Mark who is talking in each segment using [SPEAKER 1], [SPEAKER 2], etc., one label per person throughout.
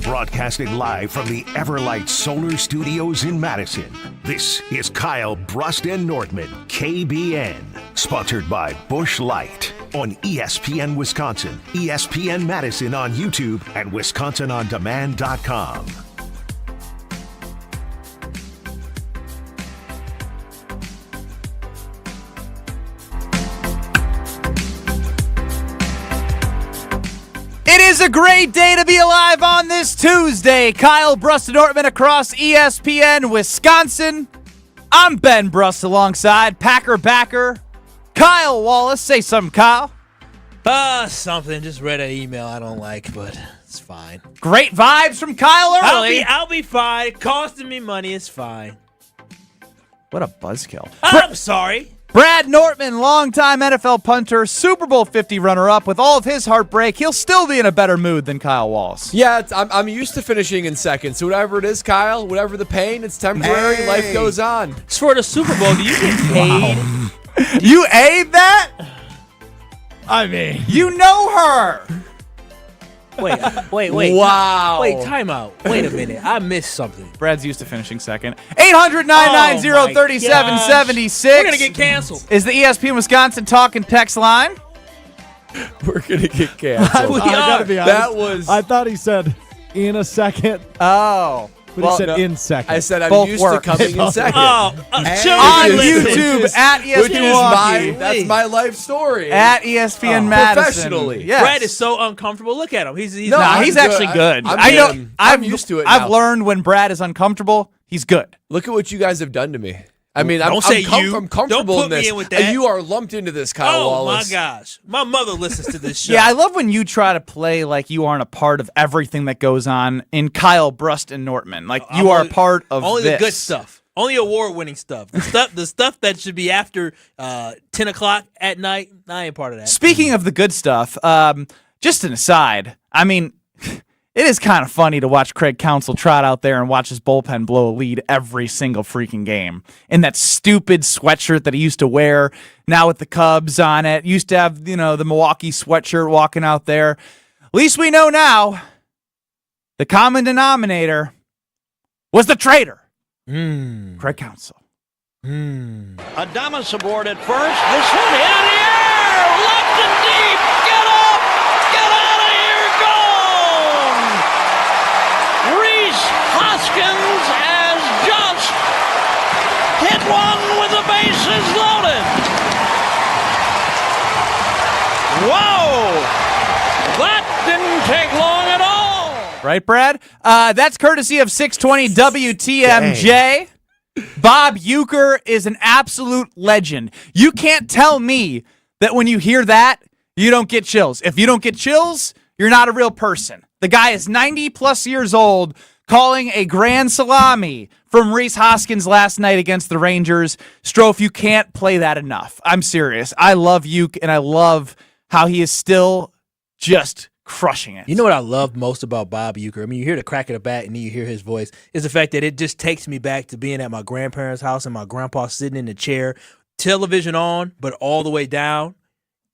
[SPEAKER 1] Broadcasting live from the Everlight Solar Studios in Madison. This is Kyle Brust and Nordman, KBN. Sponsored by Busch Light on ESPN Wisconsin, ESPN Madison on YouTube, and WisconsinOnDemand.com.
[SPEAKER 2] It is a great day to be alive on this Tuesday. Kyle Brust and Ortman across ESPN Wisconsin. I'm Ben Brust alongside Packer backer Kyle Wallace. Say something, Kyle.
[SPEAKER 3] Something. Just read an email I don't like, but it's fine.
[SPEAKER 2] Great vibes from Kyle early.
[SPEAKER 3] I'll be fine. Costing me money. It's fine.
[SPEAKER 2] What a buzzkill.
[SPEAKER 3] I'm sorry.
[SPEAKER 2] Brad Nortman, longtime NFL punter, Super Bowl 50 runner-up. With all of his heartbreak, he'll still be in a better mood than Kyle Wallace.
[SPEAKER 4] Yeah, I'm used to finishing in second. So whatever it is, Kyle, whatever the pain, it's temporary. Hey. Life goes on.
[SPEAKER 3] It's for the Super Bowl. Do you get paid?
[SPEAKER 2] Wow. You ate that?
[SPEAKER 3] I mean,
[SPEAKER 2] you know her.
[SPEAKER 3] Wait.
[SPEAKER 4] Wow.
[SPEAKER 3] Wait, time out. Wait a minute. I missed something.
[SPEAKER 2] Brad's used to finishing second. 800-990-3776.
[SPEAKER 3] We're going to get canceled.
[SPEAKER 2] Is the ESPN Wisconsin talking text line?
[SPEAKER 4] We're going to get canceled.
[SPEAKER 5] I gotta be honest.
[SPEAKER 4] That was...
[SPEAKER 5] I thought he said in a second.
[SPEAKER 2] Oh.
[SPEAKER 5] But he said in second.
[SPEAKER 4] I said I'm
[SPEAKER 2] Both
[SPEAKER 4] used
[SPEAKER 2] work.
[SPEAKER 4] to coming in second.
[SPEAKER 2] On YouTube at ESPN Milwaukee.
[SPEAKER 4] That's my life story.
[SPEAKER 2] At ESPN Madison.
[SPEAKER 4] Professionally.
[SPEAKER 2] Yes.
[SPEAKER 3] Brad is so uncomfortable. Look at him. He's
[SPEAKER 2] actually good.
[SPEAKER 4] I'm used to it now.
[SPEAKER 2] I've learned when Brad is uncomfortable, he's good.
[SPEAKER 4] Look at what you guys have done to me. I mean, I'm comfortable
[SPEAKER 3] Don't put
[SPEAKER 4] in this.
[SPEAKER 3] me in with that.
[SPEAKER 4] You are lumped into this, Kyle Wallace.
[SPEAKER 3] Oh, my gosh. My mother listens to this show.
[SPEAKER 2] Yeah, I love when you try to play like you aren't a part of everything that goes on in Kyle Brust and Nortman. Like you are a part of
[SPEAKER 3] only
[SPEAKER 2] this.
[SPEAKER 3] the good stuff. Only award-winning stuff. The stuff that should be after 10 o'clock at night, I ain't part of that.
[SPEAKER 2] Speaking of the good stuff, just an aside, I mean, it is kind of funny to watch Craig Counsell trot out there and watch his bullpen blow a lead every single freaking game. In that stupid sweatshirt that he used to wear, now with the Cubs on it. Used to have, the Milwaukee sweatshirt walking out there. At least we know now the common denominator was the traitor, Craig Counsell.
[SPEAKER 6] Adames aboard at first. This one in the air! Left and deep! Get up! Get out of here! Gone! Reese Hoskins has just hit one with the bases loaded. Whoa! That didn't take long at all.
[SPEAKER 2] Right, Brad? That's courtesy of 620 WTMJ. Bob Uecker is an absolute legend. You can't tell me that when you hear that, you don't get chills. If you don't get chills, you're not a real person. The guy is 90-plus years old, calling a grand salami from Reese Hoskins last night against the Rangers. Strofe, you can't play that enough. I'm serious. I love Ueck, and I love how he is still just crushing it.
[SPEAKER 3] You know what I love most about Bob Uecker? I mean, you hear the crack of the bat and then you hear his voice, is the fact that it just takes me back to being at my grandparents' house and my grandpa sitting in the chair, television on, but all the way down,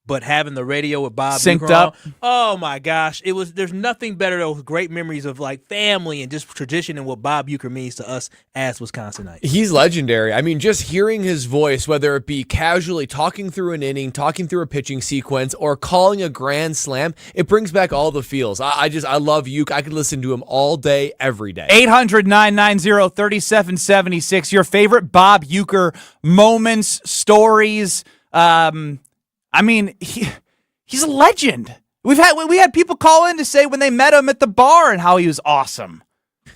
[SPEAKER 3] but having the radio with Bob
[SPEAKER 2] synced
[SPEAKER 3] Uecker
[SPEAKER 2] up.
[SPEAKER 3] On. Oh my gosh. There's nothing better than those great memories of like family and just tradition and what Bob Uecker means to us as Wisconsinites.
[SPEAKER 4] He's legendary. I mean, just hearing his voice, whether it be casually talking through an inning, talking through a pitching sequence, or calling a grand slam, it brings back all the feels. I love Ueck. I could listen to him all day, every day.
[SPEAKER 2] 800-990-3776. Your favorite Bob Uecker moments, stories. I mean, he's a legend. We had people call in to say when they met him at the bar and how he was awesome.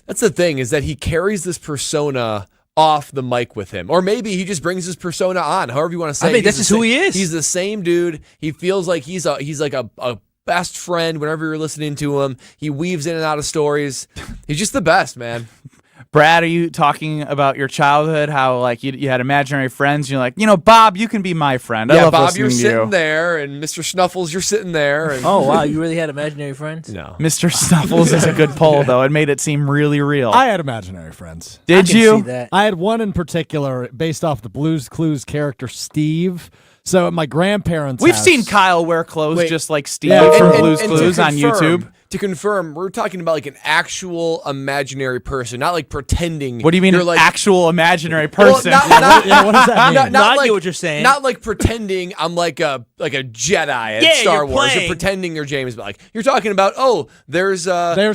[SPEAKER 4] That's the thing, is that he carries this persona off the mic with him. Or maybe he just brings his persona on, however you want to say it.
[SPEAKER 3] I mean, that's just who he is.
[SPEAKER 4] He's the same dude. He feels like he's like a best friend whenever you're listening to him. He weaves in and out of stories. He's just the best, man.
[SPEAKER 2] Brad, are you talking about your childhood? How like you had imaginary friends? You're like, Bob, you can be my friend. I love
[SPEAKER 4] Bob,
[SPEAKER 2] listening
[SPEAKER 4] you're
[SPEAKER 2] to
[SPEAKER 4] sitting
[SPEAKER 2] you.
[SPEAKER 4] there, and Mr. Snuffles, you're sitting there. And
[SPEAKER 3] Oh, wow. You really had imaginary friends?
[SPEAKER 4] No.
[SPEAKER 2] Mr. Snuffles is a good poll, though. It made it seem really real.
[SPEAKER 5] I had imaginary friends.
[SPEAKER 2] Did
[SPEAKER 3] I can
[SPEAKER 2] you?
[SPEAKER 3] see that.
[SPEAKER 5] I had one in particular based off the Blues Clues character Steve. So at my grandparents'
[SPEAKER 2] We've
[SPEAKER 5] house,
[SPEAKER 2] seen Kyle wear clothes
[SPEAKER 4] Wait.
[SPEAKER 2] just like Steve
[SPEAKER 5] Yeah,
[SPEAKER 2] from
[SPEAKER 5] and
[SPEAKER 2] Blues
[SPEAKER 4] to
[SPEAKER 2] Clues on
[SPEAKER 4] confirm,
[SPEAKER 2] YouTube.
[SPEAKER 4] to confirm, we're talking about like an actual imaginary person, not like pretending.
[SPEAKER 2] What do you mean
[SPEAKER 4] you're
[SPEAKER 2] an
[SPEAKER 4] like
[SPEAKER 2] actual imaginary
[SPEAKER 4] Well,
[SPEAKER 2] person?
[SPEAKER 5] Yeah, what does that mean?
[SPEAKER 3] I get what you're saying.
[SPEAKER 4] Not like pretending I'm like a Jedi at
[SPEAKER 3] Yeah,
[SPEAKER 4] Star
[SPEAKER 3] you're
[SPEAKER 4] Wars, or
[SPEAKER 3] playing.
[SPEAKER 4] pretending you're James. But like you're talking about,
[SPEAKER 5] There's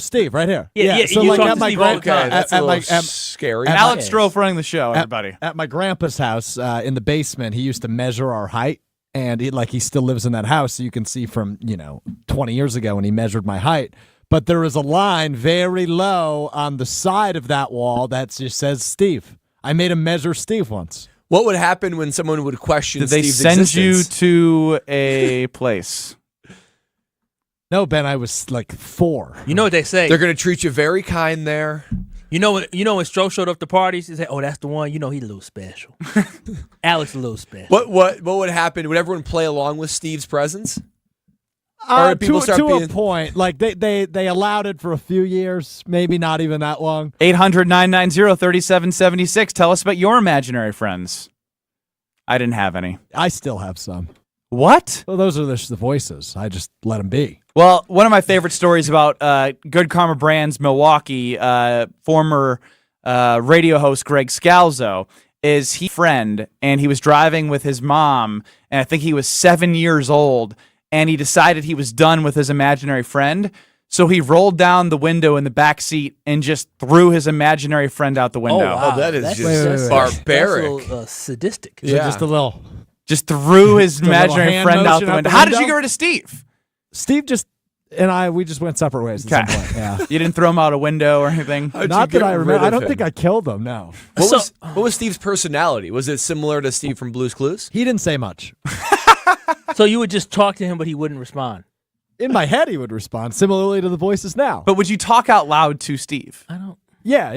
[SPEAKER 5] Steve right here.
[SPEAKER 3] Yeah,
[SPEAKER 5] So
[SPEAKER 3] you
[SPEAKER 5] like
[SPEAKER 3] talk
[SPEAKER 5] at
[SPEAKER 3] to
[SPEAKER 5] my
[SPEAKER 3] Steve all the
[SPEAKER 4] okay,
[SPEAKER 3] time.
[SPEAKER 4] that's a
[SPEAKER 5] at
[SPEAKER 4] little
[SPEAKER 5] my
[SPEAKER 4] scary.
[SPEAKER 5] at
[SPEAKER 2] Alex
[SPEAKER 5] my-
[SPEAKER 2] Strofe running the show, everybody.
[SPEAKER 5] At my grandpa's house in the basement, he used to measure our height, and he still lives in that house, so you can see from 20 years ago when he measured my height. But there is a line very low on the side of that wall that just says Steve. I made him measure Steve once.
[SPEAKER 4] What would happen when someone would question
[SPEAKER 2] Did they
[SPEAKER 4] Steve's
[SPEAKER 2] send
[SPEAKER 4] existence?
[SPEAKER 2] you to a place?
[SPEAKER 5] No, Ben, I was like 4.
[SPEAKER 3] You know what they say?
[SPEAKER 4] They're going to treat you very kind there.
[SPEAKER 3] You know when Stroh showed up to parties, he said, "Oh, that's the one." You know he's a little special. Alex a little special.
[SPEAKER 4] What would happen? Would everyone play along with Steve's presence? Or did people start
[SPEAKER 5] to
[SPEAKER 4] being-
[SPEAKER 5] a point, like they allowed it for a few years, maybe not even that long.
[SPEAKER 2] 800-990-3776. Tell us about your imaginary friends. I didn't have any.
[SPEAKER 5] I still have some.
[SPEAKER 2] What?
[SPEAKER 5] Well, those are the voices. I just let them be.
[SPEAKER 2] Well, one of my favorite stories about Good Karma Brands Milwaukee, former radio host Greg Scalzo, is he friend, and he was driving with his mom, and I think he was 7 years old, and he decided he was done with his imaginary friend, so he rolled down the window in the back seat and just threw his imaginary friend out the window.
[SPEAKER 4] Oh, that is
[SPEAKER 3] That's
[SPEAKER 4] just
[SPEAKER 5] wait.
[SPEAKER 4] barbaric.
[SPEAKER 3] That's a little, sadistic.
[SPEAKER 5] So
[SPEAKER 4] Yeah.
[SPEAKER 5] just a little.
[SPEAKER 2] Just threw his
[SPEAKER 5] a little
[SPEAKER 2] imaginary
[SPEAKER 5] hand
[SPEAKER 2] friend out
[SPEAKER 5] motion
[SPEAKER 2] the
[SPEAKER 5] out
[SPEAKER 2] window.
[SPEAKER 5] the
[SPEAKER 2] How did you
[SPEAKER 5] window?
[SPEAKER 2] get rid of Steve?
[SPEAKER 5] Steve we just went separate ways at
[SPEAKER 2] Okay.
[SPEAKER 5] some point. Yeah.
[SPEAKER 2] You didn't throw him out a window or anything?
[SPEAKER 4] How'd you
[SPEAKER 5] Not that
[SPEAKER 4] get
[SPEAKER 5] I
[SPEAKER 4] rid
[SPEAKER 5] remember. I
[SPEAKER 4] of
[SPEAKER 5] don't
[SPEAKER 4] him?
[SPEAKER 5] think I killed him. No.
[SPEAKER 4] What was Steve's personality? Was it similar to Steve from Blue's Clues?
[SPEAKER 5] He didn't say much.
[SPEAKER 3] So you would just talk to him, but he wouldn't respond.
[SPEAKER 5] In my head, he would respond similarly to the voices now.
[SPEAKER 2] But would you talk out loud to Steve?
[SPEAKER 3] I don't.
[SPEAKER 5] Yeah.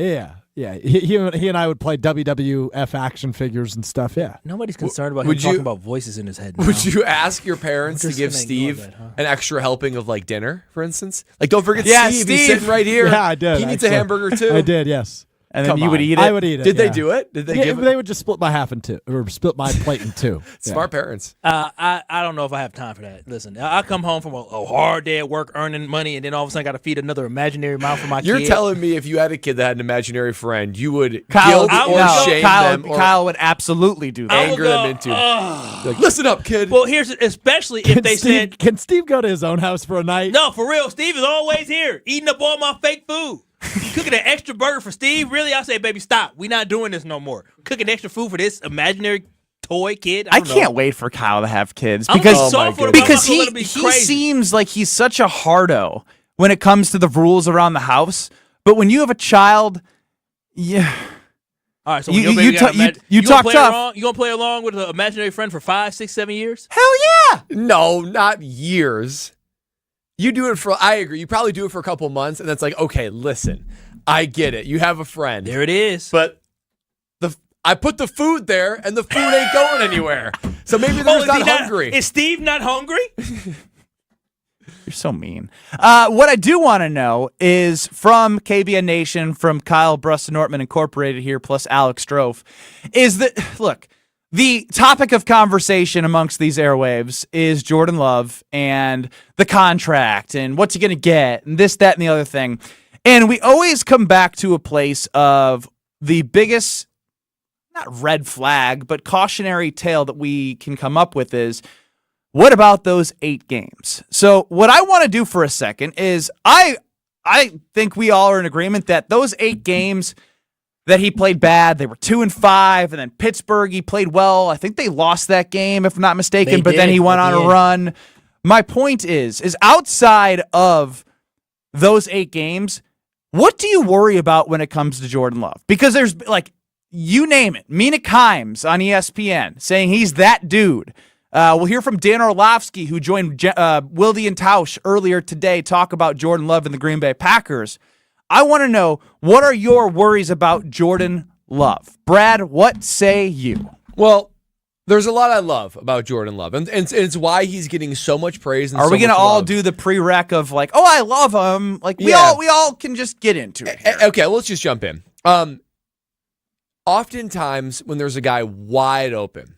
[SPEAKER 5] He and I would play WWF action figures and stuff. Yeah.
[SPEAKER 3] Nobody's concerned about him
[SPEAKER 4] would
[SPEAKER 3] talking
[SPEAKER 4] you-
[SPEAKER 3] about voices in his head. Now.
[SPEAKER 4] Would you ask your parents to
[SPEAKER 3] Just
[SPEAKER 4] give
[SPEAKER 3] gonna
[SPEAKER 4] Steve
[SPEAKER 3] ignore that, huh?
[SPEAKER 4] an extra helping of like dinner, for instance? Like, don't forget
[SPEAKER 2] Yeah,
[SPEAKER 4] Steve.
[SPEAKER 2] Steve.
[SPEAKER 4] He's sitting right here.
[SPEAKER 5] Yeah, I did.
[SPEAKER 4] He needs
[SPEAKER 5] actually.
[SPEAKER 4] a hamburger too.
[SPEAKER 5] I did. Yes.
[SPEAKER 2] And then
[SPEAKER 4] Come
[SPEAKER 2] you would
[SPEAKER 4] on.
[SPEAKER 2] eat it?
[SPEAKER 5] I would eat it.
[SPEAKER 4] Did they
[SPEAKER 5] yeah.
[SPEAKER 4] do it? Did they
[SPEAKER 5] Yeah,
[SPEAKER 4] give
[SPEAKER 5] they would just split my half in two, or split my plate in two.
[SPEAKER 4] Smart parents.
[SPEAKER 3] I don't know if I have time for that. Listen, I come home from a hard day at work earning money, and then all of a sudden I got to feed another imaginary mouth for my
[SPEAKER 4] You're
[SPEAKER 3] kid.
[SPEAKER 4] telling me if you had a kid that had an imaginary friend, you would
[SPEAKER 2] Kyle,
[SPEAKER 4] guilt or
[SPEAKER 2] no,
[SPEAKER 4] shame
[SPEAKER 2] Kyle,
[SPEAKER 4] them or
[SPEAKER 2] Kyle would absolutely do that.
[SPEAKER 3] I would
[SPEAKER 4] anger
[SPEAKER 3] go,
[SPEAKER 4] them into. Like, listen up, kid.
[SPEAKER 3] Well, here's especially if they said
[SPEAKER 5] Can Steve go to his own house for a night?
[SPEAKER 3] no, for real. Steve is always here, eating up all my fake food. Cooking an extra burger for Steve? Really? I say, baby, stop. We not doing this no more. Cooking extra food for this imaginary toy kid?
[SPEAKER 2] I
[SPEAKER 3] don't know.
[SPEAKER 2] can't wait for Kyle to have kids
[SPEAKER 3] I'm
[SPEAKER 2] because
[SPEAKER 3] gonna
[SPEAKER 4] Oh, my
[SPEAKER 3] soft for the
[SPEAKER 4] goodness.
[SPEAKER 2] because
[SPEAKER 3] motherfucker,
[SPEAKER 2] he
[SPEAKER 3] let him be
[SPEAKER 2] he
[SPEAKER 3] crazy.
[SPEAKER 2] seems like he's such a hardo when it comes to the rules around the house. But when you have a child, yeah,
[SPEAKER 3] All right, so
[SPEAKER 2] You-
[SPEAKER 3] when your
[SPEAKER 2] you
[SPEAKER 3] baby
[SPEAKER 2] ta-
[SPEAKER 3] got
[SPEAKER 2] you-
[SPEAKER 3] imag-
[SPEAKER 2] you
[SPEAKER 3] gonna
[SPEAKER 2] talk
[SPEAKER 3] play
[SPEAKER 2] tough.
[SPEAKER 3] along- you gonna play along with an imaginary friend for 5, 6, 7 years?
[SPEAKER 2] hell yeah.
[SPEAKER 4] No, not years. You do it for, I agree. You probably do it for a couple months, and that's like, okay, listen, I get it. You have a friend.
[SPEAKER 3] There it is.
[SPEAKER 4] But I put the food there, and the food ain't going anywhere. So maybe they're
[SPEAKER 3] is
[SPEAKER 4] just
[SPEAKER 3] he
[SPEAKER 4] not hungry.
[SPEAKER 3] Is Steve not hungry?
[SPEAKER 2] You're so mean. What I do want to know is from KBN Nation, from Kyle Brust-Nortman Incorporated here, plus Alex Strofe, is that, look, the topic of conversation amongst these airwaves is Jordan Love and the contract and what's he going to get and this, that, and the other thing. And we always come back to a place of the biggest, not red flag, but cautionary tale that we can come up with is, what about those 8 games? So what I want to do for a second is I think we all are in agreement that those 8 games that he played bad, they were 2-5, and then Pittsburgh, he played well. I think they lost that game, if I'm not mistaken,
[SPEAKER 3] They
[SPEAKER 2] but then
[SPEAKER 3] did,
[SPEAKER 2] he went
[SPEAKER 3] they
[SPEAKER 2] on a
[SPEAKER 3] did.
[SPEAKER 2] run. My point is outside of those 8 games, what do you worry about when it comes to Jordan Love? Because there's, like, you name it, Mina Kimes on ESPN saying he's that dude. We'll hear from Dan Orlovsky, who joined Wilde and Tausch earlier today, talk about Jordan Love and the Green Bay Packers. I want to know, what are your worries about Jordan Love? Brad, what say you?
[SPEAKER 4] Well, there's a lot I love about Jordan Love, and it's why he's getting so much praise. And
[SPEAKER 2] Are
[SPEAKER 4] so
[SPEAKER 2] we going to
[SPEAKER 4] much
[SPEAKER 2] all
[SPEAKER 4] love.
[SPEAKER 2] do the prereq of like, oh, I love him? Like we
[SPEAKER 4] Yeah.
[SPEAKER 2] all can just get into it here.
[SPEAKER 4] Okay, let's just jump in. Oftentimes when there's a guy wide open,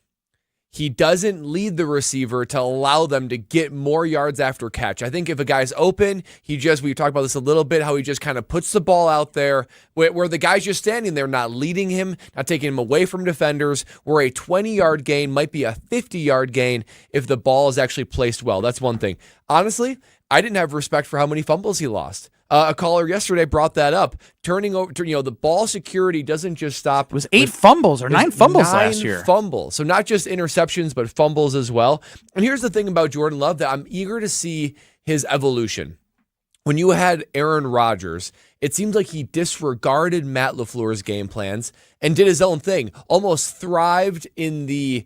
[SPEAKER 4] he doesn't lead the receiver to allow them to get more yards after catch. I think if a guy's open, we talked about this a little bit, how he just kind of puts the ball out there where the guy's just standing there, not leading him, not taking him away from defenders, where a 20-yard gain might be a 50-yard gain if the ball is actually placed well. That's one thing. Honestly, I didn't have respect for how many fumbles he lost. A caller yesterday brought that up. Turning over, the ball security doesn't just stop.
[SPEAKER 2] It was 8 fumbles or 9 fumbles last year.
[SPEAKER 4] 9 fumbles. So not just interceptions, but fumbles as well. And here's the thing about Jordan Love that I'm eager to see his evolution. When you had Aaron Rodgers, it seems like he disregarded Matt LaFleur's game plans and did his own thing, almost thrived in the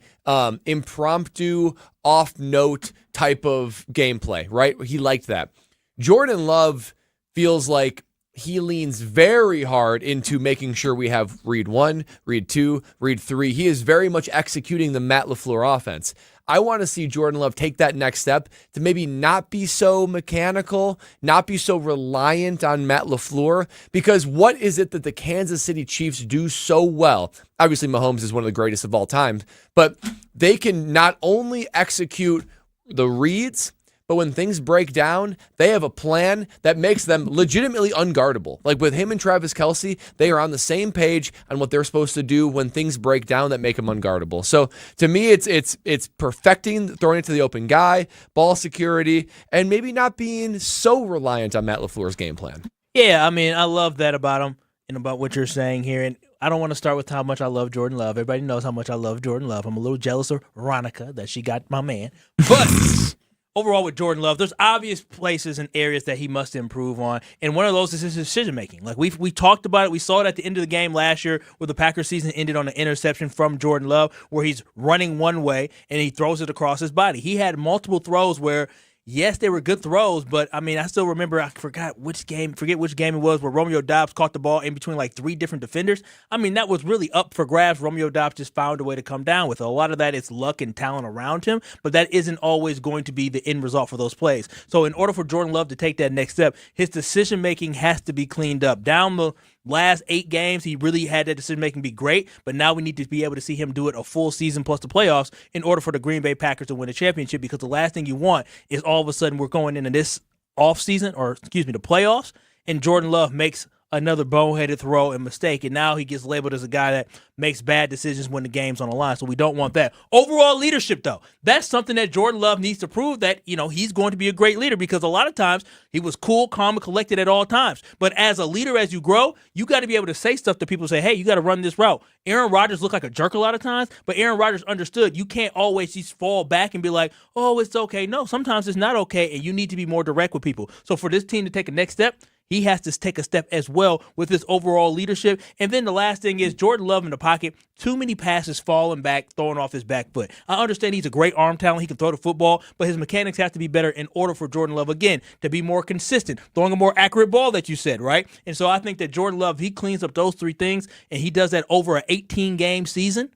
[SPEAKER 4] impromptu, off-note type of gameplay, right? He liked that. Jordan Love feels like he leans very hard into making sure we have read 1, read 2, read 3. He is very much executing the Matt LaFleur offense. I want to see Jordan Love take that next step to maybe not be so mechanical, not be so reliant on Matt LaFleur, because what is it that the Kansas City Chiefs do so well? Obviously, Mahomes is one of the greatest of all time, but they can not only execute the reads, but when things break down, they have a plan that makes them legitimately unguardable. Like with him and Travis Kelce, they are on the same page on what they're supposed to do when things break down that make them unguardable. So to me, it's perfecting throwing it to the open guy, ball security, and maybe not being so reliant on Matt LaFleur's game plan.
[SPEAKER 3] Yeah, I mean, I love that about him and about what you're saying here. And I don't want to start with how much I love Jordan Love. Everybody knows how much I love Jordan Love. I'm a little jealous of Veronica that she got my man. But overall with Jordan Love, there's obvious places and areas that he must improve on, and one of those is his decision-making. Like we talked about it. We saw it at the end of the game last year where the Packers season ended on an interception from Jordan Love where he's running one way and he throws it across his body. He had multiple throws where, yes, they were good throws, but I mean, I still remember, I forget which game it was, where Romeo Doubs caught the ball in between like 3 different defenders. I mean, that was really up for grabs. Romeo Doubs just found a way to come down with it. A lot of that is luck and talent around him, but that isn't always going to be the end result for those plays. So in order for Jordan Love to take that next step, his decision-making has to be cleaned up. Down the last 8 games, he really had that decision-making be great, but now we need to be able to see him do it a full season plus the playoffs in order for the Green Bay Packers to win a championship, because the last thing you want is all of a sudden we're going into this offseason, the playoffs, and Jordan Love makes another boneheaded throw and mistake, and now he gets labeled as a guy that makes bad decisions when the game's on the line, so we don't want that. Overall leadership, though, that's something that Jordan Love needs to prove that, he's going to be a great leader, because a lot of times he was cool, calm, and collected at all times. But as a leader, as you grow, you got to be able to say stuff to people, say, hey, you got to run this route. Aaron Rodgers looked like a jerk a lot of times, but Aaron Rodgers understood you can't always just fall back and be like, oh, it's okay. No, sometimes it's not okay, and you need to be more direct with people. So for this team to take a next step, he has to take a step as well with his overall leadership. And then the last thing is Jordan Love in the pocket. Too many passes falling back, throwing off his back foot. I understand he's a great arm talent. He can throw the football, but his mechanics have to be better in order for Jordan Love, again, to be more consistent, throwing a more accurate ball that you said, right? And so I think that Jordan Love, he cleans up those 3 things, and he does that over an 18-game season.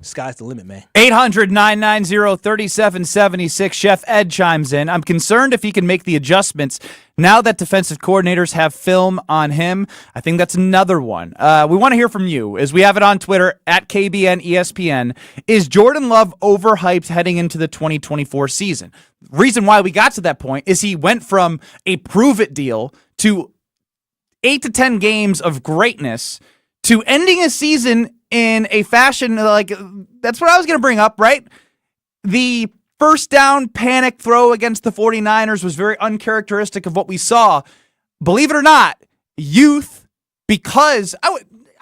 [SPEAKER 3] Sky's the limit, man.
[SPEAKER 2] 800-990-3776. Chef Ed chimes in. I'm concerned if he can make the adjustments now that defensive coordinators have film on him. I think that's another one. We want to hear from you, as we have it on Twitter, at KBN ESPN. Is Jordan Love overhyped heading into the 2024 season? Reason why we got to that point is he went from a prove-it deal to 8 to 10 games of greatness to ending a season in a fashion like that's what I was going to bring up, right? The first down panic throw against the 49ers was very uncharacteristic of what we saw. Believe it or not, youth, because I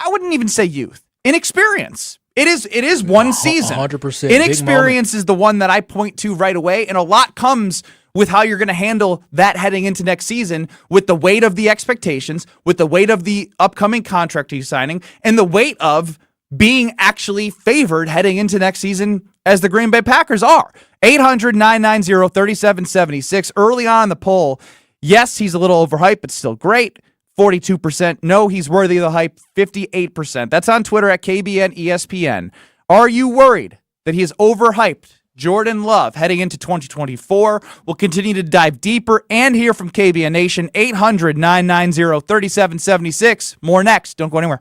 [SPEAKER 2] wouldn't even say youth, inexperience. It is one season.
[SPEAKER 3] 100%.
[SPEAKER 2] Inexperience is the one that I point to right away, and a lot comes with how you're going to handle that heading into next season, with the weight of the expectations, with the weight of the upcoming contract he's signing, and the weight of being actually favored heading into next season as the Green Bay Packers are. 800-990-3776. Early on in the poll, yes, he's a little overhyped, but still great. 42%. No, he's worthy of the hype. 58%. That's on Twitter at KBN ESPN. Are you worried that he is overhyped? Jordan Love heading into 2024. We'll continue to dive deeper and hear from KBN Nation. 800-990-3776. More next. Don't go anywhere.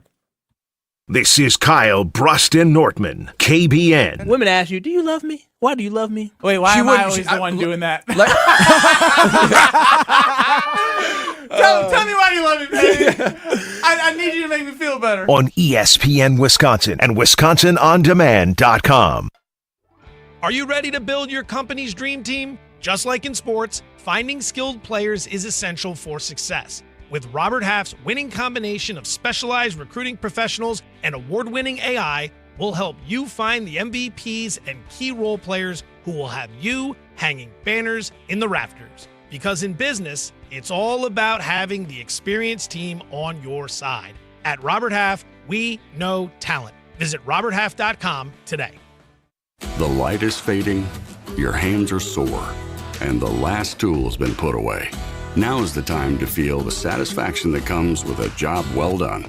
[SPEAKER 1] This is Kyle Brust and Nortman, KBN.
[SPEAKER 3] Women ask you, do you love me? Why do you love me?
[SPEAKER 2] Wait, why
[SPEAKER 4] She
[SPEAKER 2] am I
[SPEAKER 4] wouldn't-
[SPEAKER 2] always
[SPEAKER 4] she-
[SPEAKER 2] the one doing that?
[SPEAKER 4] Like-
[SPEAKER 2] Tell me why you love me, baby. I need you to make me feel better.
[SPEAKER 1] On ESPN Wisconsin and WisconsinOnDemand.com.
[SPEAKER 7] Are you ready to build your company's dream team? Just like in sports, finding skilled players is essential for success. With Robert Half's winning combination of specialized recruiting professionals and award-winning AI, we'll help you find the MVPs and key role players who will have you hanging banners in the rafters. Because in business, it's all about having the experienced team on your side. At Robert Half, we know talent. Visit roberthalf.com today.
[SPEAKER 8] The light is fading, your hands are sore, and the last tool's been put away. Now is the time to feel the satisfaction that comes with a job well done.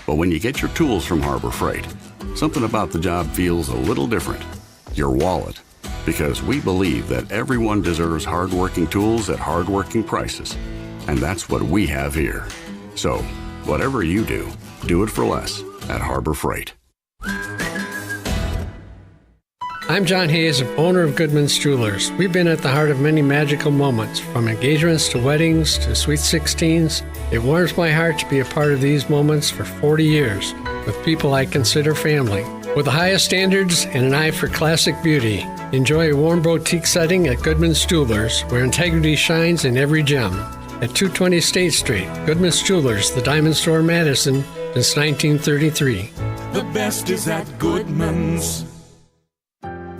[SPEAKER 8] But when you get your tools from Harbor Freight, something about the job feels a little different. Your wallet. Because we believe that everyone deserves hardworking tools at hardworking prices. And that's what we have here. So, whatever you do it for less at Harbor Freight.
[SPEAKER 9] I'm John Hayes, owner of Goodman's Jewelers. We've been at the heart of many magical moments, from engagements to weddings to sweet 16s. It warms my heart to be a part of these moments for 40 years with people I consider family. With the highest standards and an eye for classic beauty, enjoy a warm boutique setting at Goodman's Jewelers, where integrity shines in every gem. At 220 State Street, Goodman's Jewelers, the Diamond Store in Madison, since 1933.
[SPEAKER 10] The best is at Goodman's.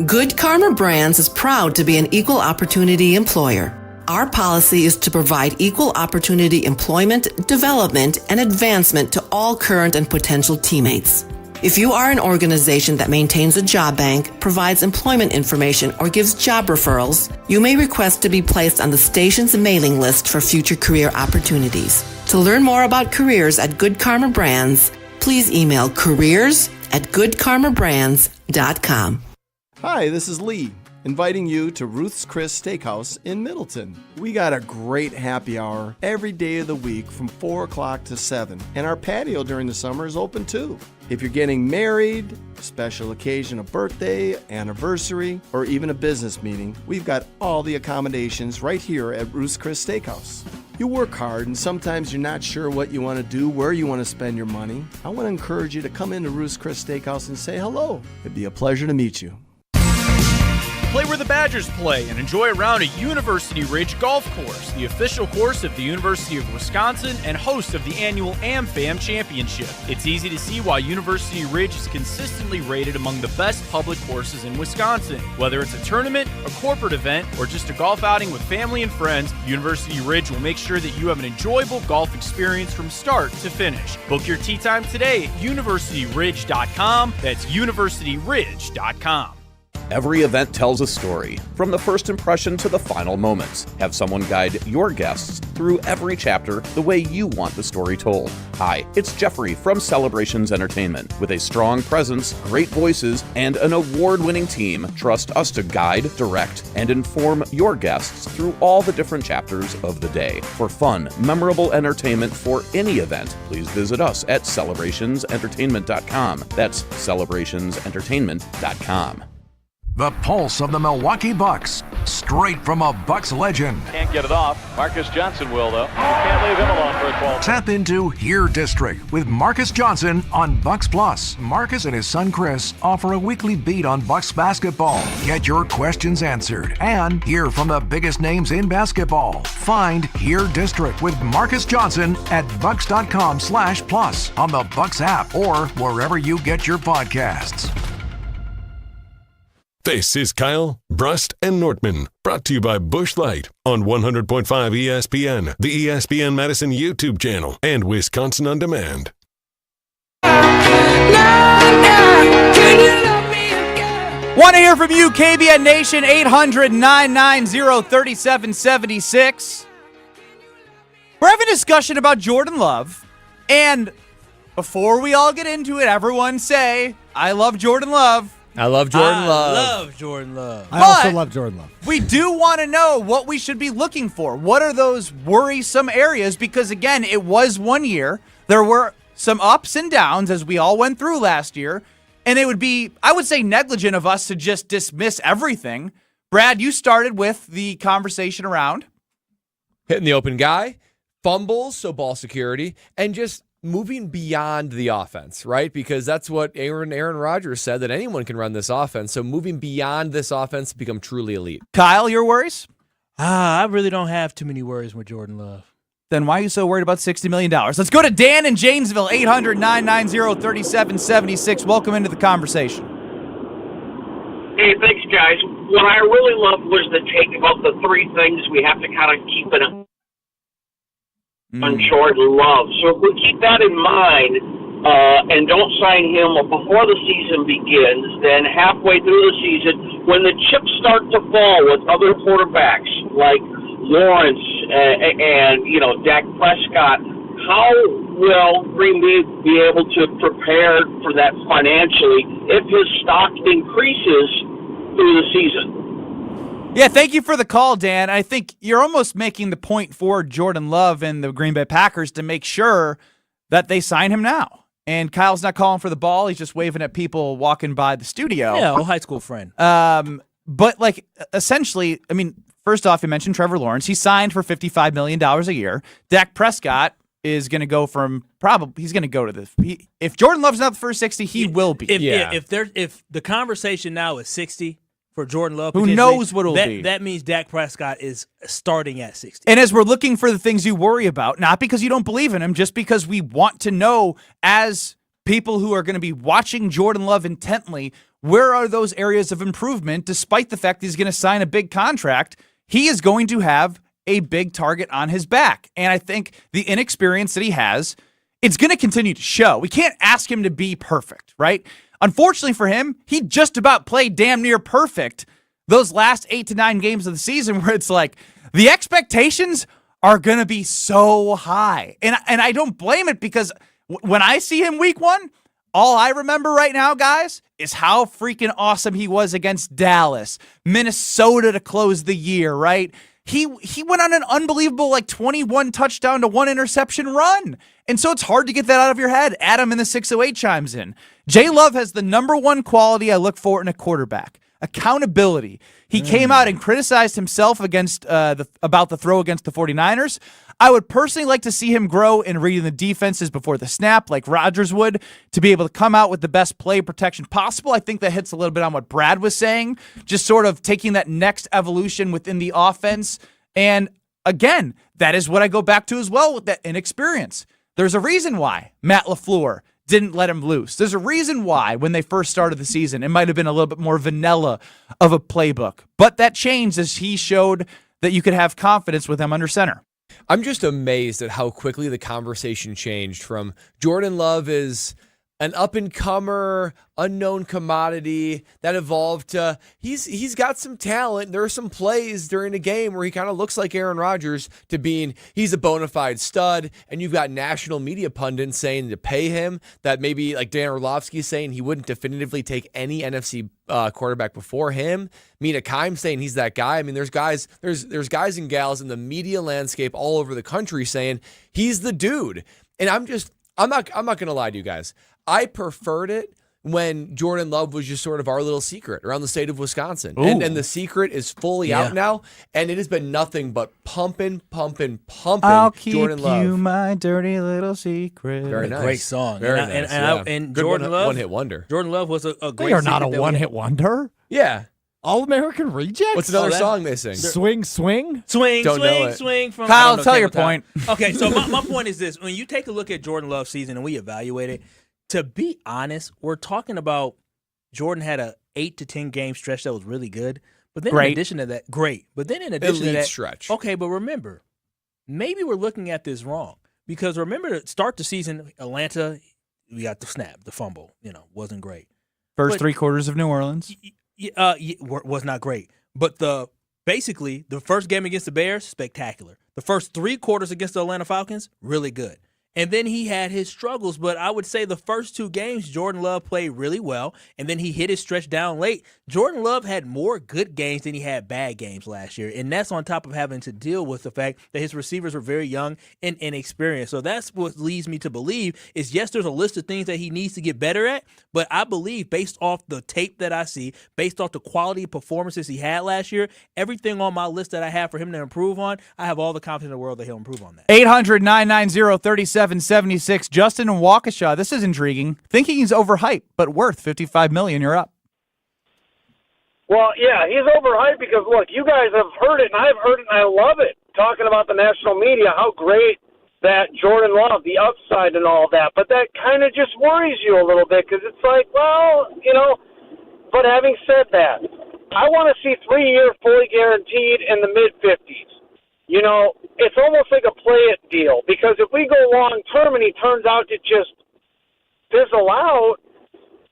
[SPEAKER 11] Good Karma Brands is proud to be an equal opportunity employer. Our policy is to provide equal opportunity employment, development, and advancement to all current and potential teammates. If you are an organization that maintains a job bank, provides employment information, or gives job referrals, you may request to be placed on the station's mailing list for future career opportunities. To learn more about careers at Good Karma Brands, please email careers@goodkarmabrands.com.
[SPEAKER 12] Hi, this is Lee, inviting you to Ruth's Chris Steakhouse in Middleton. We got a great happy hour every day of the week from 4 o'clock to 7, and our patio during the summer is open too. If you're getting married, special occasion, a birthday, anniversary, or even a business meeting, we've got all the accommodations right here at Ruth's Chris Steakhouse. You work hard and sometimes you're not sure what you want to do, where you want to spend your money. I want to encourage you to come into Ruth's Chris Steakhouse and say hello. It'd be a pleasure to meet you.
[SPEAKER 13] Play where the Badgers play and enjoy a round at University Ridge Golf Course, the official course of the University of Wisconsin and host of the annual AmFam Championship. It's easy to see why University Ridge is consistently rated among the best public courses in Wisconsin. Whether it's a tournament, a corporate event, or just a golf outing with family and friends, University Ridge will make sure that you have an enjoyable golf experience from start to finish. Book your tee time today at universityridge.com. That's universityridge.com.
[SPEAKER 14] Every event tells a story, from the first impression to the final moments. Have someone guide your guests through every chapter the way you want the story told. Hi, it's Jeffrey from Celebrations Entertainment. With a strong presence, great voices, and an award-winning team, trust us to guide, direct, and inform your guests through all the different chapters of the day. For fun, memorable entertainment for any event, please visit us at celebrationsentertainment.com. That's celebrationsentertainment.com.
[SPEAKER 15] The pulse of the Milwaukee Bucks, straight from a Bucks legend.
[SPEAKER 6] Can't get it off. Marcus Johnson will, though. Can't leave him alone for a 12.
[SPEAKER 15] Tap into Here District with Marcus Johnson on Bucks Plus. Marcus and his son Chris offer a weekly beat on Bucks basketball. Get your questions answered and hear from the biggest names in basketball. Find Here District with Marcus Johnson at bucks.com/plus on the Bucks app or wherever you get your podcasts.
[SPEAKER 16] This is Kyle, Brust, and Nortman, brought to you by Busch Light on 100.5 ESPN, the ESPN Madison YouTube channel, and Wisconsin On Demand.
[SPEAKER 2] Want to hear from you, KBN Nation, 800-990-3776. We're having a discussion about Jordan Love, and before we all get into it, everyone say, I love Jordan Love.
[SPEAKER 4] I love Jordan Love.
[SPEAKER 3] I love Jordan Love.
[SPEAKER 5] I also love Jordan Love.
[SPEAKER 2] We do want to know what we should be looking for. What are those worrisome areas? Because, again, it was 1 year. There were some ups and downs as we all went through last year, and it would be, I would say, negligent of us to just dismiss everything. Brad, you started with the conversation around
[SPEAKER 4] hitting the open guy, fumbles, so ball security, and just moving beyond the offense, right? Because that's what Aaron Rodgers said, that anyone can run this offense. So moving beyond this offense to become truly elite.
[SPEAKER 2] Kyle, your worries?
[SPEAKER 3] I really don't have too many worries with Jordan Love.
[SPEAKER 2] Then why are you so worried about $60 million? Let's go to Dan in Janesville, 800-990-3776. Welcome into the conversation.
[SPEAKER 17] Hey, thanks, guys. What I really loved was the take about the three things we have to kind of keep on Jordan Love. So if we keep that in mind and don't sign him before the season begins, then halfway through the season, when the chips start to fall with other quarterbacks like Lawrence and Dak Prescott, how will Green Bay be able to prepare for that financially if his stock increases through the season?
[SPEAKER 2] Yeah, thank you for the call, Dan. I think you're almost making the point for Jordan Love and the Green Bay Packers to make sure that they sign him now. And Kyle's not calling for the ball. He's just waving at people walking by the studio.
[SPEAKER 3] Yeah, old high school friend.
[SPEAKER 2] But, essentially, first off, you mentioned Trevor Lawrence. He signed for $55 million a year. Dak Prescott is going to go from he's going to go to this. If Jordan Love's not the first 60, he will be.
[SPEAKER 3] If the conversation now is 60 for Jordan Love,
[SPEAKER 2] who knows what it'll be?
[SPEAKER 3] That means Dak Prescott is starting at 60.
[SPEAKER 2] And as we're looking for the things you worry about, not because you don't believe in him, just because we want to know as people who are going to be watching Jordan Love intently, where are those areas of improvement, despite the fact he's going to sign a big contract, he is going to have a big target on his back. And I think the inexperience that he has, it's going to continue to show. We can't ask him to be perfect, right? Unfortunately for him, he just about played damn near perfect those last 8 to 9 games of the season, where it's like the expectations are going to be so high. And I don't blame it, because when I see him week 1, all I remember right now, guys, is how freaking awesome he was against Dallas, Minnesota to close the year, right? He went on an unbelievable 21 touchdown to 1 interception run. And so it's hard to get that out of your head. Adam in the 608 chimes in. Jay Love has the number one quality I look for in a quarterback: accountability. He came out and criticized himself about the throw against the 49ers. I would personally like to see him grow in reading the defenses before the snap, like Rodgers would, to be able to come out with the best play protection possible. I think that hits a little bit on what Brad was saying, just sort of taking that next evolution within the offense. And again, that is what I go back to as well with that inexperience. There's a reason why Matt LaFleur didn't let him loose. There's a reason why when they first started the season, it might have been a little bit more vanilla of a playbook. But that changed as he showed that you could have confidence with him under center.
[SPEAKER 4] I'm just amazed at how quickly the conversation changed from Jordan Love is an up-and-comer, unknown commodity that evolved to he's got some talent. There are some plays during a game where he kind of looks like Aaron Rodgers, to being he's a bona fide stud, and you've got national media pundits saying to pay him, that maybe like Dan Orlovsky saying he wouldn't definitively take any NFC quarterback before him. Mina Kimes saying he's that guy. There's guys and gals in the media landscape all over the country saying he's the dude. And I'm not going to lie to you guys. I preferred it when Jordan Love was just sort of our little secret around the state of Wisconsin. And the secret is fully out now, and it has been nothing but pumping
[SPEAKER 2] I'll keep
[SPEAKER 4] Jordan Love.
[SPEAKER 2] You my dirty little secret.
[SPEAKER 4] Very nice.
[SPEAKER 3] Great song.
[SPEAKER 4] Very nice.
[SPEAKER 3] And
[SPEAKER 4] Good
[SPEAKER 3] Jordan Love,
[SPEAKER 4] one-hit wonder.
[SPEAKER 3] Jordan Love was a great
[SPEAKER 5] They are not a
[SPEAKER 3] secret that
[SPEAKER 5] one-hit wonder.
[SPEAKER 4] Yeah.
[SPEAKER 5] All-American Rejects?
[SPEAKER 4] What's another song they sing?
[SPEAKER 5] Swing, swing?
[SPEAKER 4] Don't know it.
[SPEAKER 3] Swing. From
[SPEAKER 2] Kyle, tell your point.
[SPEAKER 3] Okay, so my point is this. When you take a look at Jordan Love's season and we evaluate it, to be honest, we're talking about Jordan had a 8 to 10 game stretch that was really good. But then in addition to that, great. But then in addition to that,
[SPEAKER 4] stretch.
[SPEAKER 3] Okay, but remember, maybe we're looking at this wrong. Because remember, to start the season, Atlanta, we got the snap, the fumble, wasn't great.
[SPEAKER 2] First 3 quarters of New Orleans.
[SPEAKER 3] Was not great. But basically, the first game against the Bears, spectacular. The first 3 quarters against the Atlanta Falcons, really good. And then he had his struggles, but I would say the first 2 games, Jordan Love played really well, and then he hit his stretch down late. Jordan Love had more good games than he had bad games last year, and that's on top of having to deal with the fact that his receivers were very young and inexperienced. So that's what leads me to believe is, yes, there's a list of things that he needs to get better at, but I believe based off the tape that I see, based off the quality of performances he had last year, everything on my list that I have for him to improve on, I have all the confidence in the world that he'll improve on that.
[SPEAKER 2] 800-990-3776. Justin in Waukesha. This is intriguing. Thinking he's overhyped, but worth $55 million. You're up.
[SPEAKER 18] Well, yeah, he's overhyped because, look, you guys have heard it, and I've heard it, and I love it, talking about the national media, how great that Jordan Love, the upside and all that. But that kind of just worries you a little bit because it's like, well, but having said that, I want to see 3-year fully guaranteed in the mid-50s. It's almost like a play-it deal because if we go long-term and he turns out to just fizzle out,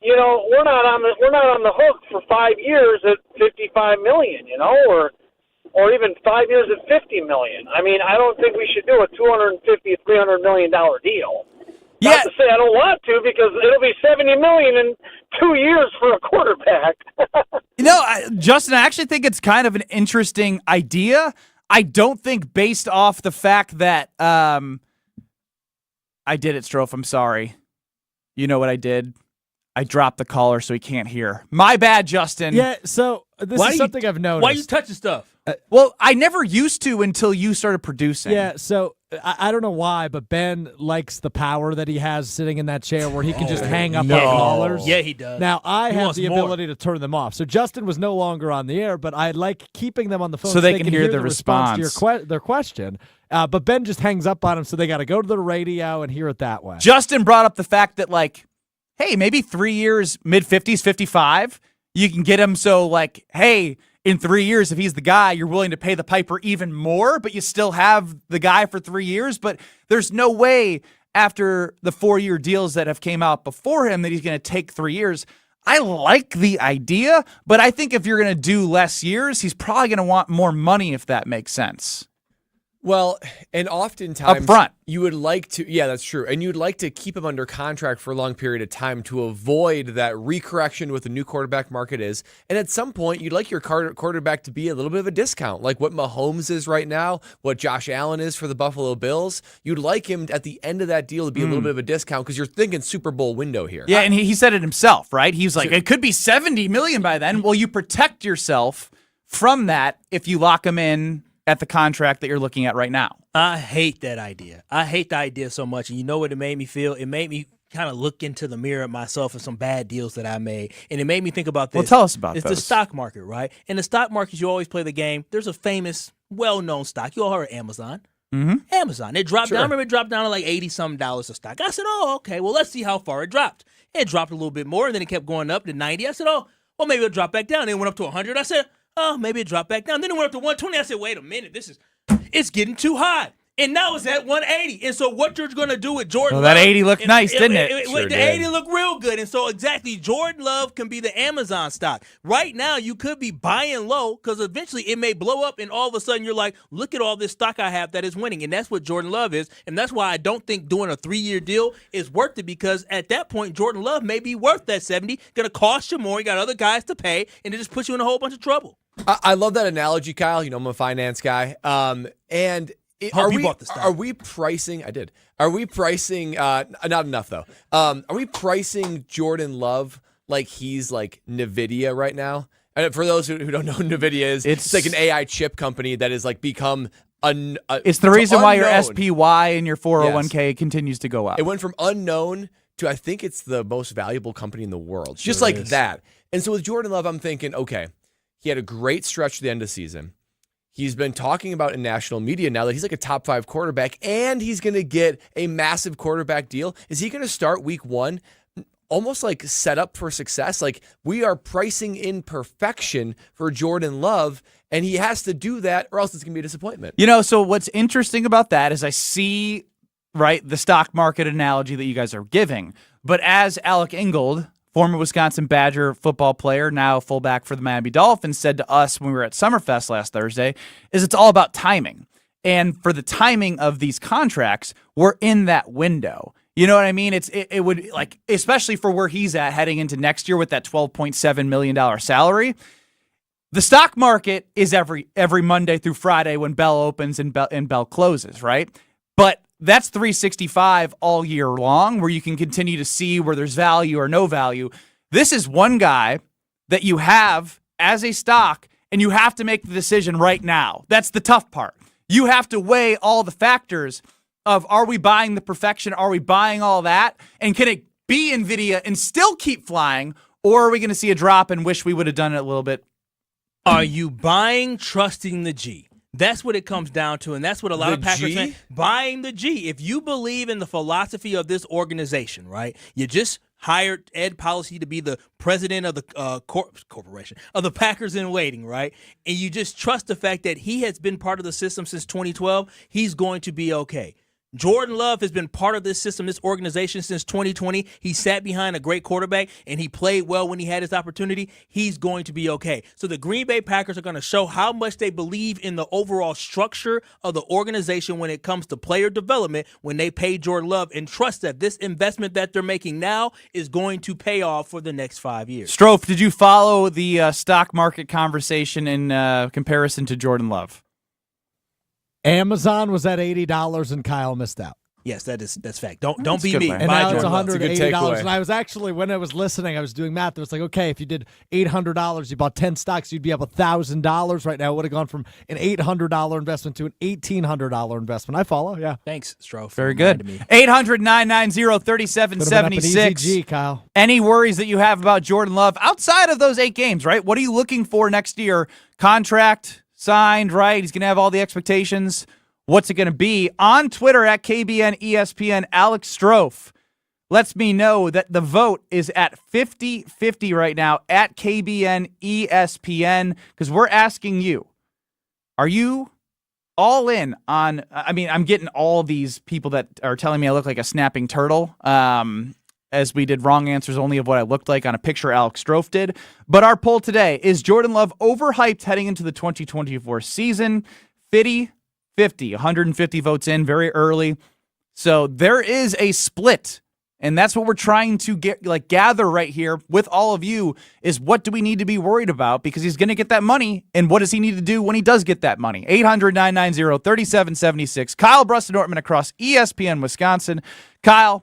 [SPEAKER 18] we're not on the hook for 5 years at $55 million, or even 5 years at $50 million. I mean, I don't think we should do a $250-300 million deal.
[SPEAKER 2] Yeah.
[SPEAKER 18] Not to say I don't want to, because it'll be $70 million in 2 years for a quarterback.
[SPEAKER 2] Justin, I actually think it's kind of an interesting idea. I don't think based off the fact that I did it, Strofe. I'm sorry. You know what I did? I dropped the caller so he can't hear. My bad, Justin.
[SPEAKER 5] Yeah, so this is something I've noticed.
[SPEAKER 3] Why you touching stuff?
[SPEAKER 2] Well, I never used to until you started producing.
[SPEAKER 5] Yeah, so I don't know why, but Ben likes the power that he has sitting in that chair where he can just hang up on callers.
[SPEAKER 3] Yeah, he does.
[SPEAKER 5] Now, I
[SPEAKER 3] He
[SPEAKER 5] have
[SPEAKER 3] wants
[SPEAKER 5] the
[SPEAKER 3] more.
[SPEAKER 5] ability to turn them off. So Justin was no longer on the air, but I like keeping them on the phone
[SPEAKER 2] So they can hear the
[SPEAKER 5] response to
[SPEAKER 2] response.
[SPEAKER 5] their question. But Ben just hangs up on him, so they got to go to the radio and hear it that way.
[SPEAKER 2] Justin brought up the fact that, hey, maybe 3 years, mid-50s, 55, you can get him so, hey, in 3 years, if he's the guy, you're willing to pay the piper even more, but you still have the guy for 3 years. But there's no way after the 4-year deals that have came out before him that he's going to take 3 years. I like the idea, but I think if you're going to do less years, he's probably going to want more money, if that makes sense.
[SPEAKER 4] Well, and oftentimes
[SPEAKER 2] Up front.
[SPEAKER 4] you would like to, yeah, that's true. And you'd like to keep him under contract for a long period of time to avoid that recorrection with the new quarterback market is. And at some point, you'd like your quarterback to be a little bit of a discount, like what Mahomes is right now, what Josh Allen is for the Buffalo Bills. You'd like him at the end of that deal to be a little bit of a discount because you're thinking Super Bowl window here.
[SPEAKER 2] Yeah, and he said it himself, right? He was like, it could be $70 million by then. Well, you protect yourself from that if you lock him in at the contract that you're looking at right now.
[SPEAKER 3] I hate that idea. I hate the idea so much. And you know what it made me feel? It made me kind of look into the mirror at myself and some bad deals that I made. And it made me think about this.
[SPEAKER 2] Well, tell us about
[SPEAKER 3] It's
[SPEAKER 2] those.
[SPEAKER 3] the stock market, right? In the stock market, you always play the game. There's a famous, well-known stock. You all heard of Amazon.
[SPEAKER 2] Mm-hmm.
[SPEAKER 3] Amazon. It dropped down. I remember it dropped down to like $80-something a stock. I said, oh, okay, well, let's see how far it dropped. It dropped a little bit more, and then it kept going up to 90. I said, oh, well, maybe it'll drop back down. Then it went up to 100. I said, oh, maybe it dropped back down. Then it went up to 120. I said, wait a minute, it's getting too high. And now it's at 180. And so what you're going to do with Jordan
[SPEAKER 2] Well, that
[SPEAKER 3] Love,
[SPEAKER 2] 80 looked nice, didn't it?
[SPEAKER 4] Sure
[SPEAKER 3] the
[SPEAKER 4] did.
[SPEAKER 3] 80 looked real good. And so exactly, Jordan Love can be the Amazon stock. Right now, you could be buying low because eventually it may blow up and all of a sudden you're like, look at all this stock I have that is winning. And that's what Jordan Love is. And that's why I don't think doing a 3-year deal is worth it because at that point, Jordan Love may be worth that 70. Going to cost you more. You got other guys to pay. And it just puts you in a whole bunch of trouble.
[SPEAKER 4] I love that analogy, Kyle. You know, I'm a finance guy. Are we pricing? I did. Are we pricing? Not enough though. Are we pricing Jordan Love like he's like NVIDIA right now? And for those who don't know who NVIDIA is, it's like an AI chip company that has like become
[SPEAKER 2] it's the reason why your
[SPEAKER 4] unknown.
[SPEAKER 2] SPY and your 401k continues to go up.
[SPEAKER 4] It went from unknown to I think it's the most valuable company in the world, just like that. And so with Jordan Love, I'm thinking, okay, he had a great stretch to the end of the season. He's been talking about in national media now that he's like a top 5 quarterback and he's going to get a massive quarterback deal. Is he going to start week 1 almost like set up for success? Like we are pricing in perfection for Jordan Love and he has to do that or else it's going to be a disappointment.
[SPEAKER 2] You know, so what's interesting about that is I see, right, the stock market analogy that you guys are giving. But as Alec Ingold, former Wisconsin Badger football player, now fullback for the Miami Dolphins, said to us when we were at Summerfest last Thursday, is it's all about timing. And for the timing of these contracts, we're in that window. You know what I mean? It would, like, especially for where he's at heading into next year with that $12.7 million salary. The stock market is every Monday through Friday when bell opens and bell closes, right? But that's 365 all year long, where you can continue to see where there's value or no value. This is one guy that you have as a stock, and you have to make the decision right now. That's the tough part. You have to weigh all the factors of, are we buying the perfection? Are we buying all that? And can it be NVIDIA and still keep flying? Or are we going to see a drop and wish we would have done it a little bit?
[SPEAKER 3] Are you buying, trusting the G? That's what it comes down to, and that's what a lot of Packers fans buying the G. If you believe in the philosophy of this organization, right? You just hired Ed Policy to be the president of the corporation of the Packers in waiting, right? And you just trust the fact that he has been part of the system since 2012. He's going to be okay. Jordan Love has been part of this system, this organization since 2020. He sat behind a great quarterback, and he played well when he had his opportunity. He's going to be okay. So the Green Bay Packers are going to show how much they believe in the overall structure of the organization when it comes to player development when they pay Jordan Love, and trust that this investment that they're making now is going to pay off for the next 5 years.
[SPEAKER 2] Strofe, did you follow the stock market conversation in comparison to Jordan Love?
[SPEAKER 5] Amazon was at $80 and Kyle missed out.
[SPEAKER 3] Yes, that's fact. Don't be me.
[SPEAKER 5] And now it's $180. And I was actually, when I was listening, I was doing math. It was like, okay, if you did $800, you bought 10 stocks, you'd be up $1,000 right now. It would have gone from an $800 investment to an $1,800 investment. I follow, yeah.
[SPEAKER 3] Thanks, Strofe.
[SPEAKER 2] Very good. 800-990-3776.
[SPEAKER 5] Easy, Kyle.
[SPEAKER 2] Any worries that you have about Jordan Love outside of those 8 games, right? What are you looking for next year? Contract signed, right? He's going to have all the expectations. What's it going to be? On Twitter at KBN ESPN, Alex Strofe lets me know that the vote is at 50-50 right now at KBN ESPN, because we're asking you, are you all in on, I mean, I'm getting all these people that are telling me I look like a snapping turtle, as we did wrong answers only of what I looked like on a picture Alex Strofe did. But our poll today, is Jordan Love overhyped heading into the 2024 season? 50-50, 150 votes in very early. So there is a split, and that's what we're trying to gather right here with all of you, is what do we need to be worried about, because he's going to get that money, and what does he need to do when he does get that money? 800-990-3776. Kyle Brust-Nortman across ESPN Wisconsin. Kyle,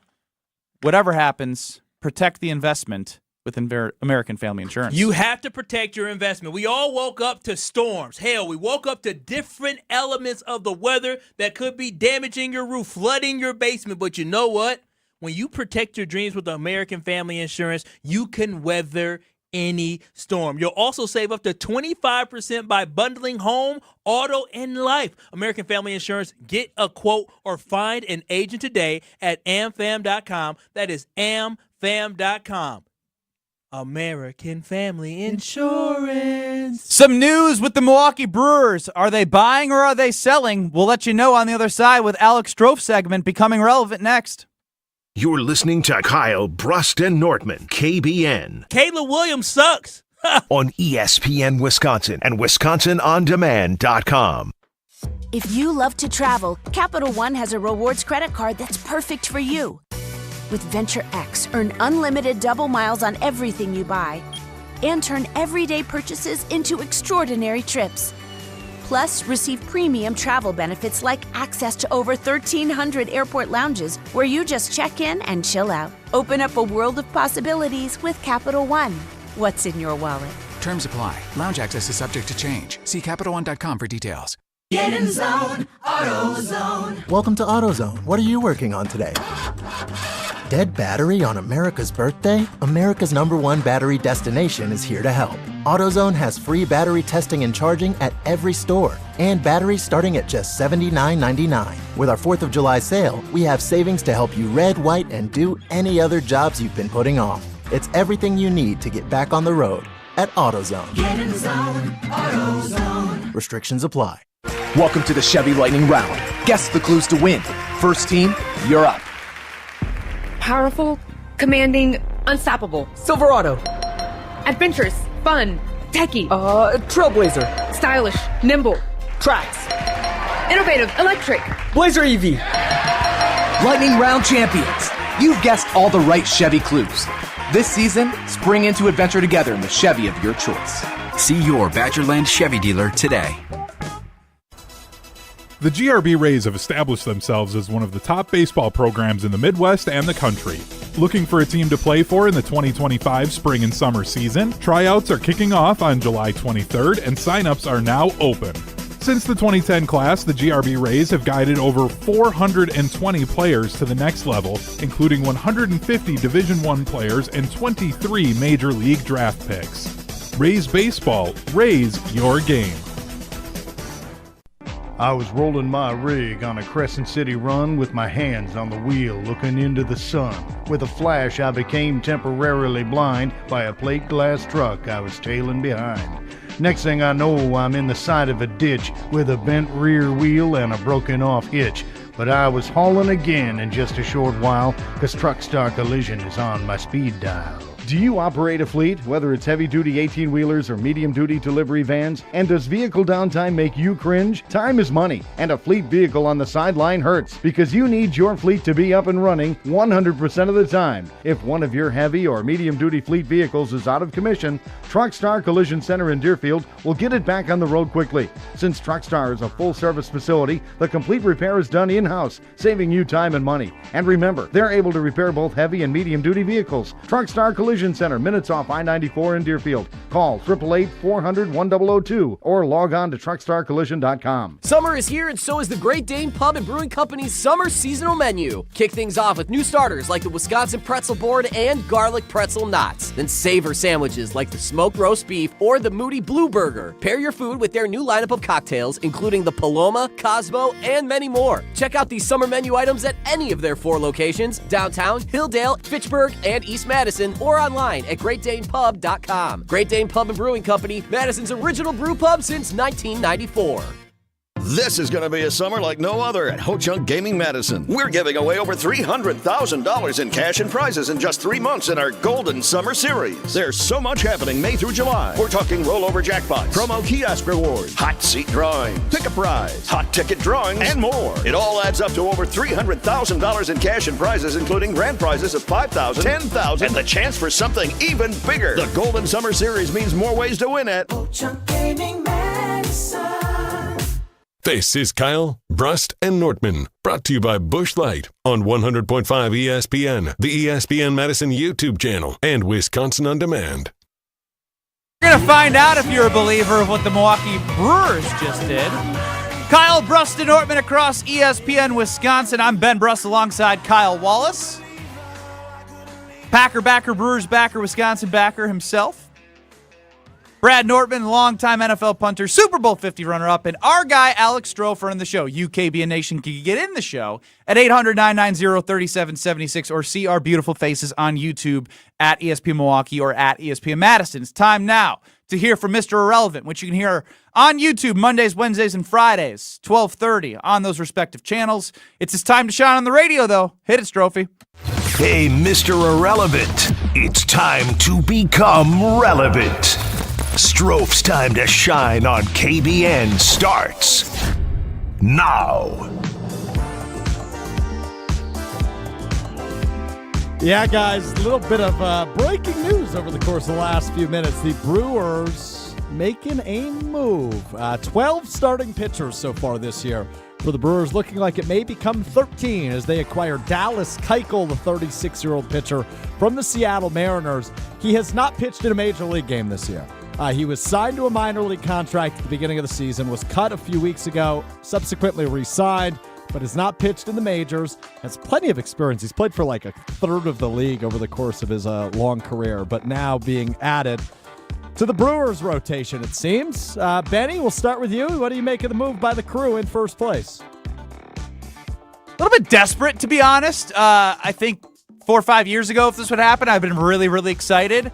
[SPEAKER 2] whatever happens, protect the investment with American Family Insurance.
[SPEAKER 3] You have to protect your investment. We all woke up to storms. Hell, we woke up to different elements of the weather that could be damaging your roof, flooding your basement. But you know what? When you protect your dreams with American Family Insurance, you can weather any storm. You'll also save up to 25% by bundling home, auto, and life. American Family Insurance. Get a quote or find an agent today at amfam.com. That is amfam.com. American Family Insurance.
[SPEAKER 2] Some news with the Milwaukee Brewers. Are they buying or are they selling? We'll let you know on the other side with Alex Strofe segment becoming relevant next.
[SPEAKER 1] You're listening to Kyle Brust-Nortman, KBN.
[SPEAKER 3] Caleb Williams sucks.
[SPEAKER 1] On ESPN Wisconsin and WisconsinOnDemand.com.
[SPEAKER 19] If you love to travel, Capital One has a rewards credit card that's perfect for you. With Venture X, earn unlimited double miles on everything you buy and turn everyday purchases into extraordinary trips. Plus, receive premium travel benefits like access to over 1,300 airport lounges where you just check in and chill out. Open up a world of possibilities with Capital One. What's in your wallet?
[SPEAKER 20] Terms apply. Lounge access is subject to change. See CapitalOne.com for details.
[SPEAKER 21] Get in zone, AutoZone.
[SPEAKER 22] Welcome to AutoZone. What are you working on today? Dead battery on America's birthday? America's #1 battery destination is here to help. AutoZone has free battery testing and charging at every store, and batteries starting at just $79.99. With our 4th of July sale, we have savings to help you red, white, and do any other jobs you've been putting off. It's everything you need to get back on the road at AutoZone.
[SPEAKER 21] Get in zone, AutoZone.
[SPEAKER 22] Restrictions apply.
[SPEAKER 23] Welcome to the Chevy Lightning Round. Guess the clues to win. First team, you're up.
[SPEAKER 24] Powerful, commanding, unstoppable.
[SPEAKER 23] Silverado.
[SPEAKER 24] Adventurous, fun, techie.
[SPEAKER 23] Trailblazer.
[SPEAKER 24] Stylish, nimble.
[SPEAKER 23] Tracks.
[SPEAKER 24] innovative, electric.
[SPEAKER 23] Blazer EV. Lightning Round champions. You've guessed all the right Chevy clues. This season, spring into adventure together in the Chevy of your choice.
[SPEAKER 20] See your Badgerland Chevy dealer today.
[SPEAKER 7] The GRB Rays have established themselves as one of the top baseball programs in the Midwest and the country. Looking for a team to play for in the 2025 spring and summer season? Tryouts are kicking off on July 23rd and signups are now open. Since the 2010 class, the GRB Rays have guided over 420 players to the next level, including 150 Division I players and 23 Major League draft picks. Rays Baseball, raise your game.
[SPEAKER 8] I was rolling my rig on a Crescent City run with my hands on the wheel looking into the sun. With a flash, I became temporarily blind by a plate glass truck I was tailing behind. Next thing I know, I'm in the side of a ditch with a bent rear wheel and a broken off hitch. But I was hauling again in just a short while, 'cause Truck Star Collision is on my speed dial. Do you operate a fleet, whether it's heavy-duty 18-wheelers or medium-duty delivery vans? And does vehicle downtime make you cringe? Time is money, and a fleet vehicle on the sideline hurts, because you need your fleet to be up and running 100% of the time. If one of your heavy or medium-duty fleet vehicles is out of commission, Truck Star Collision Center in Deerfield will get it back on the road quickly. Since Truck Star is a full-service facility, the complete repair is done in-house, saving you time and money. And remember, they're able to repair both heavy and medium-duty vehicles. Truck Star Collision Center, minutes off I-94 in Deerfield. Call 888-400-1002 or log on to truckstarcollision.com.
[SPEAKER 9] Summer is here, and so is the Great Dane Pub and Brewing Company's summer seasonal menu. Kick things off with new starters like the Wisconsin Pretzel Board and Garlic Pretzel Knots. Then savor sandwiches like the Smoked Roast Beef or the Moody Blue Burger. Pair your food with their new lineup of cocktails, including the Paloma, Cosmo, and many more. Check out these summer menu items at any of their 4 locations: downtown, Hilldale, Fitchburg, and East Madison, or online at GreatDanePub.com. Great Dane Pub and Brewing Company, Madison's original brew pub since 1994.
[SPEAKER 10] This is going to be a summer like no other at Ho Chunk Gaming Madison. We're giving away over $300,000 in cash and prizes in just 3 months in our Golden Summer Series. There's so much happening May through July. We're talking rollover jackpots, promo kiosk rewards, hot seat drawing, pick a prize, hot ticket drawings, and more. It all adds up to over $300,000 in cash and prizes, including grand prizes of $5,000, $10,000, and the chance for something even bigger. The Golden Summer Series means more ways to win at Ho Chunk Gaming Madison.
[SPEAKER 16] This is Kyle, Brust, and Nortman, brought to you by Busch Light on 100.5 ESPN, the ESPN Madison YouTube channel, and Wisconsin On Demand.
[SPEAKER 2] We're going to find out if you're a believer of what the Milwaukee Brewers just did. Kyle, Brust, and Nortman across ESPN Wisconsin. I'm Ben Brust alongside Kyle Wallace. Packer backer, Brewers backer, Wisconsin backer himself. Brad Nortman, longtime NFL punter, Super Bowl 50 runner-up, and our guy Alex Strofer in the show. You, KBN Nation, can get in the show at 800-990-3776 or see our beautiful faces on YouTube at ESPN Milwaukee or at ESPN Madison. It's time now to hear from Mr. Irrelevant, which you can hear on YouTube Mondays, Wednesdays, and Fridays, 12:30 on those respective channels. It's his time to shine on the radio, though. Hit it, Strophy.
[SPEAKER 1] Hey, Mr. Irrelevant, it's time to become relevant. Stroph's time to shine on KBN starts now.
[SPEAKER 5] Yeah, guys, a little bit of breaking news over the course of the last few minutes. The Brewers making a move. 12 starting pitchers so far this year for the Brewers, looking like it may become 13 as they acquire Dallas Keuchel, the 36-year-old pitcher from the Seattle Mariners. He has not pitched in a major league game this year. He was signed to a minor league contract at the beginning of the season, was cut a few weeks ago, subsequently re-signed, but has not pitched in the majors, has plenty of experience. He's played for like a third of the league over the course of his long career, but now being added to the Brewers rotation, it seems. Benny, we'll start with you. What do you make of the move by the Crew in first place?
[SPEAKER 2] A little bit desperate, to be honest. I think 4 or 5 years ago, if this would happen, I've been really, really excited.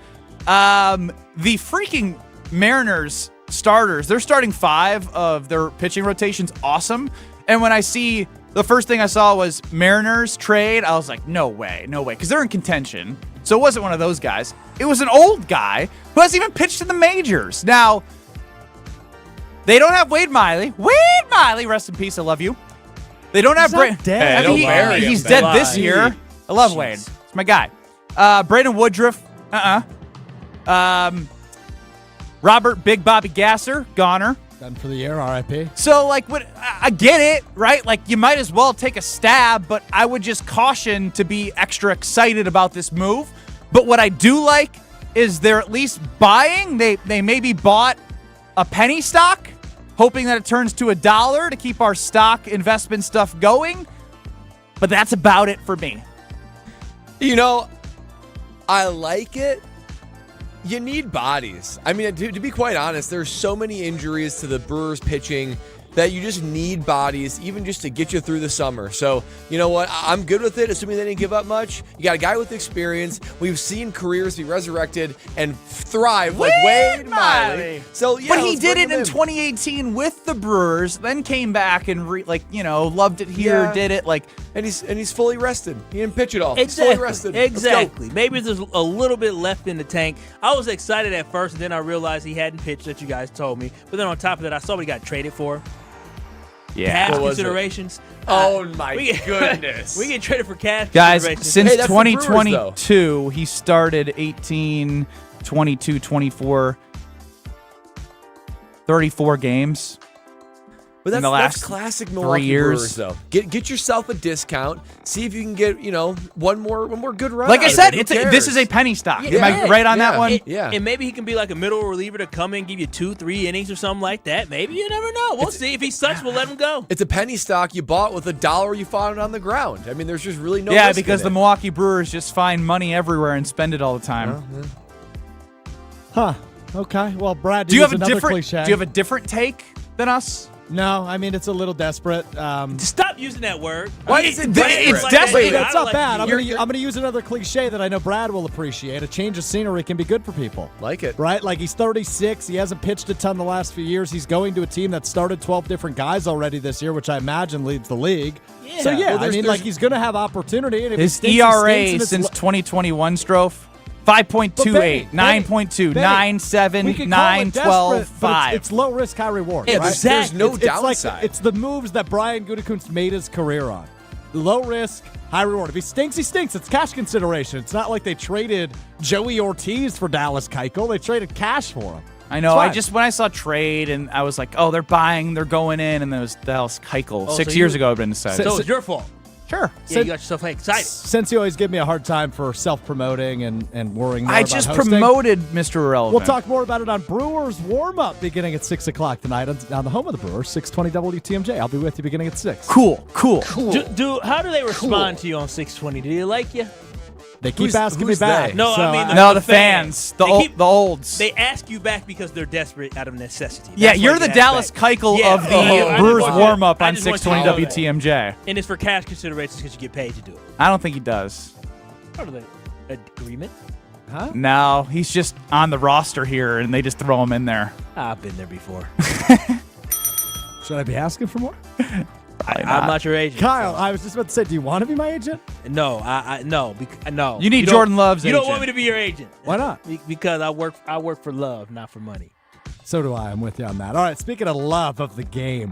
[SPEAKER 2] The freaking Mariners starters, they're starting 5 of their pitching rotations. Awesome. And when I see, the first thing I saw was Mariners trade, I was like, no way. Because they're in contention. So it wasn't one of those guys. It was an old guy who hasn't even pitched in the majors. Now, They don't have Wade Miley. Wade Miley, rest in peace. I love you. They don't have Brandon.
[SPEAKER 5] dead.
[SPEAKER 2] He's dead this year. I love Wade. It's my guy. Brandon Woodruff. Robert Big Bobby Gasser, goner.
[SPEAKER 5] Done for the year, R.I.P.
[SPEAKER 2] So, like, I get it, right? Like, you might as well take a stab, but I would just caution to be extra excited about this move. But what I do like is they're at least buying. They maybe bought a penny stock, hoping that it turns to $1 to keep our stock investment stuff going. But that's about it for me.
[SPEAKER 4] You know, I like it. You need bodies. I mean, to be quite honest, there's so many injuries to the Brewers pitching that you just need bodies, even just to get you through the summer. So, you know what? I'm good with it, assuming they didn't give up much. You got a guy with experience. We've seen careers be resurrected and thrive like Wade Miley. So, yeah,
[SPEAKER 2] but he did it in 2018 with the Brewers, then came back and loved it here, did it
[SPEAKER 4] and he's fully rested. He didn't pitch at all.
[SPEAKER 3] Exactly.
[SPEAKER 4] He's fully rested.
[SPEAKER 3] Exactly. Maybe there's a little bit left in the tank. I was excited at first, and then I realized he hadn't pitched that you guys told me. But then on top of that, I saw what he got traded for.
[SPEAKER 2] Yeah.
[SPEAKER 3] Cash considerations.
[SPEAKER 4] Oh, my goodness.
[SPEAKER 3] We get traded for cash
[SPEAKER 2] Guys,
[SPEAKER 3] considerations.
[SPEAKER 2] since
[SPEAKER 4] Hey, that's the Brewers,
[SPEAKER 2] 2022, he started 18, 22, 24, 34 games.
[SPEAKER 4] But
[SPEAKER 2] in the last
[SPEAKER 4] that's classic
[SPEAKER 2] 3
[SPEAKER 4] Milwaukee
[SPEAKER 2] years.
[SPEAKER 4] Brewers, though. Get yourself a discount. See if you can get one more good run.
[SPEAKER 2] Like I
[SPEAKER 4] out of
[SPEAKER 2] said,
[SPEAKER 4] it. Who
[SPEAKER 2] this
[SPEAKER 4] cares?
[SPEAKER 2] is a penny stock.
[SPEAKER 3] Yeah,
[SPEAKER 2] Am I right on that one?
[SPEAKER 3] And maybe he can be like a middle reliever to come in, give you 2-3 innings or something like that. Maybe you never know. We'll see. If he sucks, we'll let him go.
[SPEAKER 4] It's a penny stock you bought with $1 you found on the ground. I mean, there's just really no
[SPEAKER 2] Yeah,
[SPEAKER 4] risk
[SPEAKER 2] because
[SPEAKER 4] in
[SPEAKER 2] the
[SPEAKER 4] it.
[SPEAKER 2] Milwaukee Brewers just find money everywhere and spend it all the time.
[SPEAKER 5] Huh. Okay. Well, Brad,
[SPEAKER 2] Do you have a
[SPEAKER 5] another
[SPEAKER 2] different?
[SPEAKER 5] cliche.
[SPEAKER 2] Do you have a different take than us?
[SPEAKER 5] No, I mean it's a little desperate.
[SPEAKER 3] Stop using that word.
[SPEAKER 2] Why is it? It's desperate.
[SPEAKER 5] That's not bad. I'm gonna use another cliche that I know Brad will appreciate. A change of scenery can be good for people.
[SPEAKER 4] Like it,
[SPEAKER 5] right? Like he's 36. He hasn't pitched a ton the last few years. He's going to a team that started 12 different guys already this year, which I imagine leads the league.
[SPEAKER 3] Yeah.
[SPEAKER 5] So yeah,
[SPEAKER 4] Well,
[SPEAKER 5] like he's gonna have opportunity. And if
[SPEAKER 2] His
[SPEAKER 5] he stinks, he
[SPEAKER 2] ERA
[SPEAKER 5] stinks, and it's
[SPEAKER 2] since 2021, Strofe, 5.28, 9.2, 9.7, 9, 12, 5.
[SPEAKER 5] It's low risk, high reward.
[SPEAKER 4] Yeah,
[SPEAKER 5] right?
[SPEAKER 4] there's no
[SPEAKER 5] It's
[SPEAKER 4] downside.
[SPEAKER 5] It's the moves that Brian Gutekunst made his career on. Low risk, high reward. If he stinks, he stinks. It's cash consideration. It's not like they traded Joey Ortiz for Dallas Keuchel. They traded cash for him.
[SPEAKER 2] I know. When I saw trade and I was like, oh, they're buying, they're going in, and then it was Dallas Keuchel. 6 years ago, I've been decided.
[SPEAKER 3] So it's your fault.
[SPEAKER 2] Sure.
[SPEAKER 3] Yeah, you got yourself excited.
[SPEAKER 5] Since you always give me a hard time for self-promoting and worrying more
[SPEAKER 2] I
[SPEAKER 5] about
[SPEAKER 2] just
[SPEAKER 5] hosting,
[SPEAKER 2] promoted Mr. Irrelevant.
[SPEAKER 5] we'll talk more about it on Brewers warm-up beginning at 6 o'clock tonight on the home of the Brewers, 620 WTMJ. I'll be with you beginning at 6.
[SPEAKER 2] Cool.
[SPEAKER 3] How do they respond to you on 620? Do they like you?
[SPEAKER 5] They keep asking me back.
[SPEAKER 3] No,
[SPEAKER 5] so
[SPEAKER 3] I mean
[SPEAKER 2] the fans, the olds.
[SPEAKER 3] They ask you back because they're desperate out of necessity.
[SPEAKER 2] Yeah,
[SPEAKER 3] That's why
[SPEAKER 2] you're
[SPEAKER 3] you
[SPEAKER 2] the
[SPEAKER 3] ask
[SPEAKER 2] Dallas
[SPEAKER 3] back.
[SPEAKER 2] Keuchel
[SPEAKER 3] Yeah.
[SPEAKER 2] of the
[SPEAKER 3] I
[SPEAKER 2] Brewers
[SPEAKER 3] just want you-
[SPEAKER 2] warm-up
[SPEAKER 3] I
[SPEAKER 2] on
[SPEAKER 3] just want you to
[SPEAKER 2] 620
[SPEAKER 3] know that.
[SPEAKER 2] WTMJ.
[SPEAKER 3] And it's for cash considerations because you get paid to do it.
[SPEAKER 2] I don't think he does.
[SPEAKER 3] Part of the agreement.
[SPEAKER 5] Huh?
[SPEAKER 2] No, he's just on the roster here, and they just throw him in there.
[SPEAKER 3] I've been there before.
[SPEAKER 5] Should I be asking for more?
[SPEAKER 3] I'm not your agent.
[SPEAKER 5] Kyle, I was just about to say, do you want to be my agent?
[SPEAKER 3] No, no.
[SPEAKER 2] You need
[SPEAKER 3] don't-
[SPEAKER 2] Jordan Love's
[SPEAKER 3] You
[SPEAKER 2] agent.
[SPEAKER 3] don't want me to be your agent.
[SPEAKER 5] Why not?
[SPEAKER 3] Because I work for love, not for money.
[SPEAKER 5] So do I. I'm with you on that. All right, speaking of love of the game,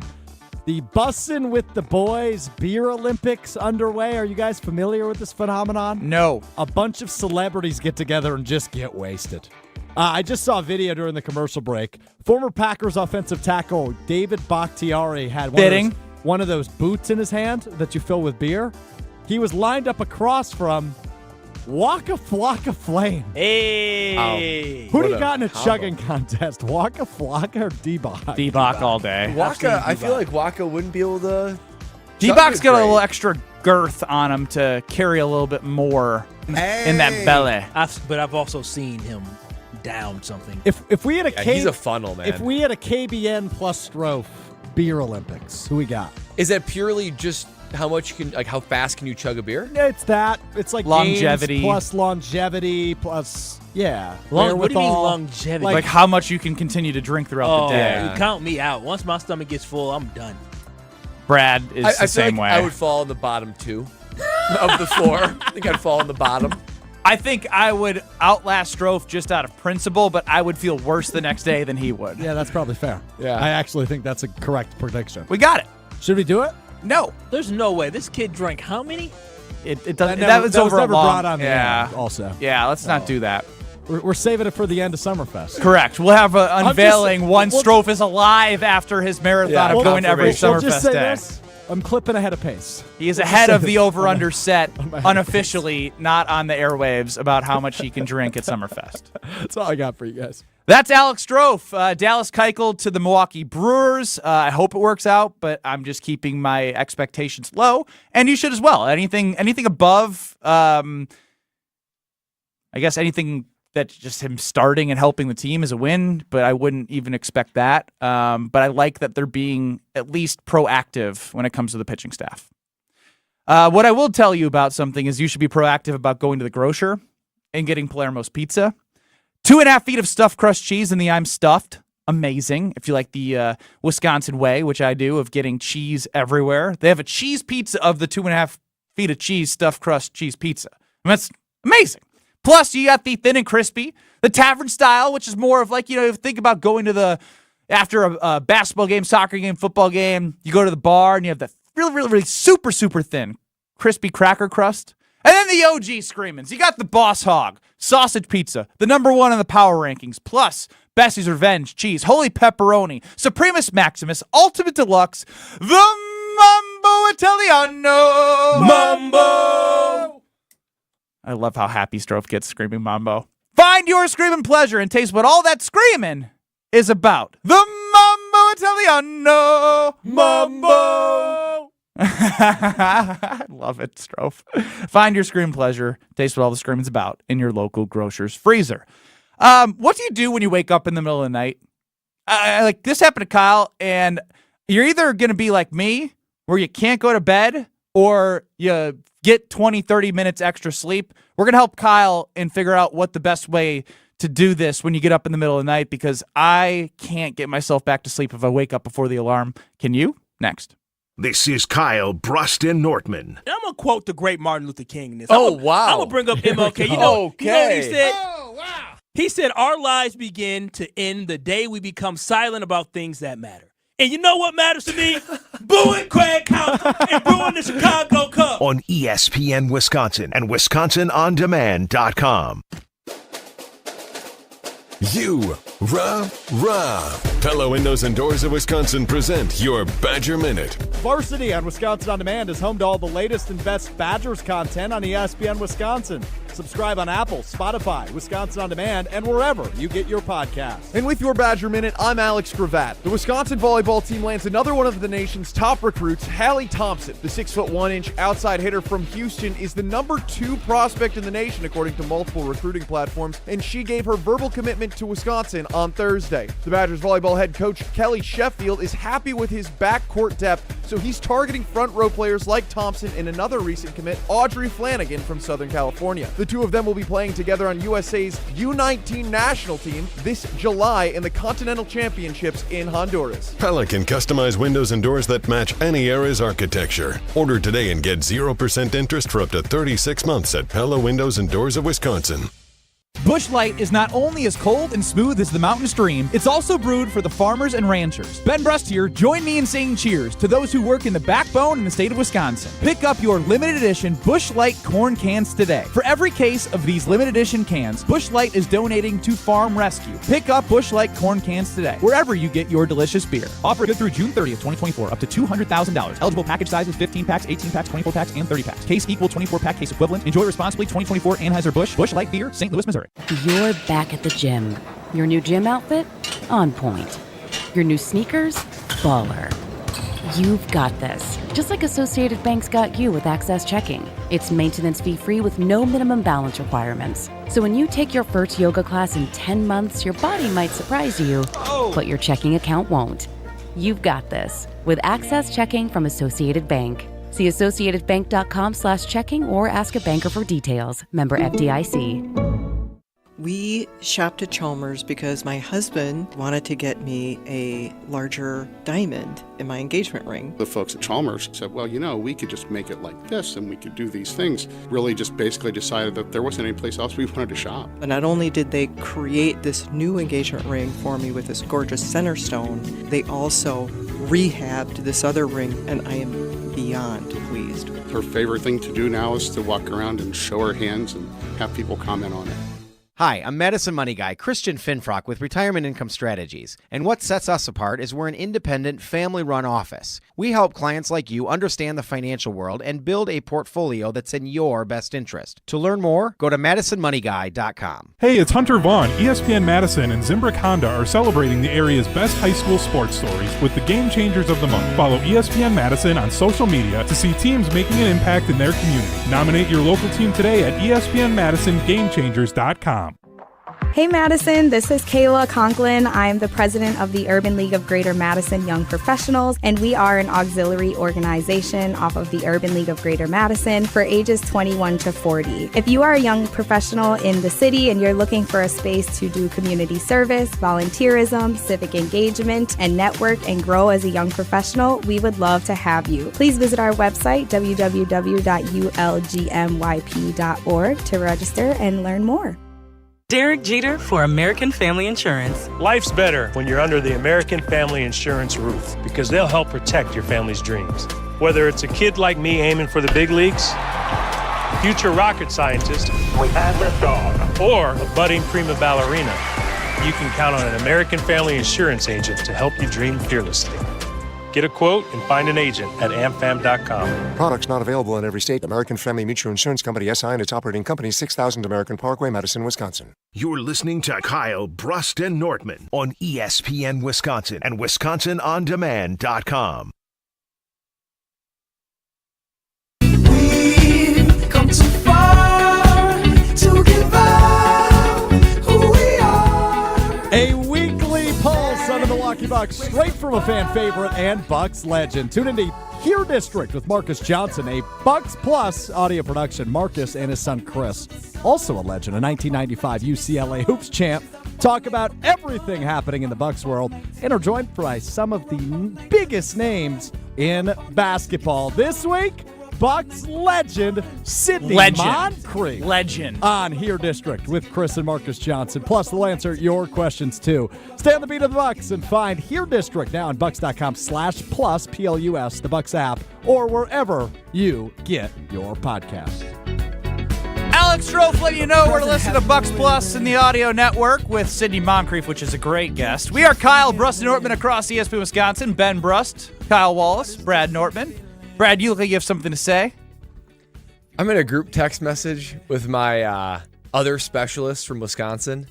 [SPEAKER 5] the Bussin' with the Boys Beer Olympics underway. Are you guys familiar with this phenomenon?
[SPEAKER 2] No.
[SPEAKER 5] A bunch of celebrities get together and just get wasted. I just saw a video during the commercial break. Former Packers offensive tackle David Bakhtiari had one of those boots in his hand that you fill with beer. He was lined up across from Waka Flocka Flame.
[SPEAKER 3] Hey.
[SPEAKER 5] Who do you got in a chugging contest? Waka Flocka or D-Bach?
[SPEAKER 2] D-Bach all day.
[SPEAKER 4] Waka, I feel like Waka wouldn't be able to.
[SPEAKER 2] D-Bach's
[SPEAKER 4] chug
[SPEAKER 2] got a
[SPEAKER 4] it
[SPEAKER 2] little
[SPEAKER 4] great.
[SPEAKER 2] extra girth on him to carry a little bit more in that belly.
[SPEAKER 3] But I've also seen him down something.
[SPEAKER 5] If we had a
[SPEAKER 4] he's a funnel, man.
[SPEAKER 5] If we had a KBN plus Strofe Beer Olympics, who we got?
[SPEAKER 4] Is that purely just how much you can, like, how fast can you chug a beer?
[SPEAKER 5] It's that. It's like
[SPEAKER 2] Longevity.
[SPEAKER 5] games plus longevity plus yeah.
[SPEAKER 3] What do you mean
[SPEAKER 5] wherewithal.
[SPEAKER 3] longevity?
[SPEAKER 2] Like how much you can continue to drink throughout the day.
[SPEAKER 3] You count me out. Once my stomach gets full, I'm done.
[SPEAKER 2] Brad is
[SPEAKER 4] I
[SPEAKER 2] the
[SPEAKER 4] feel
[SPEAKER 2] same
[SPEAKER 4] like
[SPEAKER 2] way.
[SPEAKER 4] I would fall in the bottom two of the four. I think I'd fall in the bottom.
[SPEAKER 2] I think I would outlast Strofe just out of principle, but I would feel worse the next day than he would.
[SPEAKER 5] Yeah, that's probably fair.
[SPEAKER 4] Yeah.
[SPEAKER 5] I actually think that's a correct prediction.
[SPEAKER 2] We got it.
[SPEAKER 5] Should we do it?
[SPEAKER 2] No.
[SPEAKER 3] There's no way. This kid drank how many?
[SPEAKER 2] It doesn't. That was over
[SPEAKER 5] never
[SPEAKER 2] a long.
[SPEAKER 5] brought on the
[SPEAKER 2] yeah.
[SPEAKER 5] end also.
[SPEAKER 2] Yeah. Let's not do that.
[SPEAKER 5] We're saving it for the end of Summerfest.
[SPEAKER 2] Correct. We'll have an unveiling once Strofe is alive after his marathon of going to every Summerfest
[SPEAKER 5] We'll just say
[SPEAKER 2] day.
[SPEAKER 5] this. I'm clipping ahead of pace.
[SPEAKER 2] He is ahead of the over-under set unofficially, not on the airwaves, about how much he can drink at Summerfest.
[SPEAKER 5] That's all I got for you guys.
[SPEAKER 2] That's Alex Strofe. Dallas Keuchel to the Milwaukee Brewers. I hope it works out, but I'm just keeping my expectations low, and you should as well. Anything above, I guess anything that's just him starting and helping the team is a win, but I wouldn't even expect that. But I like that they're being at least proactive when it comes to the pitching staff. What I will tell you about something is you should be proactive about going to the grocer and getting Palermo's Pizza. 2.5 feet of stuffed crust cheese in the I'm Stuffed. Amazing. If you like the Wisconsin way, which I do, of getting cheese everywhere. They have a cheese pizza of the 2.5 feet of cheese stuffed crust cheese pizza. And that's amazing. Plus, you got the thin and crispy, the tavern style, which is more of like, think about going to after a basketball game, soccer game, football game, you go to the bar and you have that really, really, really super, super thin, crispy cracker crust. And then the OG Screamins. You got the Boss Hog, sausage pizza, the #1 in the power rankings, plus Bessie's Revenge, cheese, Holy Pepperoni, Supremus Maximus, Ultimate Deluxe, the Mambo Italiano. Mambo! I love how happy Strofe gets screaming Mambo. Find your screaming pleasure and taste what all that screaming is about. The Mambo Italiano. Mambo! I love it, Strofe. Find your scream pleasure, taste what all the screaming's about in your local grocer's freezer. What do you do when you wake up in the middle of the night? Like this happened to Kyle, and you're either going to be like me, where you can't go to bed, or you get 20, 30 minutes extra sleep. We're going to help Kyle and figure out what the best way to do this when you get up in the middle of the night, because I can't get myself back to sleep if I wake up before the alarm. Can you? Next.
[SPEAKER 1] This is Kyle Brust and Nortman.
[SPEAKER 3] I'm going to quote the great Martin Luther King in this.
[SPEAKER 4] Wow.
[SPEAKER 3] I'm going to bring up MLK. You know what he said? Oh, wow. He said, our lives begin to end the day we become silent about things that matter. And you know what matters to me? Booing Craig Counsell and booing the Chicago Cubs.
[SPEAKER 1] On ESPN Wisconsin and WisconsinOnDemand.com.
[SPEAKER 16] Pella Windows and Doors of Wisconsin present your Badger Minute.
[SPEAKER 5] Varsity on Wisconsin On Demand is home to all the latest and best Badgers content on ESPN Wisconsin. Subscribe on Apple, Spotify, Wisconsin On Demand, and wherever you get your podcasts.
[SPEAKER 11] And with your Badger Minute, I'm Alex Gravatt. The Wisconsin volleyball team lands another one of the nation's top recruits, Hallie Thompson. The 6'1" outside hitter from Houston is the #2 prospect in the nation, according to multiple recruiting platforms, and she gave her verbal commitment to Wisconsin on Thursday. The Badgers volleyball head coach Kelly Sheffield is happy with his backcourt depth, so he's targeting front row players like Thompson and another recent commit, Audrey Flanagan from Southern California. The two of them will be playing together on USA's U19 national team this July in the Continental Championships in Honduras.
[SPEAKER 16] Pella can customize windows and doors that match any era's architecture. Order today and get 0% interest for up to 36 months at Pella Windows and Doors of Wisconsin.
[SPEAKER 2] Busch Light is not only as cold and smooth as the mountain stream, it's also brewed for the farmers and ranchers. Ben Brust here. Join me in saying cheers to those who work in the backbone in the state of Wisconsin. Pick up your limited edition Busch Light corn cans today. For every case of these limited edition cans, Busch Light is donating to Farm Rescue. Pick up Busch Light corn cans today, wherever you get your delicious beer. Offer good through June 30th, 2024, up to $200,000. Eligible package sizes 15 packs, 18 packs, 24 packs, and 30 packs. Case equal 24-pack case equivalent. Enjoy responsibly. 2024 Anheuser-Busch. Busch Light Beer, St. Louis, Missouri.
[SPEAKER 12] You're back at the gym. Your new gym outfit? On point. Your new sneakers? Baller. You've got this. Just like Associated Bank's got you with Access Checking. It's maintenance fee-free with no minimum balance requirements. So when you take your first yoga class in 10 months, your body might surprise you, but your checking account won't. You've got this with Access Checking from Associated Bank. See associatedbank.com/checking or ask a banker for details. Member FDIC.
[SPEAKER 6] We shopped at Chalmers because my husband wanted to get me a larger diamond in my engagement ring.
[SPEAKER 13] The folks at Chalmers said, well, we could just make it like this and we could do these things. Really just basically decided that there wasn't any place else we wanted to shop.
[SPEAKER 6] But not only did they create this new engagement ring for me with this gorgeous center stone, they also rehabbed this other ring, and I am beyond pleased.
[SPEAKER 13] Her favorite thing to do now is to walk around and show her hands and have people comment on it.
[SPEAKER 14] Hi, I'm Madison Money Guy, Christian Finfrock with Retirement Income Strategies. And what sets us apart is we're an independent, family-run office. We help clients like you understand the financial world and build a portfolio that's in your best interest. To learn more, go to MadisonMoneyGuy.com.
[SPEAKER 7] Hey, it's Hunter Vaughn. ESPN Madison and Zimbrick Honda are celebrating the area's best high school sports stories with the Game Changers of the Month. Follow ESPN Madison on social media to see teams making an impact in their community. Nominate your local team today at ESPNMadisonGameChangers.com.
[SPEAKER 15] Hey Madison, this is Kayla Conklin. I'm the president of the Urban League of Greater Madison Young Professionals, and we are an auxiliary organization off of the Urban League of Greater Madison for ages 21 to 40. If you are a young professional in the city and you're looking for a space to do community service, volunteerism, civic engagement, and network and grow as a young professional, we would love to have you. Please visit our website, www.ulgmyp.org, to register and learn more.
[SPEAKER 25] Derek Jeter for American Family Insurance.
[SPEAKER 26] Life's better when you're under the American Family Insurance roof because they'll help protect your family's dreams. Whether it's a kid like me aiming for the big leagues, future rocket scientist, we have liftoff, or a budding prima ballerina, you can count on an American Family Insurance agent to help you dream fearlessly. Get a quote and find an agent at amfam.com.
[SPEAKER 27] Products not available in every state. American Family Mutual Insurance Company, SI, and its operating company, 6000 American Parkway, Madison, Wisconsin.
[SPEAKER 1] You're listening to Kyle Brust and Nortman on ESPN Wisconsin and WisconsinOnDemand.com.
[SPEAKER 21] We've come too far to give up who we are.
[SPEAKER 5] A weekly pulse on the Milwaukee Bucks, straight from a fan favorite and Bucks legend. Tune into Here District with Marcus Johnson, a Bucks Plus audio production. Marcus and his son Chris, also a legend, a 1995 UCLA Hoops champ, talk about everything happening in the Bucks world and are joined by some of the biggest names in basketball. This week, Bucks legend Sidney Moncrief.
[SPEAKER 2] Legend.
[SPEAKER 5] On Here District with Chris and Marcus Johnson. Plus, they'll answer your questions, too. Stay on the beat of the Bucks and find Here District now on Bucks.com/plus, PLUS, the Bucks app, or wherever you get your podcasts.
[SPEAKER 2] Alex Strofe letting you know where to listen to Bucks Plus in the audio network with Sidney Moncrief, which is a great guest. We are Kyle Brust and Nortman across ESPN Wisconsin. Ben Brust, Kyle Wallace, Brad Nortman. Brad, you look like you have something to say.
[SPEAKER 4] I'm in a group text message with my other specialists from Wisconsin.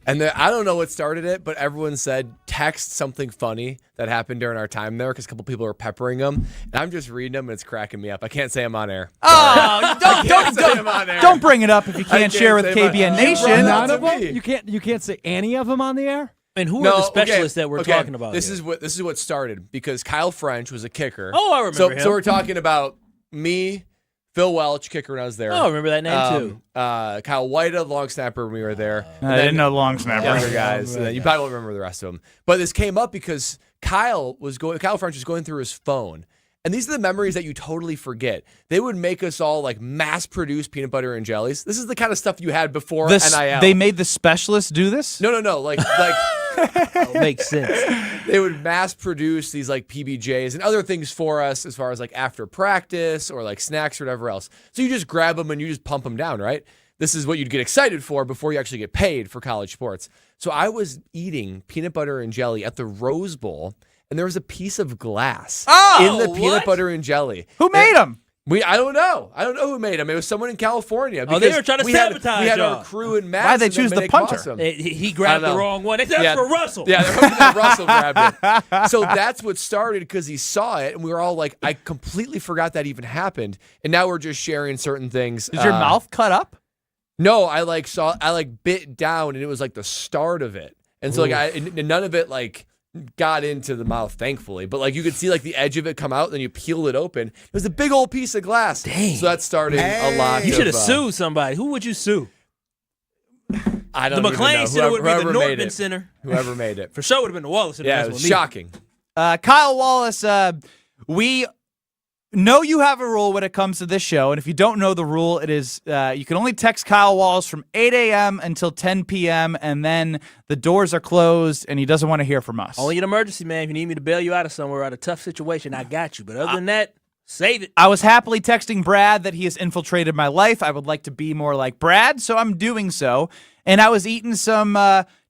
[SPEAKER 4] And I don't know what started it, but everyone said text something funny that happened during our time there because a couple people were peppering them. And I'm just reading them and it's cracking me up. I can't say I'm on air.
[SPEAKER 2] Oh, don't bring it up if you can't share with KBN Nation.
[SPEAKER 5] None of them? You can't say any of them on the air?
[SPEAKER 3] And who are the specialists that we're talking about?
[SPEAKER 4] This is what started because Kyle French was a kicker.
[SPEAKER 3] Oh, I remember him.
[SPEAKER 4] So we're talking about me, Phil Welch, kicker when I was there.
[SPEAKER 3] Oh, I remember that name too.
[SPEAKER 4] Kyle White, long snapper when we were there.
[SPEAKER 2] I didn't know long snapper.
[SPEAKER 4] Younger guys. And then you probably won't remember the rest of them. But this came up because Kyle French was going through his phone. And these are the memories that you totally forget. They would make us all like mass-produce peanut butter and jellies. This is the kind of stuff you had before NIL.
[SPEAKER 2] They made the specialists do this?
[SPEAKER 4] No. Like
[SPEAKER 3] makes sense.
[SPEAKER 4] They would mass produce these like PBJs and other things for us as far as like after practice or like snacks or whatever else. So you just grab them and you just pump them down, right? This is what you'd get excited for before you actually get paid for college sports. So I was eating peanut butter and jelly at the Rose Bowl, and there was a piece of glass in the peanut butter and jelly.
[SPEAKER 2] Who made them?
[SPEAKER 4] I don't know. I don't know who made them. It was someone in California.
[SPEAKER 3] Oh, they were trying to sabotage
[SPEAKER 4] We had
[SPEAKER 3] y'all.
[SPEAKER 4] our crew in Madison.
[SPEAKER 2] Why'd they choose the punter?
[SPEAKER 4] Awesome.
[SPEAKER 3] He grabbed the wrong one. That's for Russell.
[SPEAKER 4] Yeah, they're hoping that Russell grabbed it. So that's what started because he saw it, and we were all like, I completely forgot that even happened. And now we're just sharing certain things.
[SPEAKER 2] Is your mouth cut up?
[SPEAKER 4] No, I bit down, and it was like the start of it. And so none of it got into the mouth, thankfully. But you could see the edge of it come out, then you peel it open. It was a big old piece of glass.
[SPEAKER 3] Dang.
[SPEAKER 4] So that started a lot.
[SPEAKER 3] You should have sued somebody. Who would you sue?
[SPEAKER 4] I don't
[SPEAKER 3] The
[SPEAKER 4] even
[SPEAKER 3] McLean
[SPEAKER 4] know.
[SPEAKER 3] Center would be the
[SPEAKER 4] Whoever made
[SPEAKER 3] Nortman
[SPEAKER 4] it.
[SPEAKER 3] Center.
[SPEAKER 4] Whoever made it.
[SPEAKER 3] For sure would have been the Wallace Center.
[SPEAKER 4] Yeah,
[SPEAKER 3] That's
[SPEAKER 4] it was
[SPEAKER 3] what me.
[SPEAKER 4] shocking.
[SPEAKER 2] Kyle Wallace, we know you have a rule when it comes to this show, and if you don't know the rule, it is you can only text Kyle Wallace from 8 a.m. until 10 p.m., and then the doors are closed, and he doesn't want to hear from us.
[SPEAKER 3] Only an emergency, man. If you need me to bail you out of somewhere, out of a tough situation, I got you. But other than that, save it.
[SPEAKER 2] I was happily texting Brad that he has infiltrated my life. I would like to be more like Brad, so I'm doing so. And I was eating some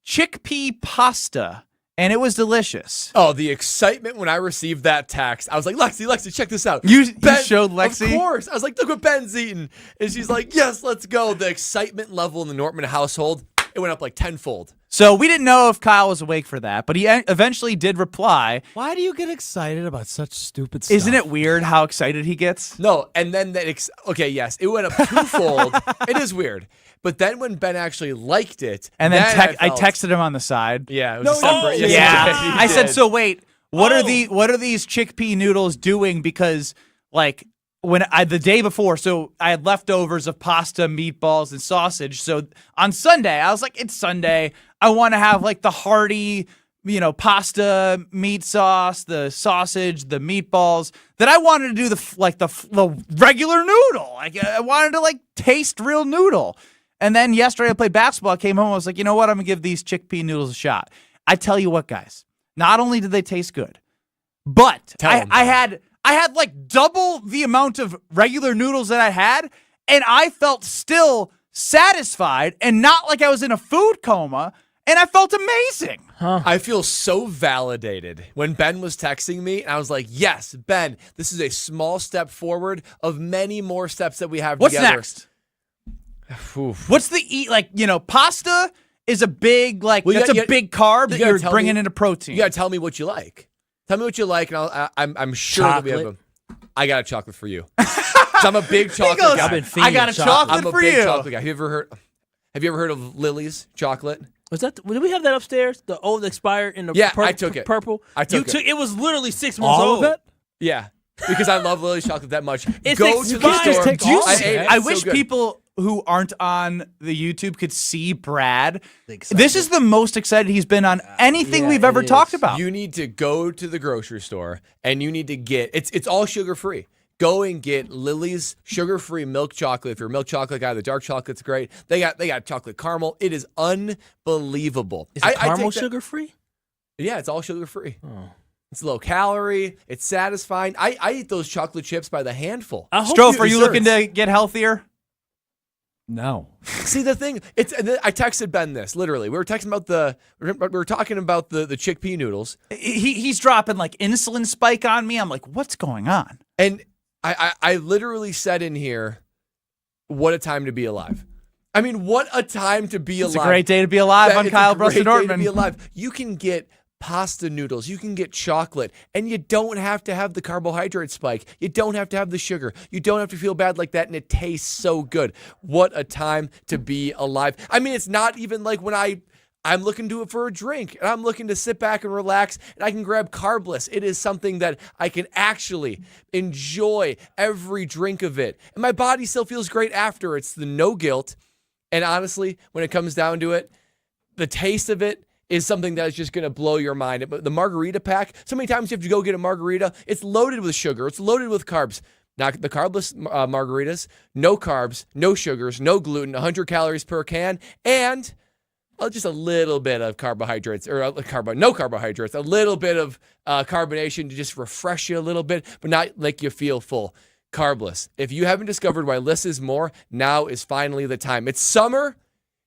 [SPEAKER 2] chickpea pasta, and it was delicious.
[SPEAKER 4] Oh, the excitement when I received that text. I was like, Lexi, check this out.
[SPEAKER 2] You showed Lexi?
[SPEAKER 4] Of course. I was like, look what Ben's eating. And she's like, yes, let's go. The excitement level in the Nortman household, it went up like tenfold.
[SPEAKER 2] So we didn't know if Kyle was awake for that, but he eventually did reply.
[SPEAKER 5] Why do you get excited about such stupid stuff?
[SPEAKER 2] Isn't it weird how excited he gets?
[SPEAKER 4] No, and then that okay, yes, it went up twofold. It is weird. But then when Ben actually liked it,
[SPEAKER 2] And then I
[SPEAKER 4] felt-
[SPEAKER 2] texted him on the side.
[SPEAKER 4] Yeah, it was a separate. Yes,
[SPEAKER 2] yeah.
[SPEAKER 4] you did.
[SPEAKER 2] I said, so wait, what are these chickpea noodles doing? Because like the day before, so I had leftovers of pasta, meatballs, and sausage. So on Sunday, I was like, it's Sunday. I want to have like the hearty, pasta, meat sauce, the sausage, the meatballs. Then I wanted to do the regular noodle. Like I wanted to like taste real noodle. And then yesterday I played basketball. I came home. I was like, you know what? I'm going to give these chickpea noodles a shot. I tell you what, guys, not only did they taste good, but I had like double the amount of regular noodles that I had, and I felt still satisfied and not like I was in a food coma, and I felt amazing.
[SPEAKER 4] I feel so validated when Ben was texting me, and I was like, yes, Ben, this is a small step forward of many more steps that we have
[SPEAKER 2] What's
[SPEAKER 4] together.
[SPEAKER 2] next? What's the pasta is a big big carb that you're bringing into protein.
[SPEAKER 4] You gotta tell me what you like. Tell me what you like, and I'm sure that we have them. I got a chocolate for you. 'Cause I'm a big chocolate guy.
[SPEAKER 2] I got a chocolate
[SPEAKER 4] I'm a
[SPEAKER 2] for
[SPEAKER 4] big
[SPEAKER 2] you.
[SPEAKER 4] chocolate guy. Have you ever heard of Lily's chocolate?
[SPEAKER 3] Did we have that upstairs? The old expired in the
[SPEAKER 4] I took it.
[SPEAKER 3] purple?
[SPEAKER 4] I took it.
[SPEAKER 3] It was literally 6 months
[SPEAKER 5] All
[SPEAKER 3] old.
[SPEAKER 5] of it?
[SPEAKER 4] Yeah, because I love Lily's chocolate that much.
[SPEAKER 3] It's
[SPEAKER 4] Go to the
[SPEAKER 3] expired.
[SPEAKER 4] store.
[SPEAKER 2] I
[SPEAKER 4] ate it.
[SPEAKER 2] I
[SPEAKER 4] It's so
[SPEAKER 2] wish
[SPEAKER 4] good.
[SPEAKER 2] people who aren't on the YouTube could see Brad. This is the most excited he's been on anything we've ever talked about.
[SPEAKER 4] You need to go to the grocery store and you need to get it's all sugar free. Go and get Lily's sugar-free milk chocolate. If you're a milk chocolate guy, the dark chocolate's great. They got chocolate caramel. It is unbelievable.
[SPEAKER 3] Is it caramel sugar-free?
[SPEAKER 4] Yeah, it's all sugar-free. Oh. It's low calorie. It's satisfying. I eat those chocolate chips by the handful.
[SPEAKER 2] Strofe, are you looking to get healthier?
[SPEAKER 5] No.
[SPEAKER 4] See, the thing, I texted Ben this, literally. We were talking about the chickpea noodles.
[SPEAKER 2] He's dropping like insulin spike on me. I'm like, what's going on?
[SPEAKER 4] And I literally said in here, what a time to be alive. I mean, what a time to be alive.
[SPEAKER 2] It's a great day to be alive on Kyle Brust and
[SPEAKER 4] It's a great day to
[SPEAKER 2] Nortman.
[SPEAKER 4] be alive. You can get pasta noodles, you can get chocolate, and you don't have to have the carbohydrate spike. You don't have to have the sugar. You don't have to feel bad like that, and it tastes so good. What a time to be alive. I mean, it's not even like when I'm looking to it for a drink, and I'm looking to sit back and relax, and I can grab carbless. It is something that I can actually enjoy every drink of it. And my body still feels great after. It's the no guilt. And honestly, when it comes down to it, the taste of it is something that is just going to blow your mind. But the margarita pack, so many times you have to go get a margarita. It's loaded with sugar. It's loaded with carbs. Not the carbless margaritas, no carbs, no sugars, no gluten, 100 calories per can, and just a little bit of carbohydrates, or no carbohydrates, a little bit of carbonation to just refresh you a little bit, but not make you feel full. Carbless. If you haven't discovered why less is more, now is finally the time. It's summer.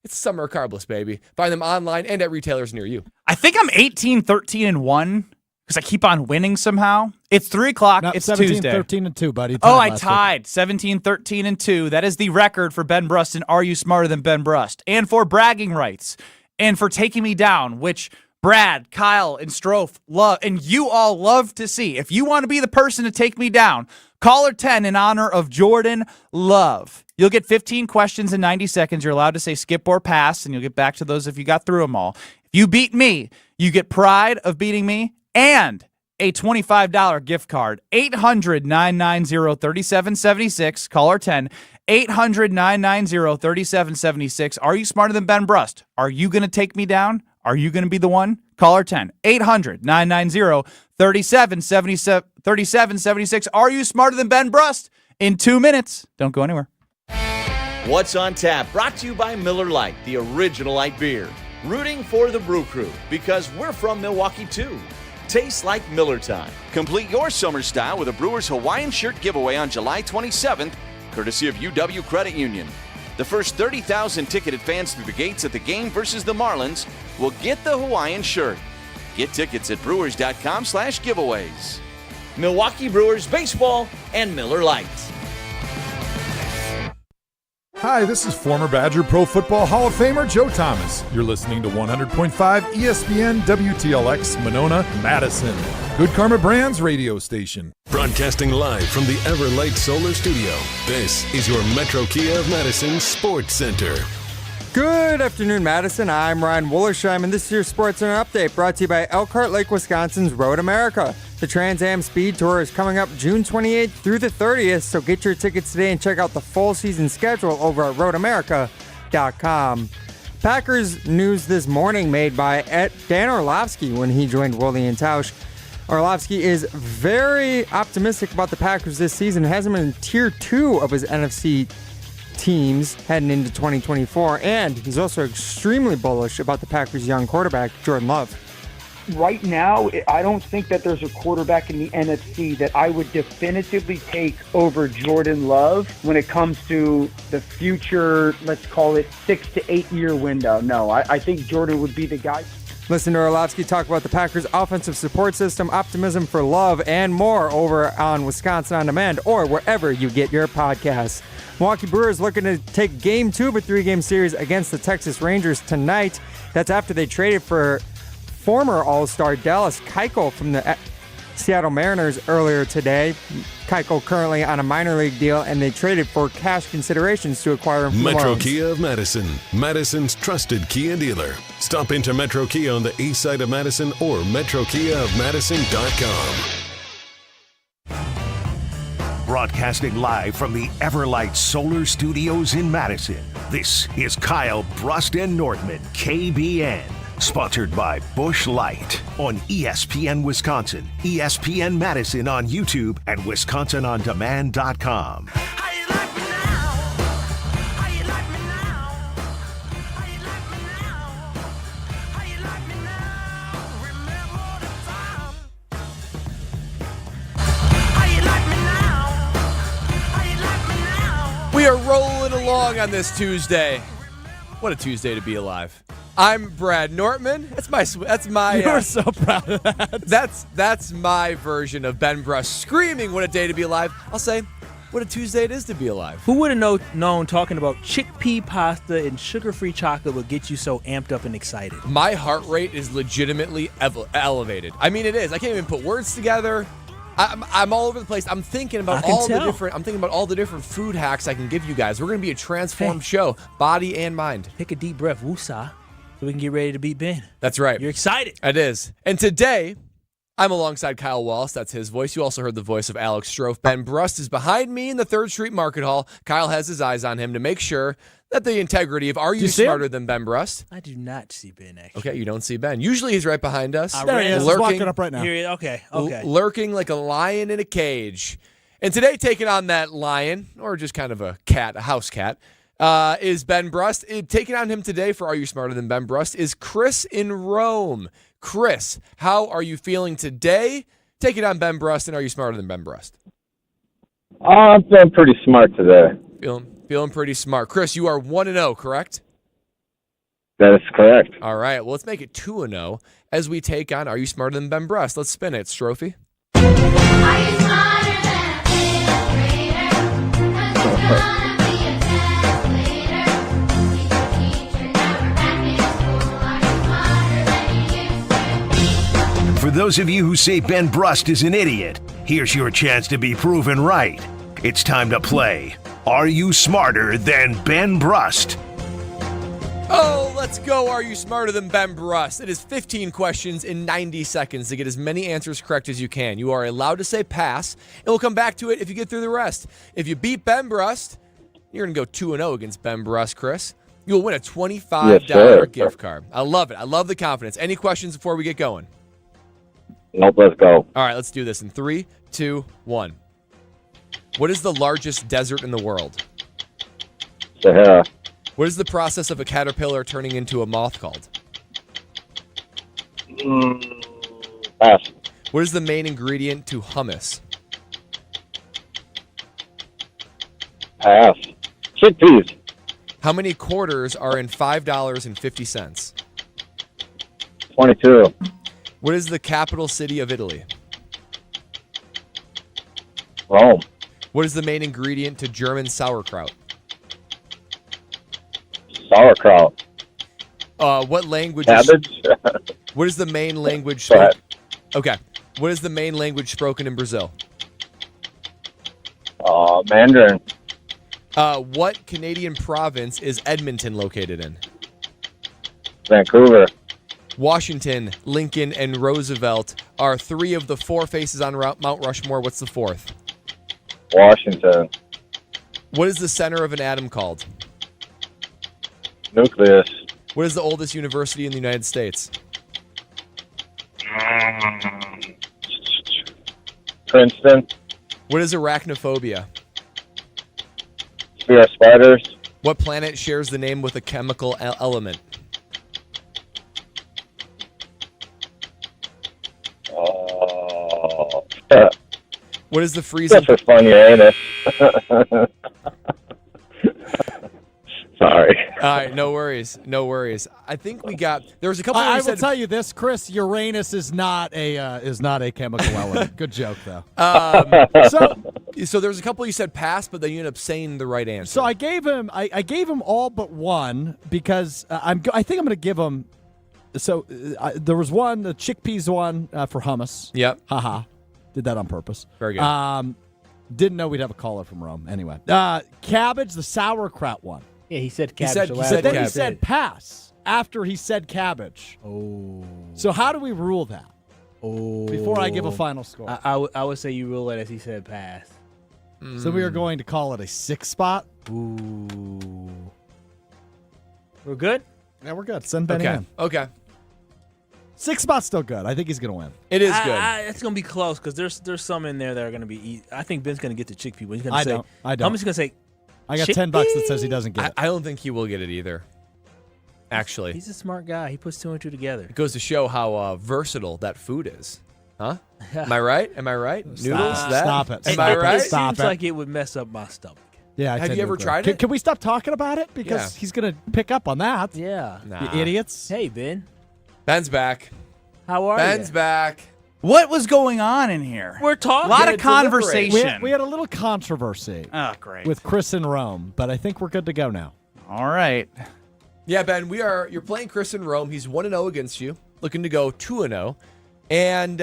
[SPEAKER 4] It's summer carbless, baby. Find them online and at retailers near you.
[SPEAKER 2] I think I'm 18, 13, and 1 because I keep on winning somehow. It's 3 o'clock.
[SPEAKER 5] No,
[SPEAKER 2] it's
[SPEAKER 5] 17,
[SPEAKER 2] Tuesday.
[SPEAKER 5] 13, and 2, buddy.
[SPEAKER 2] Oh, I
[SPEAKER 5] last
[SPEAKER 2] tied. 17, 13, and 2. That is the record for Ben Brust and Are You Smarter Than Ben Brust? And for bragging rights. And for taking me down, which Brad, Kyle, and Strofe love, and you all love to see. If you want to be the person to take me down, caller 10 in honor of Jordan Love. You'll get 15 questions in 90 seconds. You're allowed to say skip or pass, and you'll get back to those if you got through them all. If you beat me, you get pride of beating me and a $25 gift card. 800-990-3776, caller 10. 800-990-3776. Are you smarter than Ben Brust? Are you going to take me down? Are you going to be the one? Caller 10. 800-990-3776. Are you smarter than Ben Brust? In 2 minutes. Don't go anywhere.
[SPEAKER 17] What's on Tap, brought to you by Miller Lite, the original light beer. Rooting for the Brew Crew, because we're from Milwaukee too. Tastes like Miller time.
[SPEAKER 18] Complete your summer style with a Brewers Hawaiian shirt giveaway on July 27th, courtesy of UW Credit Union. The first 30,000 ticketed fans through the gates at the game versus the Marlins will get the Hawaiian shirt. Get tickets at brewers.com/giveaways.
[SPEAKER 17] Milwaukee Brewers Baseball and Miller Lite.
[SPEAKER 19] Hi, this is former Badger Pro Football Hall of Famer Joe Thomas. You're listening to 100.5 ESPN WTLX Monona, Madison. Good Karma Brands radio station.
[SPEAKER 16] Broadcasting live from the Everlight Solar Studio, this is your Metro Kia of Madison Sports Center.
[SPEAKER 20] Good afternoon, Madison. I'm Ryan Wollersheim, and this is your Sports Center update brought to you by Elkhart Lake, Wisconsin's Road America. The Trans Am Speed Tour is coming up June 28th through the 30th, so get your tickets today and check out the full season schedule over at roadamerica.com. Packers news this morning made by Dan Orlovsky when he joined Woolley and Tausch. Orlovsky is very optimistic about the Packers this season, has them in Tier 2 of his NFC teams heading into 2024, and he's also extremely bullish about the Packers' young quarterback, Jordan Love.
[SPEAKER 22] Right now, I don't think that there's a quarterback in the NFC that I would definitively take over Jordan Love when it comes to the future, let's call it 6 to 8 year window. No, I think Jordan would be the guy.
[SPEAKER 20] Listen to Orlovsky talk about the Packers' offensive support system, optimism for Love, and more over on Wisconsin On Demand or wherever you get your podcasts. Milwaukee Brewers looking to take Game 2 of a 3-game series against the Texas Rangers tonight. That's after they traded for former All-Star Dallas Keuchel from the Seattle Mariners earlier today. Keuchel currently on a minor league deal, and they traded for cash considerations to acquire him from
[SPEAKER 16] Metro
[SPEAKER 20] loans.
[SPEAKER 16] Kia of Madison, Madison's trusted Kia dealer. Stop into Metro Kia on the east side of Madison or metrokiaofmadison.com.
[SPEAKER 1] Broadcasting live from the Everlight Solar Studios in Madison, this is Kyle Brust and Nordman, KBN. Sponsored by Busch Light on ESPN Wisconsin, ESPN Madison on YouTube, and WisconsinOnDemand.com.
[SPEAKER 4] We are rolling along on this Tuesday. What a Tuesday to be alive. I'm Brad Nortman. That's my.
[SPEAKER 5] You're so proud of that.
[SPEAKER 4] That's my version of Ben Brust screaming, "What a day to be alive!" I'll say, "What a Tuesday it is to be alive."
[SPEAKER 3] Who would have known talking about chickpea pasta and sugar-free chocolate would get you so amped up and excited?
[SPEAKER 4] My heart rate is legitimately elevated. I mean, it is. I can't even put words together. I'm all over the place. I'm thinking about all the different food hacks I can give you guys. We're going to be a transformed show, body and mind.
[SPEAKER 3] Take a deep breath, woosah, so we can get ready to beat Ben.
[SPEAKER 4] That's right.
[SPEAKER 3] You're excited.
[SPEAKER 4] It is. And today, I'm alongside Kyle Wallace. That's his voice. You also heard the voice of Alex Strofe. Ben Brust is behind me in the 3rd Street Market Hall. Kyle has his eyes on him to make sure that the integrity of Are You Smarter Than Ben Brust?
[SPEAKER 3] I do not see Ben, actually.
[SPEAKER 4] Okay, you don't see Ben. Usually he's right behind us.
[SPEAKER 5] There he is. He's walking up right now.
[SPEAKER 3] Okay.
[SPEAKER 4] Lurking like a lion in a cage. And today, taking on that lion, or just kind of a cat, a house cat, is Ben Brust. Taking on him today for Are You Smarter Than Ben Brust is Chris in Rome. Chris, how are you feeling today? Taking on Ben Brust, and Are You Smarter Than Ben Brust?
[SPEAKER 23] I'm feeling pretty smart today.
[SPEAKER 4] Feeling pretty smart. Chris, you are 1-0, correct?
[SPEAKER 23] That is correct.
[SPEAKER 4] All right, well, let's make it 2-0 as we take on Are You Smarter Than Ben Brust? Let's spin it, Strophe.
[SPEAKER 1] For those of you who say Ben Brust is an idiot, here's your chance to be proven right. It's time to play Are You Smarter Than Ben Brust?
[SPEAKER 4] Oh, let's go. Are You Smarter Than Ben Brust? It is 15 questions in 90 seconds to get as many answers correct as you can. You are allowed to say pass, and we'll come back to it if you get through the rest. If you beat Ben Brust, You're going to go 2-0 against Ben Brust, Chris. You'll win a $25 gift card. I love it. I love the confidence. Any questions before we get going?
[SPEAKER 23] Nope, let's go.
[SPEAKER 4] All right, let's do this in 3, 2, 1. What is the largest desert in the world?
[SPEAKER 23] Sahara.
[SPEAKER 4] What is the process of a caterpillar turning into a moth called?
[SPEAKER 23] Pass.
[SPEAKER 4] What is the main ingredient to hummus?
[SPEAKER 23] Pass. Chickpeas.
[SPEAKER 4] How many quarters are in $5.50?
[SPEAKER 23] 22.
[SPEAKER 4] What is the capital city of Italy?
[SPEAKER 23] Rome.
[SPEAKER 4] What is the main ingredient to German sauerkraut?
[SPEAKER 23] Sauerkraut.
[SPEAKER 4] What language?
[SPEAKER 23] Cabbage.
[SPEAKER 4] What is the main language?
[SPEAKER 23] Go ahead.
[SPEAKER 4] Okay. What is the main language spoken in Brazil?
[SPEAKER 23] Mandarin.
[SPEAKER 4] What Canadian province is Edmonton located in?
[SPEAKER 23] Vancouver.
[SPEAKER 4] Washington, Lincoln, and Roosevelt are 3 of the 4 faces on Mount Rushmore. What's the 4th?
[SPEAKER 23] Washington.
[SPEAKER 4] What is the center of an atom called?
[SPEAKER 23] Nucleus.
[SPEAKER 4] What is the oldest university in the United States?
[SPEAKER 23] Princeton.
[SPEAKER 4] What is arachnophobia?
[SPEAKER 23] Fear of spiders.
[SPEAKER 4] What planet shares the name with a chemical element? What is the freezing?
[SPEAKER 23] That's a fun Uranus. Sorry.
[SPEAKER 4] All right, no worries, no worries. I think we got. There was a couple.
[SPEAKER 5] I will tell you this, Chris. Uranus is not a chemical element. Good joke, though.
[SPEAKER 4] So there was a couple you said pass, but then you ended up saying the right answer.
[SPEAKER 5] So I gave him all but one because I think I'm going to give him. So there was one, the chickpeas one for hummus.
[SPEAKER 4] Yep.
[SPEAKER 5] Haha. Did that on purpose.
[SPEAKER 4] Very good.
[SPEAKER 5] Didn't know we'd have a caller from Rome. Anyway, cabbage, the sauerkraut one.
[SPEAKER 3] Yeah, he said cabbage.
[SPEAKER 5] He said pass after he said cabbage.
[SPEAKER 3] Oh.
[SPEAKER 5] So how do we rule that?
[SPEAKER 3] Oh.
[SPEAKER 5] Before I give a final score.
[SPEAKER 3] I would say you rule it as he said pass.
[SPEAKER 5] So we are going to call it a 6 spot.
[SPEAKER 3] Ooh. We're good?
[SPEAKER 5] Yeah, we're good. Send Benny in.
[SPEAKER 4] Okay.
[SPEAKER 5] 6 spot's still good. I think he's going to win.
[SPEAKER 4] It is good.
[SPEAKER 3] It's going to be close because there's some in there that are going to be. I think Ben's going to get the chickpea. But he's going to
[SPEAKER 5] I
[SPEAKER 3] say.
[SPEAKER 5] don't.
[SPEAKER 3] I'm just going to say.
[SPEAKER 5] I got $10 that says he doesn't get it.
[SPEAKER 4] I don't think he will get it either. Actually,
[SPEAKER 3] he's a smart guy. He puts 2 and 2 together.
[SPEAKER 4] It goes to show how versatile that food is, huh? Am I right? Am I right? Noodles.
[SPEAKER 5] Stop it.
[SPEAKER 4] Am I right?
[SPEAKER 3] It seems like it would mess up my stomach.
[SPEAKER 5] Yeah.
[SPEAKER 4] Have you ever tried it?
[SPEAKER 5] Can we stop talking about it because he's going to pick up on that?
[SPEAKER 3] Yeah.
[SPEAKER 5] You idiots.
[SPEAKER 3] Hey, Ben.
[SPEAKER 4] Ben's back.
[SPEAKER 3] How are you?
[SPEAKER 4] Ben's back.
[SPEAKER 2] What was going on in here?
[SPEAKER 3] We're talking.
[SPEAKER 2] A lot of conversation.
[SPEAKER 5] We had a little controversy.
[SPEAKER 2] Oh, great.
[SPEAKER 5] With Chris in Rome, but I think we're good to go now.
[SPEAKER 2] All right.
[SPEAKER 4] Yeah, Ben, you're playing Chris in Rome. He's 1-0 against you, looking to go 2-0. And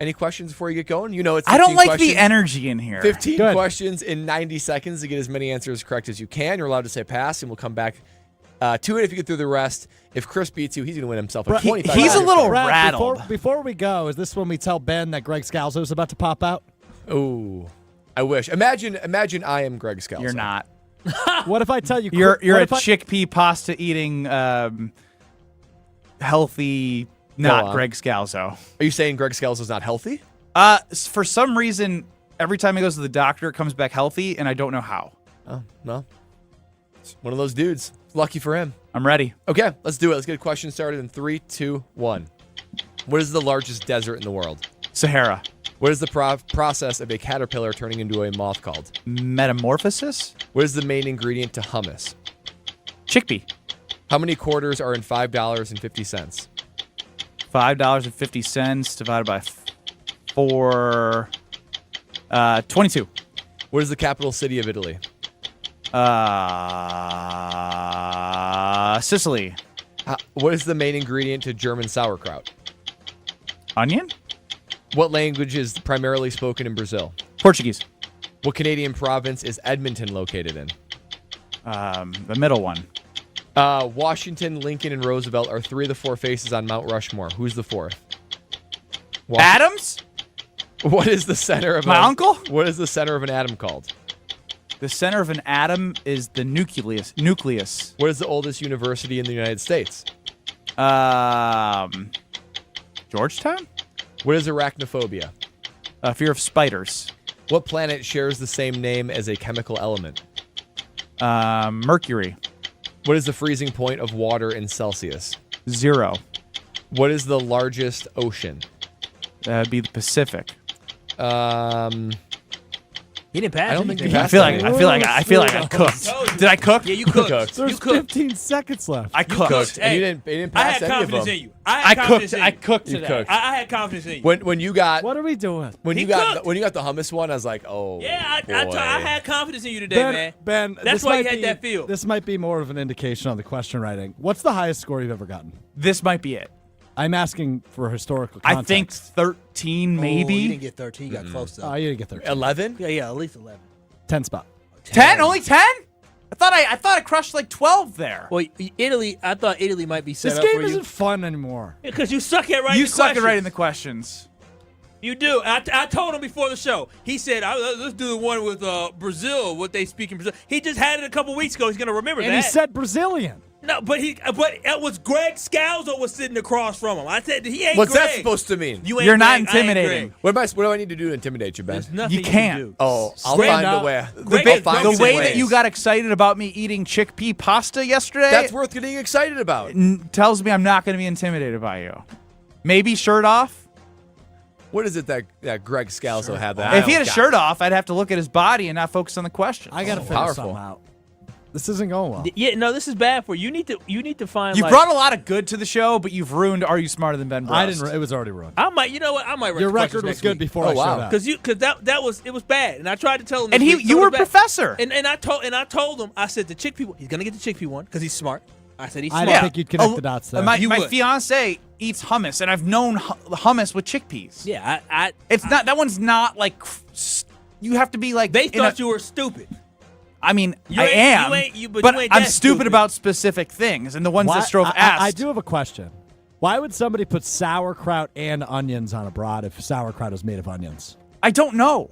[SPEAKER 4] any questions before you get going? You know, it's 15
[SPEAKER 2] I don't like
[SPEAKER 4] questions.
[SPEAKER 2] the energy in here.
[SPEAKER 4] 15 questions in 90 seconds to get as many answers correct as you can. You're allowed to say pass, and we'll come back to it if you get through the rest. If Chris beats you, he's going to win himself a $25.
[SPEAKER 2] He's a little
[SPEAKER 5] Brad,
[SPEAKER 2] rattled.
[SPEAKER 5] Before we go, is this when we tell Ben that Greg Scalzo is about to pop out?
[SPEAKER 4] Oh, I wish. Imagine I am Greg Scalzo.
[SPEAKER 2] You're not.
[SPEAKER 5] What if I tell you
[SPEAKER 2] you're a chickpea pasta eating healthy, not Greg Scalzo?
[SPEAKER 4] Are you saying Greg Scalzo's not healthy?
[SPEAKER 2] For some reason, every time he goes to the doctor, it comes back healthy, and I don't know how.
[SPEAKER 4] Oh, no. It's one of those dudes. Lucky for him.
[SPEAKER 2] I'm ready.
[SPEAKER 4] Okay, let's do it. Let's get a question started in 3, 2, 1. What is the largest desert in the world?
[SPEAKER 2] Sahara.
[SPEAKER 4] What is the process of a caterpillar turning into a moth called?
[SPEAKER 2] Metamorphosis.
[SPEAKER 4] What is the main ingredient to hummus?
[SPEAKER 2] Chickpea.
[SPEAKER 4] How many quarters are in $5.50?
[SPEAKER 2] $5.50 divided by 4. 22.
[SPEAKER 4] What is the capital city of Italy?
[SPEAKER 2] Sicily.
[SPEAKER 4] What is the main ingredient to German sauerkraut?
[SPEAKER 2] Onion.
[SPEAKER 4] What language is primarily spoken in Brazil?
[SPEAKER 2] Portuguese.
[SPEAKER 4] What Canadian province is Edmonton located in?
[SPEAKER 2] The middle one.
[SPEAKER 4] Washington, Lincoln, and Roosevelt are 3 of the 4 faces on Mount Rushmore. Who's the 4th?
[SPEAKER 2] Adams?
[SPEAKER 4] What is the center of
[SPEAKER 2] my uncle?
[SPEAKER 4] What is the center of an atom called?
[SPEAKER 2] The center of an atom is the nucleus.
[SPEAKER 4] What is the oldest university in the United States?
[SPEAKER 2] Georgetown?
[SPEAKER 4] What is arachnophobia?
[SPEAKER 2] Fear of spiders.
[SPEAKER 4] What planet shares the same name as a chemical element?
[SPEAKER 2] Mercury.
[SPEAKER 4] What is the freezing point of water in Celsius?
[SPEAKER 2] 0.
[SPEAKER 4] What is the largest ocean?
[SPEAKER 2] That'd be the Pacific.
[SPEAKER 3] He didn't pass.
[SPEAKER 4] I don't think you
[SPEAKER 2] I
[SPEAKER 4] passed.
[SPEAKER 2] feel like I cooked. Did I cook?
[SPEAKER 3] Yeah, you cooked.
[SPEAKER 5] There's 15 seconds left.
[SPEAKER 2] I cooked.
[SPEAKER 4] And you didn't
[SPEAKER 3] I
[SPEAKER 4] pass
[SPEAKER 3] had
[SPEAKER 4] any of
[SPEAKER 3] confidence
[SPEAKER 4] them.
[SPEAKER 3] in you. I
[SPEAKER 2] cooked
[SPEAKER 4] You
[SPEAKER 2] today.
[SPEAKER 4] cooked.
[SPEAKER 3] I had confidence in you.
[SPEAKER 4] When you got
[SPEAKER 5] What are we doing?
[SPEAKER 4] when
[SPEAKER 3] He
[SPEAKER 4] you got
[SPEAKER 3] cooked.
[SPEAKER 4] when you got the hummus one, I was like, oh
[SPEAKER 3] Yeah, I
[SPEAKER 4] boy.
[SPEAKER 3] had confidence in you today, man.
[SPEAKER 5] Ben,
[SPEAKER 3] That's
[SPEAKER 5] this
[SPEAKER 3] why you
[SPEAKER 5] might
[SPEAKER 3] had
[SPEAKER 5] be-
[SPEAKER 3] that feel.
[SPEAKER 5] This might be more of an indication on the question writing. What's the highest score you've ever gotten?
[SPEAKER 2] This might be it.
[SPEAKER 5] I'm asking for historical
[SPEAKER 2] I
[SPEAKER 5] context.
[SPEAKER 2] think 13,
[SPEAKER 3] Oh,
[SPEAKER 2] maybe.
[SPEAKER 3] you didn't get 13. You got close though.
[SPEAKER 5] Oh, you didn't get 13.
[SPEAKER 4] 11.
[SPEAKER 3] Yeah, at least 11.
[SPEAKER 5] 10 spot.
[SPEAKER 2] 10? Only 10? I thought I crushed like 12 there.
[SPEAKER 3] Well, Italy. I thought Italy might be set
[SPEAKER 5] This
[SPEAKER 3] up
[SPEAKER 5] game
[SPEAKER 3] for you
[SPEAKER 5] isn't fun anymore.
[SPEAKER 3] because you suck at writing.
[SPEAKER 2] You
[SPEAKER 3] the
[SPEAKER 2] suck at
[SPEAKER 3] questions.
[SPEAKER 2] writing the questions.
[SPEAKER 3] You do. I told him before the show. He said, "Let's do the one with Brazil. What they speak in Brazil." He just had it a couple weeks ago. He's gonna remember
[SPEAKER 5] And
[SPEAKER 3] that.
[SPEAKER 5] he said Brazilian.
[SPEAKER 3] no, but it was Greg Scalzo was sitting across from him. I said he ain't.
[SPEAKER 4] What's
[SPEAKER 3] Greg.
[SPEAKER 4] that supposed to mean?
[SPEAKER 3] You ain't
[SPEAKER 2] You're not
[SPEAKER 3] Greg, I ain't
[SPEAKER 2] intimidating.
[SPEAKER 3] Greg.
[SPEAKER 4] What do I need to do to intimidate you, Ben?
[SPEAKER 3] There's nothing
[SPEAKER 2] You can't.
[SPEAKER 3] can do.
[SPEAKER 4] Oh, I'll
[SPEAKER 3] Greg-
[SPEAKER 4] find a way.
[SPEAKER 3] Greg-
[SPEAKER 4] I'll find
[SPEAKER 2] The
[SPEAKER 4] some
[SPEAKER 2] way
[SPEAKER 4] ways.
[SPEAKER 2] that you got excited about me eating chickpea pasta yesterday
[SPEAKER 4] That's worth getting excited about.
[SPEAKER 2] tells me I'm not going to be intimidated by you. Maybe shirt off.
[SPEAKER 4] What is it that Greg Scalzo had that?
[SPEAKER 2] If he had a shirt off, I'd have to look at his body and not focus on the question.
[SPEAKER 5] I got to figure
[SPEAKER 4] powerful.
[SPEAKER 5] something out. This isn't going well.
[SPEAKER 3] Yeah, no, this is bad for you. You need to find.
[SPEAKER 2] You
[SPEAKER 3] like,
[SPEAKER 2] brought a lot of good to the show, but you've ruined Are You Smarter Than Ben Brust?
[SPEAKER 5] I didn't. It was already ruined.
[SPEAKER 3] I might. You know what? I might. write
[SPEAKER 5] Your
[SPEAKER 3] the
[SPEAKER 5] record
[SPEAKER 3] questions
[SPEAKER 5] was
[SPEAKER 3] next
[SPEAKER 5] good
[SPEAKER 3] week.
[SPEAKER 5] before
[SPEAKER 4] Oh,
[SPEAKER 5] I showed
[SPEAKER 4] wow.
[SPEAKER 5] up.
[SPEAKER 3] Because that was bad, and I tried to tell him.
[SPEAKER 2] And
[SPEAKER 3] this week,
[SPEAKER 2] you
[SPEAKER 3] it
[SPEAKER 2] were
[SPEAKER 3] was bad.
[SPEAKER 2] professor.
[SPEAKER 3] And I told him. I said the chickpea one. He's gonna get the chickpea one because he's smart. I said he's
[SPEAKER 5] I
[SPEAKER 3] smart.
[SPEAKER 5] didn't think you'd connect the dots there.
[SPEAKER 2] My
[SPEAKER 3] You would.
[SPEAKER 2] fiance eats hummus, and I've known hummus with chickpeas.
[SPEAKER 3] Yeah,
[SPEAKER 2] It's not. That one's not like. You have to be like.
[SPEAKER 3] they thought you were stupid.
[SPEAKER 2] I mean,
[SPEAKER 3] You
[SPEAKER 2] I
[SPEAKER 3] ain't-
[SPEAKER 2] am,
[SPEAKER 3] you ain't- you- but
[SPEAKER 2] but
[SPEAKER 3] you ain't
[SPEAKER 2] I'm
[SPEAKER 3] that
[SPEAKER 2] stupid
[SPEAKER 3] stupid.
[SPEAKER 2] about specific things, and the ones that Strove asked.
[SPEAKER 5] I do have a question. Why would somebody put sauerkraut and onions on a brat if sauerkraut is made of onions?
[SPEAKER 2] I don't know.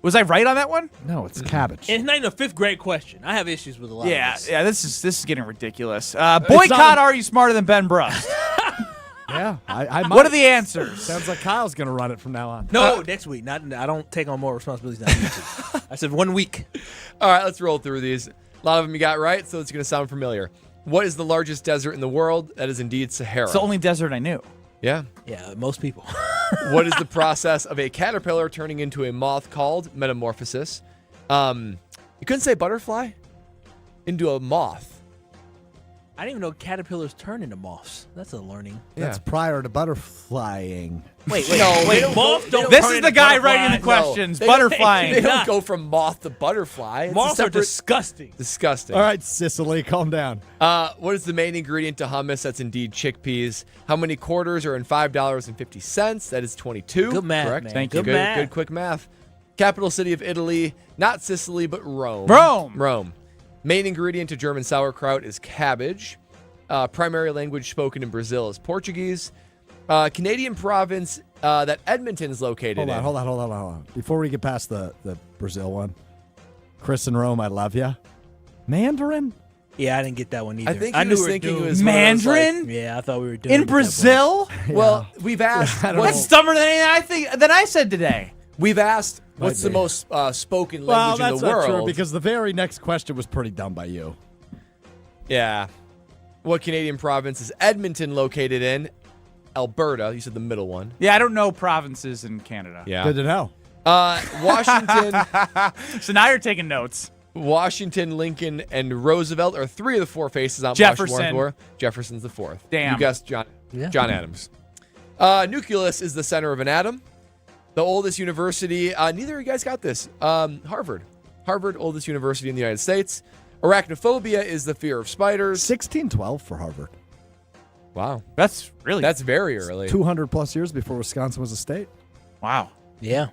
[SPEAKER 2] Was I right on that one?
[SPEAKER 5] No, it's cabbage.
[SPEAKER 3] And it's not even a fifth grade question. I have issues with a lot.
[SPEAKER 2] Yeah,
[SPEAKER 3] of this.
[SPEAKER 2] yeah. This is getting ridiculous. Boycott. Are You Smarter Than Ben Brust?
[SPEAKER 5] Yeah, I might.
[SPEAKER 2] What are the answers?
[SPEAKER 5] Sounds like Kyle's going to run it from now on.
[SPEAKER 3] No, next week. I don't take on more responsibilities than I need to. I said 1 week.
[SPEAKER 4] All right, let's roll through these. A lot of them you got right, so it's going to sound familiar. What is the largest desert in the world? That is indeed Sahara.
[SPEAKER 2] It's the only desert I knew.
[SPEAKER 4] Yeah.
[SPEAKER 3] Yeah, most people.
[SPEAKER 4] What is the process of a caterpillar turning into a moth called? Metamorphosis. You couldn't say butterfly? Into a moth.
[SPEAKER 3] I didn't even know caterpillars turn into moths. That's a learning.
[SPEAKER 5] That's prior to butterflying.
[SPEAKER 3] Wait.
[SPEAKER 4] Moths
[SPEAKER 3] don't
[SPEAKER 2] This
[SPEAKER 3] turn
[SPEAKER 2] is
[SPEAKER 3] into
[SPEAKER 2] the guy
[SPEAKER 3] butterflies.
[SPEAKER 2] writing the questions.
[SPEAKER 4] They don't-
[SPEAKER 2] Butterflying.
[SPEAKER 4] They don't go from moth to butterfly. It's a
[SPEAKER 3] Moths are
[SPEAKER 4] separate-
[SPEAKER 3] disgusting.
[SPEAKER 4] Disgusting.
[SPEAKER 5] All right, Sicily, calm down.
[SPEAKER 4] What is the main ingredient to hummus? That's indeed chickpeas. How many quarters are in $5.50? That is 22.
[SPEAKER 3] Good math,
[SPEAKER 4] Correct.
[SPEAKER 3] man.
[SPEAKER 2] Thank you.
[SPEAKER 3] Good math.
[SPEAKER 4] Good quick math. Capital city of Italy, not Sicily, but Rome.
[SPEAKER 2] Rome.
[SPEAKER 4] Main ingredient to German sauerkraut is cabbage. Primary language spoken in Brazil is Portuguese. Canadian province that Edmonton is located in.
[SPEAKER 5] Hold on. Before we get past the Brazil one, Chris in Rome, I love ya. Mandarin?
[SPEAKER 3] Yeah, I didn't get that one either.
[SPEAKER 4] I think
[SPEAKER 3] I
[SPEAKER 4] he
[SPEAKER 3] knew
[SPEAKER 4] was
[SPEAKER 3] we were
[SPEAKER 4] thinking it
[SPEAKER 3] doomed.
[SPEAKER 4] was one of those, like-
[SPEAKER 2] Mandarin
[SPEAKER 3] Yeah, I thought we were doing
[SPEAKER 2] in Brazil.
[SPEAKER 4] Well, we've asked.
[SPEAKER 2] That's dumber than anything than I said today.
[SPEAKER 4] We've asked
[SPEAKER 5] Might
[SPEAKER 4] what's the
[SPEAKER 5] be.
[SPEAKER 4] most spoken
[SPEAKER 5] Well,
[SPEAKER 4] language in
[SPEAKER 5] that's
[SPEAKER 4] the
[SPEAKER 5] not
[SPEAKER 4] world.
[SPEAKER 5] true because the very next question was pretty dumb by you.
[SPEAKER 4] Yeah. What Canadian province is Edmonton located in? Alberta. You said the middle one.
[SPEAKER 2] Yeah, I don't know provinces in Canada.
[SPEAKER 4] Yeah.
[SPEAKER 5] Good to know.
[SPEAKER 4] Washington,
[SPEAKER 2] So now you're taking notes.
[SPEAKER 4] Washington, Lincoln, and Roosevelt are three of the four faces on
[SPEAKER 2] Jefferson.
[SPEAKER 4] Washington War. Jefferson's the fourth.
[SPEAKER 2] Damn.
[SPEAKER 4] You guessed John Adams. Nucleus is the center of an atom. The oldest university, neither of you guys got this. Harvard. Harvard, oldest university in the United States. Arachnophobia is the fear of spiders.
[SPEAKER 5] 1612 for Harvard.
[SPEAKER 4] Wow.
[SPEAKER 2] That's
[SPEAKER 4] very early.
[SPEAKER 5] 200 plus years before Wisconsin was a state.
[SPEAKER 2] Wow.
[SPEAKER 3] Yeah.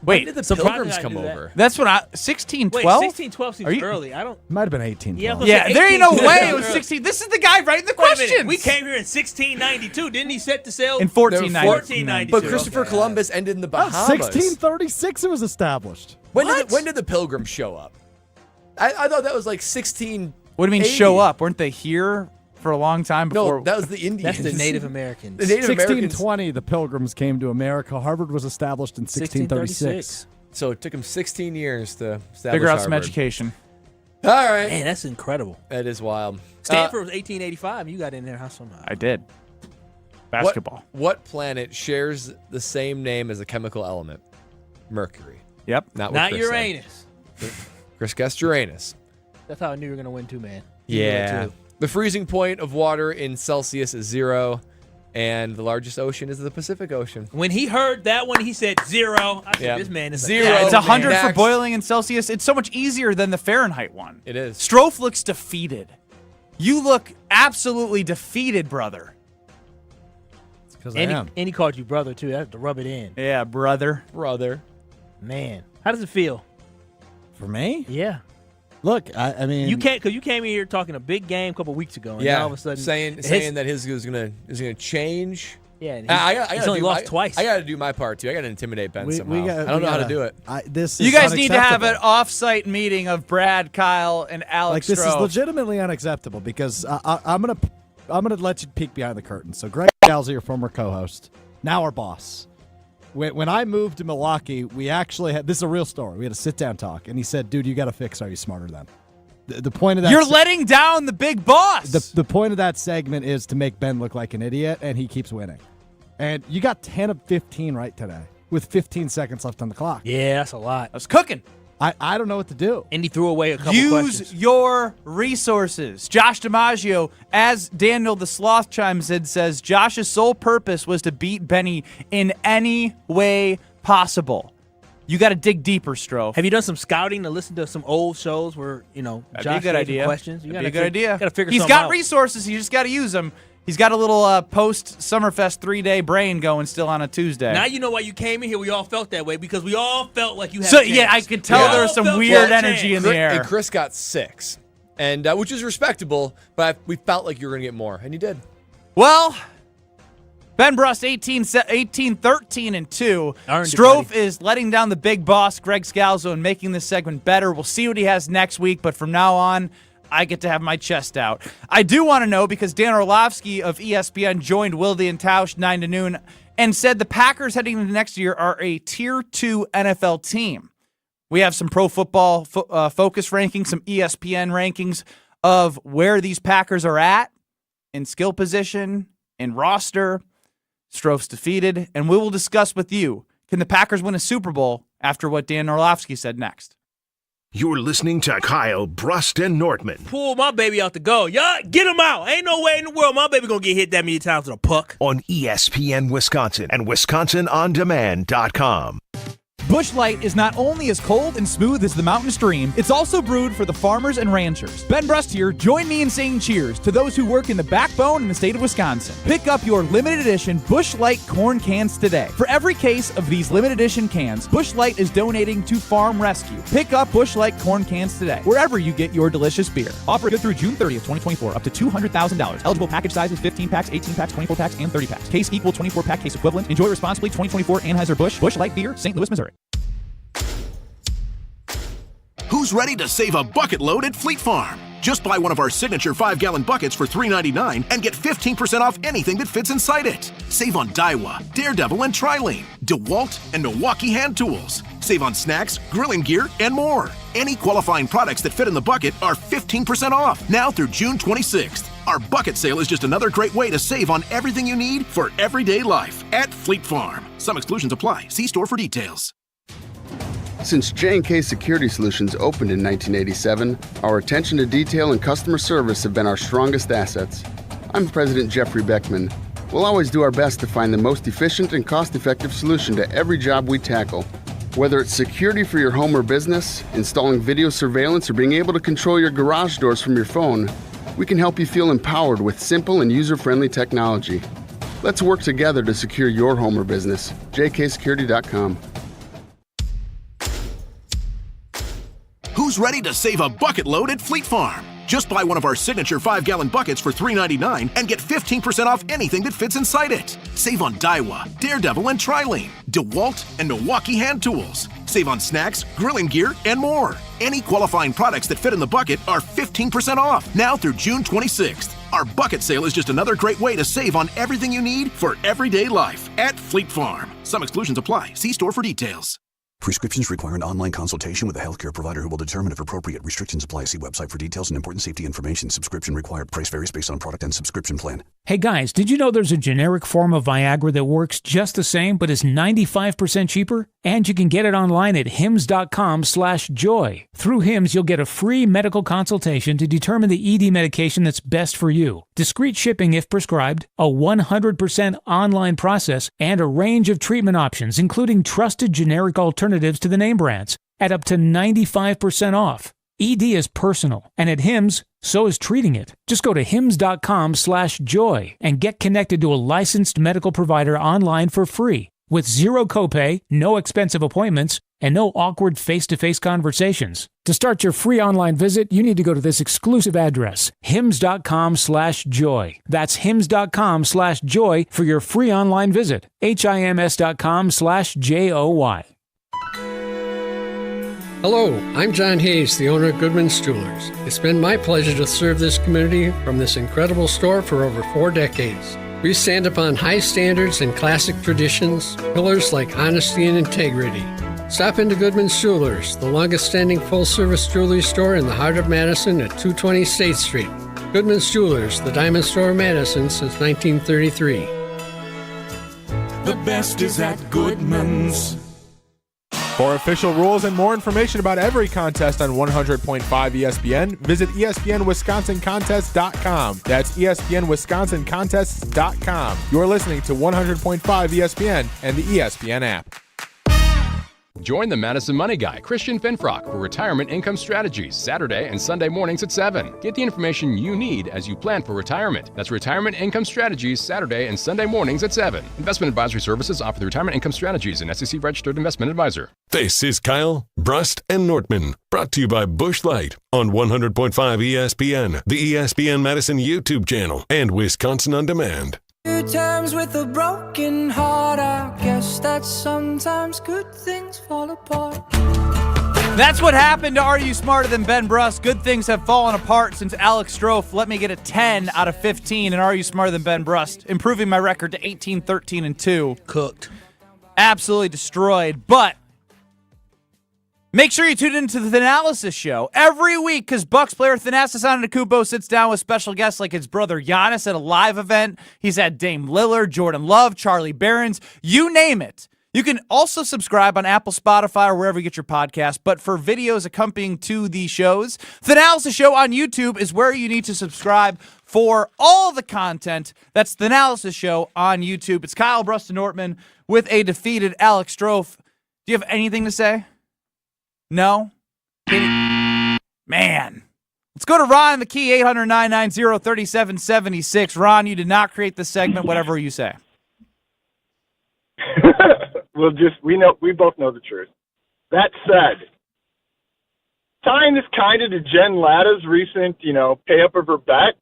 [SPEAKER 2] Wait,
[SPEAKER 4] did the
[SPEAKER 3] surprisingly,
[SPEAKER 4] Pilgrims
[SPEAKER 3] I
[SPEAKER 4] come
[SPEAKER 3] knew that.
[SPEAKER 4] over?
[SPEAKER 2] That's when 1612?
[SPEAKER 3] Wait, 1612 seems
[SPEAKER 2] Are you-
[SPEAKER 3] early. I don't.
[SPEAKER 5] Might have been 18.
[SPEAKER 3] Yeah,
[SPEAKER 2] there ain't no way it was 16. This is the guy writing the
[SPEAKER 3] Wait a
[SPEAKER 2] questions.
[SPEAKER 3] minute. We came here in 1692. Didn't he set the sail?
[SPEAKER 2] In 1492.
[SPEAKER 3] 1492.
[SPEAKER 4] But Christopher Columbus ended in the Bahamas.
[SPEAKER 5] 1636 it was established.
[SPEAKER 4] When did the Pilgrims show up? I thought that was like 16.
[SPEAKER 2] What do you mean show up? Weren't they here for a long time before?
[SPEAKER 4] No, that was the Indians.
[SPEAKER 3] That's the Native Americans.
[SPEAKER 4] The Native
[SPEAKER 5] 1620, the Pilgrims came to America. Harvard was established in 1636.
[SPEAKER 4] So it took them 16 years to establish
[SPEAKER 2] Figure out some
[SPEAKER 4] Harvard.
[SPEAKER 2] education.
[SPEAKER 4] All right.
[SPEAKER 3] Man, that's incredible.
[SPEAKER 4] That is wild.
[SPEAKER 3] Stanford was 1885. You got in there how somehow?
[SPEAKER 2] I did. Basketball.
[SPEAKER 4] What planet shares the same name as a chemical element? Mercury.
[SPEAKER 2] Yep.
[SPEAKER 4] Not
[SPEAKER 3] Not Uranus.
[SPEAKER 4] Chris guessed Uranus.
[SPEAKER 3] That's how I knew you were going to win too, man.
[SPEAKER 4] Yeah. The freezing point of water in Celsius is 0, and the largest ocean is the Pacific Ocean.
[SPEAKER 3] When he heard that one, he said 0. I said,
[SPEAKER 4] Yeah.
[SPEAKER 3] this man is
[SPEAKER 4] 0.
[SPEAKER 2] Yeah, it's 100 for
[SPEAKER 4] Next.
[SPEAKER 2] boiling in Celsius. It's so much easier than the Fahrenheit one.
[SPEAKER 4] It is.
[SPEAKER 2] Strofe looks defeated. You look absolutely defeated, brother.
[SPEAKER 5] Because
[SPEAKER 3] And he called you brother, too. I have to rub it in.
[SPEAKER 2] Yeah, brother.
[SPEAKER 3] Man, how does it feel?
[SPEAKER 5] For me?
[SPEAKER 3] Yeah.
[SPEAKER 5] Look, I mean,
[SPEAKER 3] Because you came in here talking a big game a couple weeks ago, and now all of a sudden
[SPEAKER 4] saying that his is gonna change.
[SPEAKER 3] Yeah, and
[SPEAKER 4] he's
[SPEAKER 3] only lost twice.
[SPEAKER 4] I got to do my part too. I got to intimidate Ben
[SPEAKER 5] We-
[SPEAKER 4] somehow.
[SPEAKER 5] we got-
[SPEAKER 4] I don't
[SPEAKER 5] we
[SPEAKER 4] know how to
[SPEAKER 5] gotta-
[SPEAKER 4] do it.
[SPEAKER 2] You guys need to have an
[SPEAKER 5] unacceptable.
[SPEAKER 2] off-site meeting of Brad, Kyle, and Alex.
[SPEAKER 5] Like, this is
[SPEAKER 2] Strofe.
[SPEAKER 5] legitimately unacceptable because I'm gonna let you peek behind the curtain. So Greg Galsey, your former co-host, now our boss. When I moved to Milwaukee, we actually had, this is a real story. We had a sit-down talk, and he said, "Dude, you got to fix Are You Smarter Than?" The point of that
[SPEAKER 2] You're letting down the big boss.
[SPEAKER 5] the point of that segment is to make Ben look like an idiot, and he keeps winning. And you got 10 of 15 right today with 15 seconds left on the clock.
[SPEAKER 3] Yeah, that's a lot.
[SPEAKER 2] I was cooking.
[SPEAKER 5] I don't know what to do.
[SPEAKER 3] And he threw away a couple
[SPEAKER 2] Use
[SPEAKER 3] questions.
[SPEAKER 2] your resources. Josh DiMaggio, as Daniel the Sloth chimes in, says Josh's sole purpose was to beat Benny in any way possible. You got to dig deeper, Strofe.
[SPEAKER 3] Have you done some scouting to listen to some old shows where, Josh
[SPEAKER 2] That'd be a good
[SPEAKER 3] gave
[SPEAKER 2] idea.
[SPEAKER 3] questions? You
[SPEAKER 2] That'd be a good idea.
[SPEAKER 3] Got to figure
[SPEAKER 2] He's
[SPEAKER 3] something
[SPEAKER 2] got
[SPEAKER 3] out.
[SPEAKER 2] resources. You just got to use them. He's got a little post-Summerfest 3-day brain going still on a Tuesday.
[SPEAKER 3] Now you know why you came in here. We all felt that way because we all felt like you had
[SPEAKER 2] So,
[SPEAKER 3] a chance.
[SPEAKER 2] yeah, I could tell there was some weird energy in the air.
[SPEAKER 4] And Chris got 6, and which is respectable, but we felt like you were going to get more, and you did.
[SPEAKER 2] Well, Ben Brust 18, 13, and 2.
[SPEAKER 3] Earned it,
[SPEAKER 2] Strofe
[SPEAKER 3] buddy.
[SPEAKER 2] is letting down the big boss, Greg Scalzo, and making this segment better. We'll see what he has next week, but from now on, I get to have my chest out. I do want to know, because Dan Orlovsky of ESPN joined Wilde and Tausch 9 to noon and said the Packers heading into next year are a Tier 2 NFL team. We have some Pro Football Focus rankings, some ESPN rankings of where these Packers are at in skill position, in roster. Strofe's defeated, and we will discuss with you, can the Packers win a Super Bowl after what Dan Orlovsky said next?
[SPEAKER 1] You're listening to Kyle Brust and Nortman
[SPEAKER 3] Pull my baby out the goal. Y'all, get him out. Ain't no way in the world my baby going to get hit that many times with a puck.
[SPEAKER 1] on ESPN Wisconsin and WisconsinOnDemand.com.
[SPEAKER 2] Busch Light is not only as cold and smooth as the mountain stream, it's also brewed for the farmers and ranchers. Ben Brust here. Join me in saying cheers to those who work in the backbone in the state of Wisconsin. Pick up your limited edition Busch Light corn cans today. For every case of these limited edition cans, Busch Light is donating to Farm Rescue. Pick up Busch Light corn cans today, wherever you get your delicious beer. Offer good through June 30th, 2024, up to $200,000. Eligible package sizes 15 packs, 18 packs, 24 packs, and 30 packs. Case equal 24-pack case equivalent. Enjoy responsibly. 2024 Anheuser-Busch. Busch Light Beer, St. Louis, Missouri.
[SPEAKER 6] Who's ready to save a bucket load at Fleet Farm? Just buy one of our signature 5-gallon buckets for $3.99 and get 15% off anything that fits inside it. Save on Daiwa, Daredevil, and Trilene, DeWalt, and Milwaukee hand tools. Save on snacks, grilling gear, and more. Any qualifying products that fit in the bucket are 15% off now through June 26th. Our bucket sale is just another great way to save on everything you need for everyday life at Fleet Farm. Some exclusions apply. See store for details.
[SPEAKER 13] Since J&K Security Solutions opened in 1987, our attention to detail and customer service have been our strongest assets. I'm President Jeffrey Beckman. We'll always do our best to find the most efficient and cost-effective solution to every job we tackle. Whether it's security for your home or business, installing video surveillance, or being able to control your garage doors from your phone, we can help you feel empowered with simple and user-friendly technology. Let's work together to secure your home or business. jksecurity.com.
[SPEAKER 6] Who's ready to save a bucket load at Fleet Farm? Just buy one of our signature 5-gallon buckets for $3.99 and get 15% off anything that fits inside it. Save on Daiwa, Daredevil, and Trilane, DeWalt, and Milwaukee hand tools. Save on snacks, grilling gear, and more. Any qualifying products that fit in the bucket are 15% off now through June 26th. Our bucket sale is just another great way to save on everything you need for everyday life at Fleet Farm. Some exclusions apply. See store for details.
[SPEAKER 8] Prescriptions require an online consultation with a healthcare provider who will determine if appropriate. Restrictions apply. See website for details and important safety information. Subscription required. Price varies based on product and subscription plan.
[SPEAKER 9] Hey guys, did you know there's a generic form of Viagra that works just the same but is 95% cheaper? And you can get it online at hims.com/joy. Through Hims, you'll get a free medical consultation to determine the ED medication that's best for you. Discreet shipping if prescribed, a 100% online process, and a range of treatment options, including trusted generic alternatives to the name brands, at up to 95% off. ED is personal, and at Hims, so is treating it. Just go to hims.com/joy and get connected to a licensed medical provider online for free, with zero copay, no expensive appointments, and no awkward face-to-face conversations. To start your free online visit, you need to go to this exclusive address, hims.com/joy. That's hims.com/joy for your free online visit. hims.com/joy.
[SPEAKER 10] Hello, I'm John Hayes, the owner of Goodman's Jewelers. It's been my pleasure to serve this community from this incredible store for over 4 decades. We stand upon high standards and classic traditions, pillars like honesty and integrity. Stop into Goodman's Jewelers, the longest-standing full-service jewelry store in the heart of Madison at 220 State Street. Goodman's Jewelers, the diamond store of Madison since 1933.
[SPEAKER 21] The best is at Goodman's.
[SPEAKER 11] For official rules and more information about every contest on 100.5 ESPN, visit ESPNWisconsinContests.com. That's ESPNWisconsinContests.com. You're listening to 100.5 ESPN and the ESPN app.
[SPEAKER 12] Join the Madison Money Guy, Christian Finfrock, for Retirement Income Strategies, Saturday and Sunday mornings at 7. Get the information you need as you plan for retirement. That's Retirement Income Strategies, Saturday and Sunday mornings at 7. Investment advisory services offered through Retirement Income Strategies, an SEC-registered investment advisor.
[SPEAKER 16] This is Kyle, Brust, and Nortman, brought to you by Busch Light on 100.5 ESPN, the ESPN Madison YouTube channel, and Wisconsin On Demand.
[SPEAKER 21] 2 times with a broken heart, I guess that sometimes good things fall apart.
[SPEAKER 2] That's what happened to Are You Smarter Than Ben Brust? Good things have fallen apart since Alex Strofe let me get a 10 out of 15 in Are You Smarter Than Ben Brust, improving my record to 18-13-2.
[SPEAKER 3] Cooked.
[SPEAKER 2] Absolutely destroyed, but make sure you tune into the Thanalysis Show every week because Bucks player Thanasis Antetokounmpo sits down with special guests like his brother Giannis at a live event. He's had Dame Lillard, Jordan Love, Charlie Barons, you name it. You can also subscribe on Apple, Spotify, or wherever you get your podcast. But for videos accompanying to the shows, Thanalysis Show on YouTube is where you need to subscribe for all the content. That's Thanalysis Show on YouTube. It's Kyle Brust Nortman with a defeated Alex Strofe. Do you have anything to say? No? Man. Let's go to Ron, the key, 800-990-3776. Ron, you did not create this segment, whatever you say.
[SPEAKER 14] We both know the truth. That said, tying this kind of to Jen Latta's recent, pay up of her bet,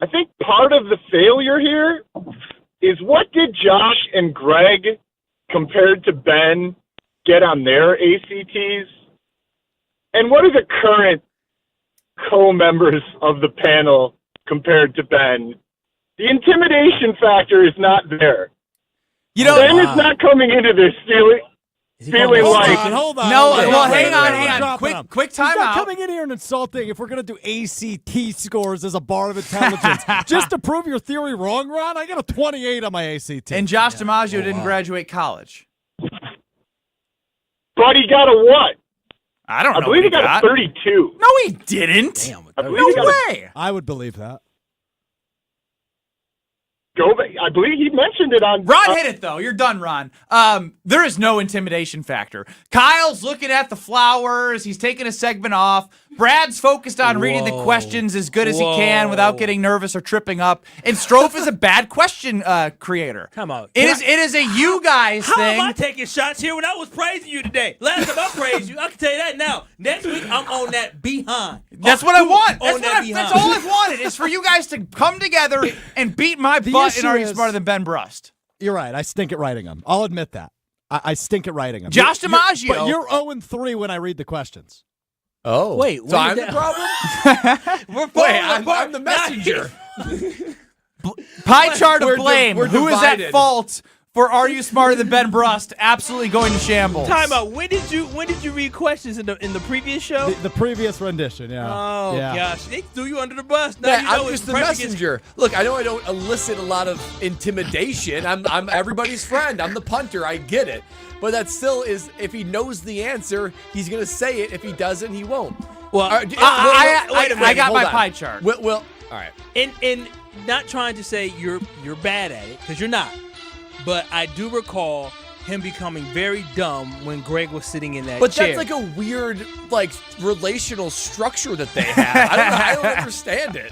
[SPEAKER 14] I think part of the failure here is what did Josh and Greg compared to Ben get on their ACTs? And what are the current co-members of the panel compared to Ben? The intimidation factor is not there. Ben is not coming into this feeling like...
[SPEAKER 5] Hold on.
[SPEAKER 2] No, hang on. Quick time
[SPEAKER 5] He's not
[SPEAKER 2] out.
[SPEAKER 5] coming in here and insulting if we're going to do ACT scores as a bar of intelligence. Just to prove your theory wrong, Ron, I got a 28 on my ACT.
[SPEAKER 2] And Josh DiMaggio didn't graduate college.
[SPEAKER 14] But he got a what?
[SPEAKER 2] I don't know.
[SPEAKER 14] I believe he got a 32.
[SPEAKER 2] No, he didn't.
[SPEAKER 14] No
[SPEAKER 2] way.
[SPEAKER 5] I would believe that.
[SPEAKER 14] go back. I believe he mentioned it on.
[SPEAKER 2] Ron hit it, though. You're done, Ron. There is no intimidation factor. Kyle's looking at the flowers. He's taking a segment off. Brad's focused on reading the questions as good as he can without getting nervous or tripping up. And Strofe is a bad question creator.
[SPEAKER 3] Come on.
[SPEAKER 2] It is a you guys
[SPEAKER 3] How
[SPEAKER 2] thing.
[SPEAKER 3] am I taking shots here when I was praising you today? Last time I praised you, I can tell you that now. Next week, I'm on that behind.
[SPEAKER 2] That's what I want.
[SPEAKER 3] That's
[SPEAKER 2] That's all I've wanted is for you guys to come together and beat my butt in Are You Smarter Than Ben Brust?
[SPEAKER 5] You're right. I stink at writing them. I'll admit that. I stink at writing them.
[SPEAKER 2] Josh DiMaggio.
[SPEAKER 5] But you're 0-3 when I read the questions.
[SPEAKER 4] Oh.
[SPEAKER 3] Wait.
[SPEAKER 4] So I'm the problem? Wait, I'm the messenger.
[SPEAKER 2] Pie chart of
[SPEAKER 4] We're
[SPEAKER 2] blame.
[SPEAKER 4] we're
[SPEAKER 2] Who is at
[SPEAKER 4] divided.
[SPEAKER 2] fault for Are You Smarter Than Ben Brust absolutely going to shambles?
[SPEAKER 3] Time out. When did you read questions in the previous show?
[SPEAKER 5] The previous rendition, yeah.
[SPEAKER 3] Oh,
[SPEAKER 5] yeah.
[SPEAKER 3] gosh. They threw you under the bus. Now
[SPEAKER 4] Yeah,
[SPEAKER 3] you know
[SPEAKER 4] I'm
[SPEAKER 3] it's
[SPEAKER 4] just the
[SPEAKER 3] prep against-
[SPEAKER 4] messenger. Look, I know I don't elicit a lot of intimidation. I'm everybody's friend. I'm the punter. I get it. But that still is, if he knows the answer, he's going to say it. If he doesn't, he won't.
[SPEAKER 3] Well,
[SPEAKER 4] Wait a minute,
[SPEAKER 2] I got
[SPEAKER 4] hold
[SPEAKER 2] my
[SPEAKER 4] on.
[SPEAKER 2] pie chart.
[SPEAKER 4] Well, all right.
[SPEAKER 3] And not trying to say you're bad at it, because you're not. But I do recall him becoming very dumb when Greg was sitting in that
[SPEAKER 4] But
[SPEAKER 3] chair.
[SPEAKER 4] that's like a weird, relational structure that they have. I don't understand it.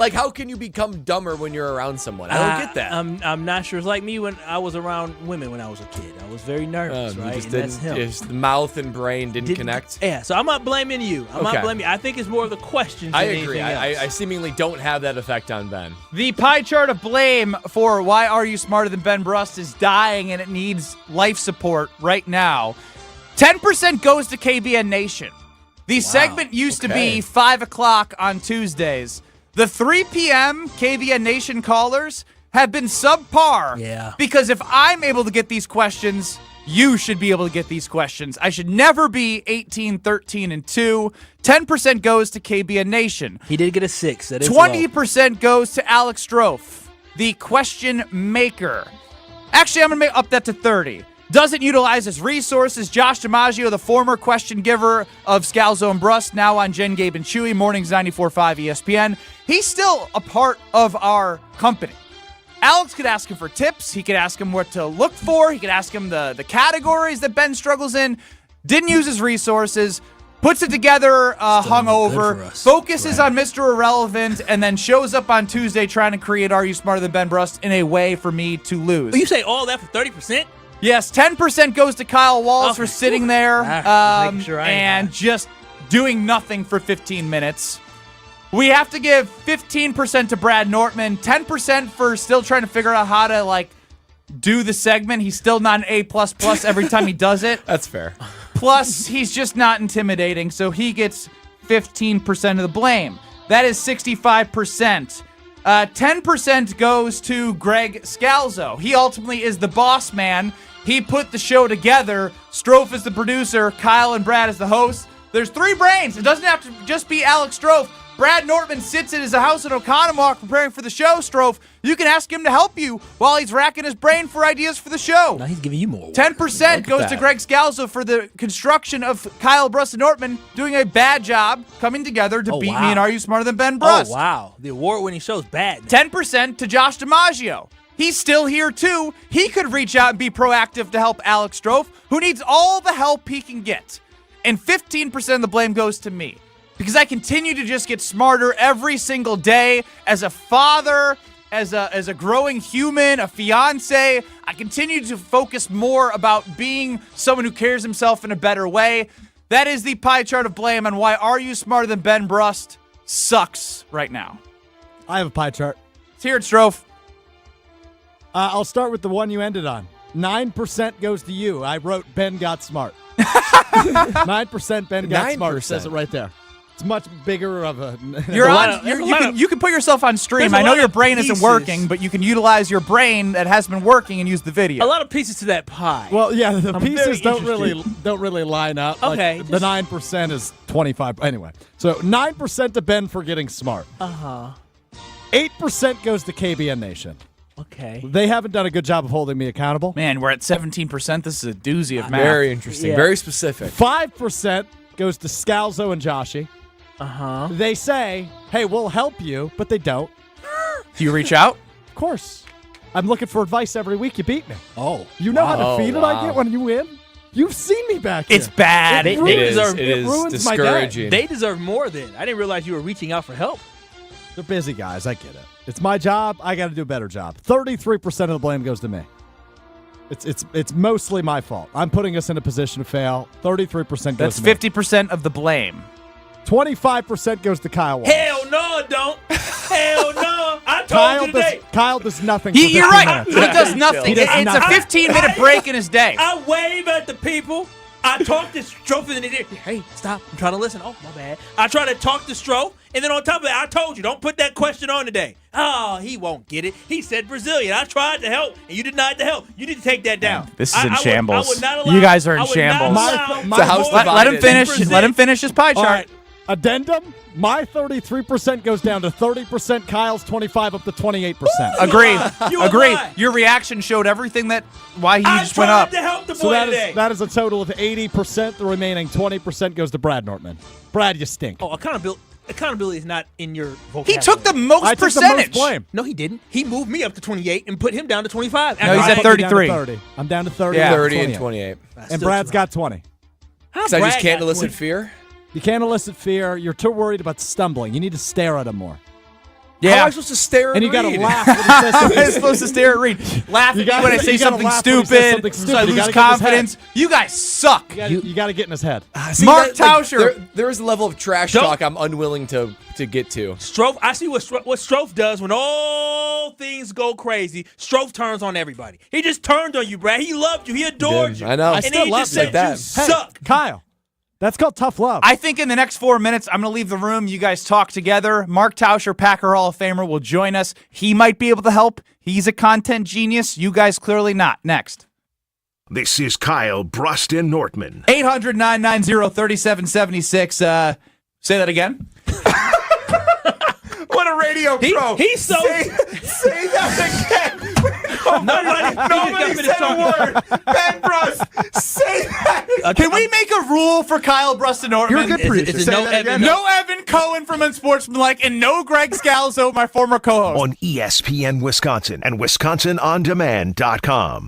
[SPEAKER 4] Like, how can you become dumber when you're around someone? I don't get that.
[SPEAKER 3] I'm not sure. It's like me when I was around women when I was a kid. I was very nervous,
[SPEAKER 4] You
[SPEAKER 3] right?
[SPEAKER 4] just
[SPEAKER 3] And that's him.
[SPEAKER 4] Just the mouth and brain didn't connect.
[SPEAKER 3] Yeah, so I'm not blaming you. I'm not
[SPEAKER 4] Okay.
[SPEAKER 3] blaming you. I think it's more of the questions
[SPEAKER 4] I
[SPEAKER 3] than
[SPEAKER 4] agree.
[SPEAKER 3] anything else.
[SPEAKER 4] I seemingly don't have that effect on Ben.
[SPEAKER 2] The pie chart of blame for Why Are You Smarter Than Ben Brust is dying and it needs life support right now. 10% goes to KBN Nation. The segment used to be 5 o'clock on Tuesdays. The 3 p.m. KBN Nation callers have been subpar.
[SPEAKER 3] Yeah.
[SPEAKER 2] Because if I'm able to get these questions, you should be able to get these questions. I should never be 18, 13, and 2. 10% goes to KBN Nation.
[SPEAKER 3] He did get a 6. That is
[SPEAKER 2] 20% goes to Alex Strofe, the question maker. Actually, I'm going to up that to 30. Doesn't utilize his resources. Josh DiMaggio, the former question giver of Scalzo and Brust, now on Jen, Gabe, and Chewy, mornings 94.5 ESPN. He's still a part of our company. Alex could ask him for tips. He could ask him what to look for. He could ask him the categories that Ben struggles in. Didn't use his resources. Puts it together hungover. Focuses on Mr. Irrelevant, and then shows up on Tuesday trying to create Are You Smarter Than Ben Brust in a way for me to lose.
[SPEAKER 3] Oh, you say all that for 30%?
[SPEAKER 2] Yes, 10% goes to Kyle Walls for sitting there
[SPEAKER 3] making sure I
[SPEAKER 2] and just doing nothing for 15 minutes. We have to give 15% to Brad Nortman, 10% for still trying to figure out how to do the segment. He's still not an A++ every time he does it.
[SPEAKER 4] That's fair.
[SPEAKER 2] Plus, he's just not intimidating, so he gets 15% of the blame. That is 65%. 10% goes to Greg Scalzo. He ultimately is the boss man. He put the show together. Strofe is the producer. Kyle and Brad is the host. There's 3 brains. It doesn't have to just be Alex Strofe. Brad Nortman sits in his house in Oconomowoc preparing for the show, Strofe. You can ask him to help you while he's racking his brain for ideas for the show.
[SPEAKER 3] Now he's giving you more work.
[SPEAKER 2] 10% goes to Greg Scalzo for the construction of Kyle, Brust, and Nortman doing a bad job coming together to beat me in Are You Smarter Than Ben Brust.
[SPEAKER 3] Oh, wow. The award-winning show's bad.
[SPEAKER 2] 10% to Josh DiMaggio. He's still here, too. He could reach out and be proactive to help Alex Strofe, who needs all the help he can get. And 15% of the blame goes to me, because I continue to just get smarter every single day as a father, as a growing human, a fiance. I continue to focus more about being someone who carries himself in a better way. That is the pie chart of blame on Why Are You Smarter Than Ben Brust sucks right now.
[SPEAKER 5] I have a pie chart.
[SPEAKER 2] Let's hear it, Strofe.
[SPEAKER 5] I'll start with the one you ended on. 9% goes to you. I wrote Ben got smart. 9% Ben got smart. Says it right there. It's much bigger of a.
[SPEAKER 2] You can put yourself on stream. I know your brain isn't working, but you can utilize your brain that has been working and use the video.
[SPEAKER 3] A lot of pieces to that pie.
[SPEAKER 5] Well, yeah, the
[SPEAKER 3] I'm
[SPEAKER 5] pieces
[SPEAKER 3] very
[SPEAKER 5] don't really line up.
[SPEAKER 3] Okay,
[SPEAKER 5] the 9% is 25. Anyway, so 9% to Ben for getting smart. 8% goes to KBN Nation.
[SPEAKER 3] Okay.
[SPEAKER 5] They haven't done a good job of holding me accountable.
[SPEAKER 2] Man, we're at 17%. This is a doozy of math.
[SPEAKER 4] Very interesting. Very specific.
[SPEAKER 5] 5% goes to Scalzo and Joshy. They say, hey, we'll help you, but they don't.
[SPEAKER 2] Do you reach out?
[SPEAKER 5] Of course. I'm looking for advice every week. You beat me.
[SPEAKER 3] Oh.
[SPEAKER 5] You know how defeated I get when you win? You've seen me back here.
[SPEAKER 2] It's bad.
[SPEAKER 3] It
[SPEAKER 5] ruins my day.
[SPEAKER 4] discouraging.
[SPEAKER 3] They deserve more then. I didn't realize you were reaching out for help.
[SPEAKER 5] They're busy guys. I get it. It's my job. I got to do a better job. 33% of the blame goes to me. It's mostly my fault. I'm putting us in a position to fail. 33% goes
[SPEAKER 2] That's
[SPEAKER 5] to me.
[SPEAKER 2] 50% of the blame.
[SPEAKER 5] 25% goes to Kyle Walsh.
[SPEAKER 3] Hell no, it don't. Hell no. I told you today.
[SPEAKER 5] Kyle does nothing.
[SPEAKER 2] You're
[SPEAKER 5] for 15
[SPEAKER 2] right.
[SPEAKER 5] minutes.
[SPEAKER 2] He does nothing.
[SPEAKER 5] He does
[SPEAKER 2] It's
[SPEAKER 5] nothing.
[SPEAKER 2] a 15-minute break in his day.
[SPEAKER 3] I wave at the people. I talk to Strofe in the ear. Hey, stop. I'm trying to listen. Oh, my bad. I try to talk to Strofe. And then on top of that, I told you, don't put that question on today. Oh, he won't get it. He said Brazilian. I tried to help, and you denied the help. You need to take that down.
[SPEAKER 2] This is in
[SPEAKER 3] I
[SPEAKER 2] shambles.
[SPEAKER 3] would not allow,
[SPEAKER 2] You guys are in
[SPEAKER 3] I would
[SPEAKER 2] shambles.
[SPEAKER 3] Not allow
[SPEAKER 4] It's a house
[SPEAKER 2] Let him
[SPEAKER 4] divided.
[SPEAKER 2] finish. Let him finish his pie chart.
[SPEAKER 5] All right. Addendum, my 33% goes down to 30%, Kyle's 25 up to 28%.
[SPEAKER 2] Agreed.
[SPEAKER 3] You
[SPEAKER 2] Agreed.
[SPEAKER 3] lied.
[SPEAKER 2] Your reaction showed everything why he
[SPEAKER 3] I
[SPEAKER 2] just went
[SPEAKER 3] tried
[SPEAKER 2] up.
[SPEAKER 3] to help the boy
[SPEAKER 5] So
[SPEAKER 3] today.
[SPEAKER 5] that is a total of 80%. The remaining 20% goes to Brad Nortman. Brad, you stink.
[SPEAKER 3] Oh, accountability is not in your vocabulary.
[SPEAKER 2] He took the most
[SPEAKER 5] I took the
[SPEAKER 2] percentage.
[SPEAKER 5] most blame.
[SPEAKER 3] No, he didn't. He moved me up to 28 and put him down to 25.
[SPEAKER 2] No, he's
[SPEAKER 5] I
[SPEAKER 2] at
[SPEAKER 5] put you down to
[SPEAKER 2] 33.
[SPEAKER 5] 30. I'm down to 30.
[SPEAKER 2] Yeah.
[SPEAKER 4] 30 and 28.
[SPEAKER 5] And Brad's got 20.
[SPEAKER 4] Because I just can't elicit fear.
[SPEAKER 5] You can't elicit fear. You're too worried about stumbling. You need to stare at him more.
[SPEAKER 4] How am
[SPEAKER 2] Yeah.
[SPEAKER 4] I supposed to stare
[SPEAKER 5] And you got to
[SPEAKER 4] read?
[SPEAKER 5] laugh when he says
[SPEAKER 2] I'm
[SPEAKER 5] something.
[SPEAKER 2] supposed to stare at Reed. Laugh
[SPEAKER 5] You
[SPEAKER 2] at me
[SPEAKER 5] gotta-
[SPEAKER 2] when I say
[SPEAKER 5] you gotta
[SPEAKER 2] something
[SPEAKER 5] laugh when he says
[SPEAKER 2] stupid.
[SPEAKER 5] something
[SPEAKER 2] So I
[SPEAKER 5] stupid. You
[SPEAKER 2] lose
[SPEAKER 5] gotta get in his head.
[SPEAKER 2] confidence. You guys suck.
[SPEAKER 5] You got to get in his head.
[SPEAKER 4] See,
[SPEAKER 2] Mark
[SPEAKER 4] that, like,
[SPEAKER 2] Tauscher.
[SPEAKER 4] there is a level of trash
[SPEAKER 3] Don't-
[SPEAKER 4] talk I'm unwilling to get to.
[SPEAKER 3] Strofe, I see what Strofe does when all things go crazy. Strofe turns on everybody. He just turned on you, Brad. He loved you. He adored you.
[SPEAKER 4] I know. I
[SPEAKER 3] And
[SPEAKER 5] still
[SPEAKER 3] then he
[SPEAKER 5] love
[SPEAKER 3] just
[SPEAKER 5] you.
[SPEAKER 3] said
[SPEAKER 4] Like that.
[SPEAKER 3] you
[SPEAKER 5] Hey,
[SPEAKER 3] suck.
[SPEAKER 5] Kyle, that's called tough love.
[SPEAKER 2] I think in the next 4 minutes, I'm going to leave the room. You guys talk together. Mark Tauscher, Packer Hall of Famer, will join us. He might be able to help. He's a content genius. You guys clearly not. Next.
[SPEAKER 1] This is Kyle Brust and Nortman.
[SPEAKER 2] 800-990-3776. Say that again. What a radio pro.
[SPEAKER 3] He's so.
[SPEAKER 2] Say that again.
[SPEAKER 3] Nobody
[SPEAKER 2] said a word. Ben Brust, say that. Can we make a rule for Kyle Brust and Nortman?
[SPEAKER 3] You're a good producer. Is it
[SPEAKER 2] Say
[SPEAKER 3] no
[SPEAKER 2] that again.
[SPEAKER 3] Evan-
[SPEAKER 2] No Evan Cohen from Unsportsmanlike and no Greg Scalzo, my former co-host.
[SPEAKER 1] On ESPN Wisconsin and WisconsinOnDemand.com.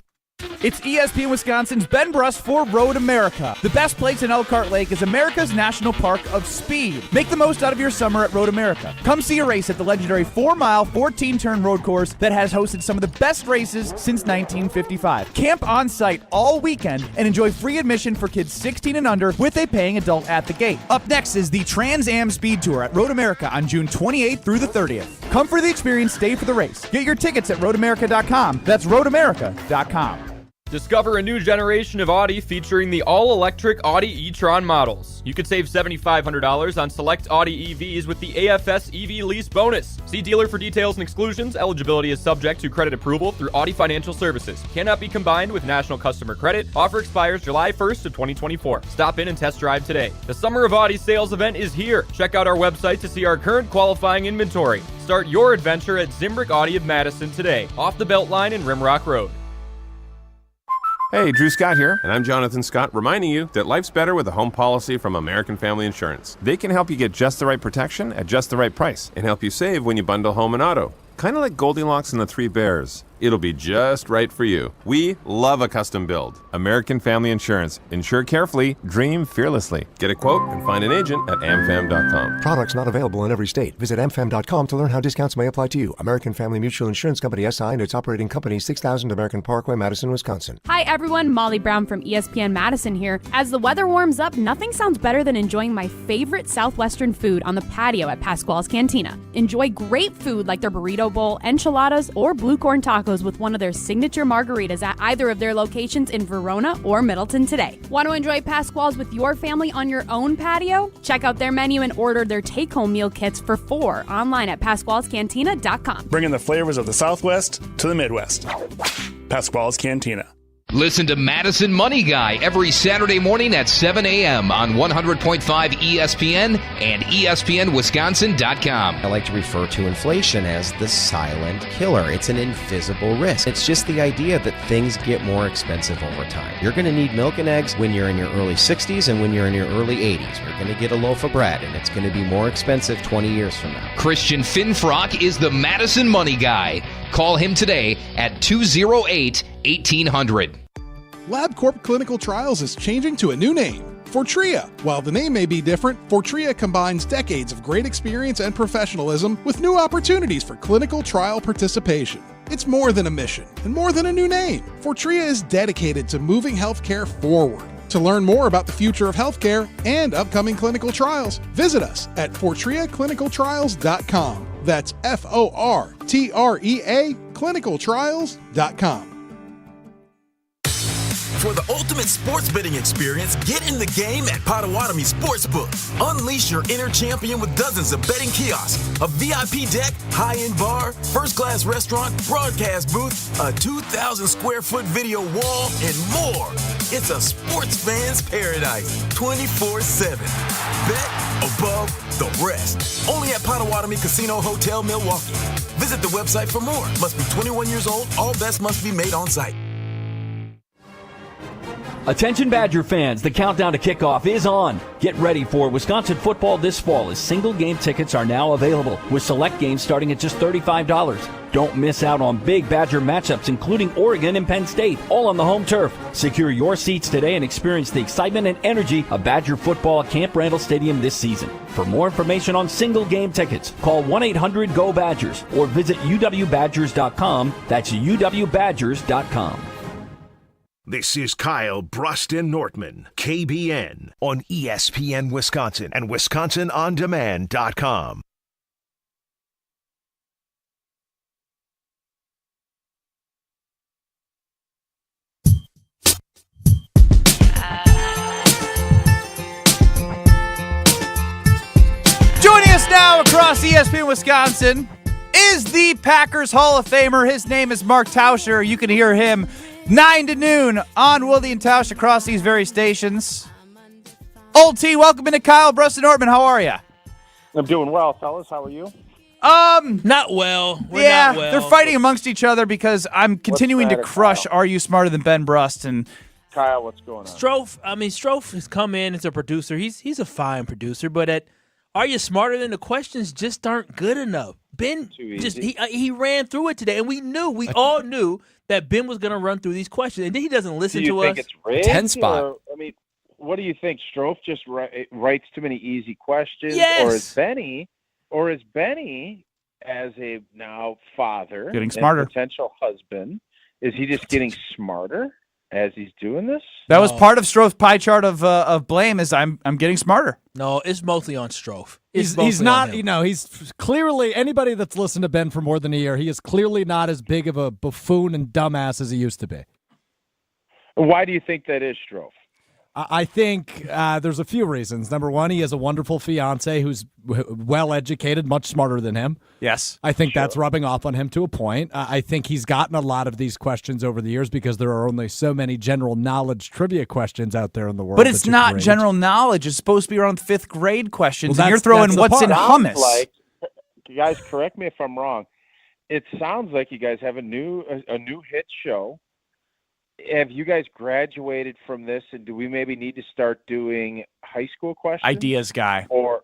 [SPEAKER 2] It's ESPN Wisconsin's Ben Brust for Road America. The best place in Elkhart Lake is America's National Park of Speed. Make the most out of your summer at Road America. Come see a race at the legendary 4-mile, 14-turn road course that has hosted some of the best races since 1955. Camp on site all weekend and enjoy free admission for kids 16 and under with a paying adult at the gate. Up next is the Trans Am Speed Tour at Road America on June 28th through the 30th. Come for the experience, stay for the race. Get your tickets at roadamerica.com. That's roadamerica.com.
[SPEAKER 7] Discover a new generation of Audi featuring the all-electric Audi e-tron models. You could save $7,500 on select Audi EVs with the AFS EV lease bonus. See dealer for details and exclusions. Eligibility is subject to credit approval through Audi Financial Services. Cannot be combined with National Customer Credit. Offer expires July 1st of 2024. Stop in and test drive today. The Summer of Audi sales event is here. Check out our website to see our current qualifying inventory. Start your adventure at Zimbrick Audi of Madison today, off the Beltline in Rimrock Road.
[SPEAKER 15] Hey, Drew Scott here, and I'm Jonathan Scott, reminding you that life's better with a home policy from American Family Insurance. They can help you get just the right protection at just the right price and help you save when you bundle home and auto. Kind of like Goldilocks and the Three Bears. It'll be just right for you. We love a custom build. American Family Insurance. Insure carefully, dream fearlessly. Get a quote and find an agent at amfam.com.
[SPEAKER 18] Products not available in every state. Visit amfam.com to learn how discounts may apply to you. American Family Mutual Insurance Company SI and its operating company 6000 American Parkway, Madison, Wisconsin.
[SPEAKER 24] Hi everyone, Molly Brown from ESPN Madison here. As the weather warms up, nothing sounds better than enjoying my favorite Southwestern food on the patio at Pasquale's Cantina. Enjoy great food like their burrito bowl, enchiladas, or blue corn tacos with one of their signature margaritas at either of their locations in Verona or Middleton today. Want to enjoy Pasquale's with your family on your own patio? Check out their menu and order their take-home meal kits for 4 online at Pasquale'sCantina.com.
[SPEAKER 25] Bringing the flavors of the Southwest to the Midwest. Pasquale's Cantina.
[SPEAKER 26] Listen to Madison Money Guy every Saturday morning at 7 a.m. on 100.5 ESPN and ESPNWisconsin.com.
[SPEAKER 27] I like to refer to inflation as the silent killer. It's an invisible risk. It's just the idea that things get more expensive over time. You're going to need milk and eggs when you're in your early 60s and when you're in your early 80s. You're going to get a loaf of bread, and it's going to be more expensive 20 years from now.
[SPEAKER 26] Christian Finfrock is the Madison Money Guy. Call him today at 208-1800.
[SPEAKER 6] LabCorp Clinical Trials is changing to a new name, Fortrea. While the name may be different, Fortrea combines decades of great experience and professionalism with new opportunities for clinical trial participation. It's more than a mission and more than a new name. Fortrea is dedicated to moving healthcare forward. To learn more about the future of healthcare and upcoming clinical trials, visit us at FortreaClinicalTrials.com. That's FORTREA clinicaltrials.com.
[SPEAKER 13] For the ultimate sports betting experience, get in the game at Potawatomi Sportsbook. Unleash your inner champion with dozens of betting kiosks, a VIP deck, high-end bar, first-class restaurant, broadcast booth, a 2,000 square foot video wall, and more. It's a sports fan's paradise, 24/7. Bet above the rest. Only at Potawatomi Casino Hotel, Milwaukee. Visit the website for more. Must be 21 years old. All bets must be made on site.
[SPEAKER 17] Attention Badger fans, the countdown to kickoff is on. Get ready for Wisconsin football this fall as single game tickets are now available, with select games starting at just $35. Don't miss out on big Badger matchups, including Oregon and Penn State, all on the home turf. Secure your seats today and experience the excitement and energy of Badger football at Camp Randall Stadium this season. For more information on single game tickets, call 1-800-GO-BADGERS or visit uwbadgers.com. That's uwbadgers.com.
[SPEAKER 1] This is Kyle Bruston Nortman, KBN, on ESPN Wisconsin and WisconsinOnDemand.com.
[SPEAKER 2] Joining us now across ESPN Wisconsin is the Packers Hall of Famer. His name is Mark Tauscher. You can hear him 9 to noon on Wilde and Tausch across these very stations. Old T, welcome into Kyle Bruston Nortman. How are you?
[SPEAKER 19] I'm doing well, fellas. How are you?
[SPEAKER 3] Not well. We're
[SPEAKER 2] yeah,
[SPEAKER 3] not well.
[SPEAKER 2] they're fighting amongst each other because I'm continuing to crush Are You Smarter Than Ben Brust? And
[SPEAKER 19] Kyle, what's going on?
[SPEAKER 3] Strofe has come in as a producer. He's a fine producer, but at Are You Smarter Than, the questions just aren't good enough. Ben just he ran through it today, and we all knew that Ben was going to run through these questions, and then he doesn't listen to us.
[SPEAKER 19] Do you think it's rigged?
[SPEAKER 4] 10 spot.
[SPEAKER 19] Or, I mean, what do you think? Strofe just writes too many easy questions,
[SPEAKER 2] Yes.
[SPEAKER 19] or is Benny, as a now father,
[SPEAKER 2] Getting smarter.
[SPEAKER 19] and potential husband, is he just getting smarter as he's doing this?
[SPEAKER 2] that was part of Strofe's pie chart of blame. Is I'm getting smarter.
[SPEAKER 3] No, it's mostly on Strofe.
[SPEAKER 5] He's not, he's clearly, anybody that's listened to Ben for more than a year, he is clearly not as big of a buffoon and dumbass as he used to be.
[SPEAKER 19] Why do you think that is, Strofe?
[SPEAKER 5] I think there's a few reasons. Number one, he has a wonderful fiance who's well-educated, much smarter than him.
[SPEAKER 2] Yes.
[SPEAKER 5] I think that's rubbing off on him to a point. I think he's gotten a lot of these questions over the years because there are only so many general knowledge trivia questions out there in the world.
[SPEAKER 2] But it's not general knowledge. It's supposed to be around 5th grade questions,
[SPEAKER 5] Well,
[SPEAKER 2] and you're throwing what's in hummus.
[SPEAKER 19] Like, you guys, correct me if I'm wrong. It sounds like you guys have a new hit show. Have you guys graduated from this, and do we maybe need to start doing high school questions?
[SPEAKER 2] Ideas guy.
[SPEAKER 19] Or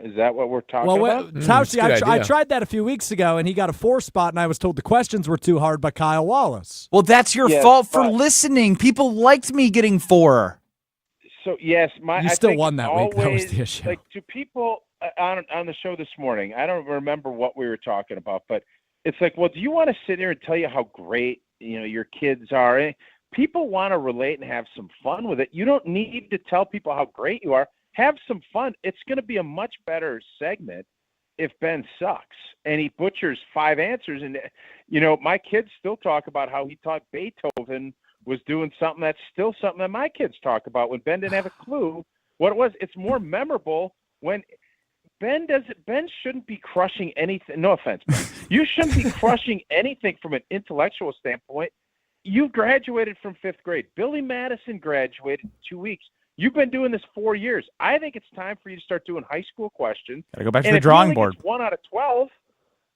[SPEAKER 19] is that what we're talking about?
[SPEAKER 5] Tausch, I tried that a few weeks ago, and he got a 4 spot, and I was told the questions were too hard by Kyle Wallace.
[SPEAKER 2] Well, that's your fault for listening. People liked me getting 4.
[SPEAKER 19] So, yes,
[SPEAKER 5] You still won that week. That was the issue.
[SPEAKER 19] Like, to people on the show this morning, I don't remember what we were talking about, but it's like, well, do you want to sit here and tell you how great your kids are? People want to relate and have some fun with it. You don't need to tell people how great you are. Have some fun. It's going to be a much better segment if Ben sucks and he butchers 5 answers. And my kids still talk about how he thought Beethoven was doing something that's still something that my kids talk about when Ben didn't have a clue what it was. It's more memorable when Ben shouldn't be crushing anything. No offense, Ben. You shouldn't be crushing anything from an intellectual standpoint. You graduated from 5th grade. Billy Madison graduated in 2 weeks. You've been doing this 4 years. I think it's time for you to start doing high school questions.
[SPEAKER 2] Gotta go back to the drawing board.
[SPEAKER 19] If 1 out of 12,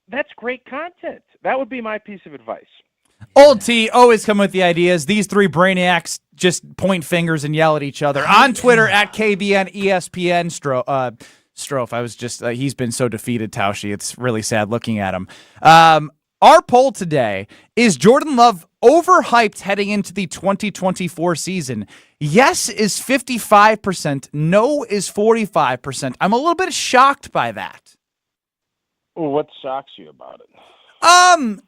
[SPEAKER 19] that's great content. That would be my piece of advice.
[SPEAKER 2] Old T always come with the ideas. These 3 brainiacs just point fingers and yell at each other. On Twitter, at KBN ESPN Strofe. I was just, he's been so defeated, Tauschi. It's really sad looking at him. Our poll today is Jordan Love overhyped heading into the 2024 season. Yes is 55%. No is 45%. I'm a little bit shocked by that.
[SPEAKER 19] Well, what shocks you about it?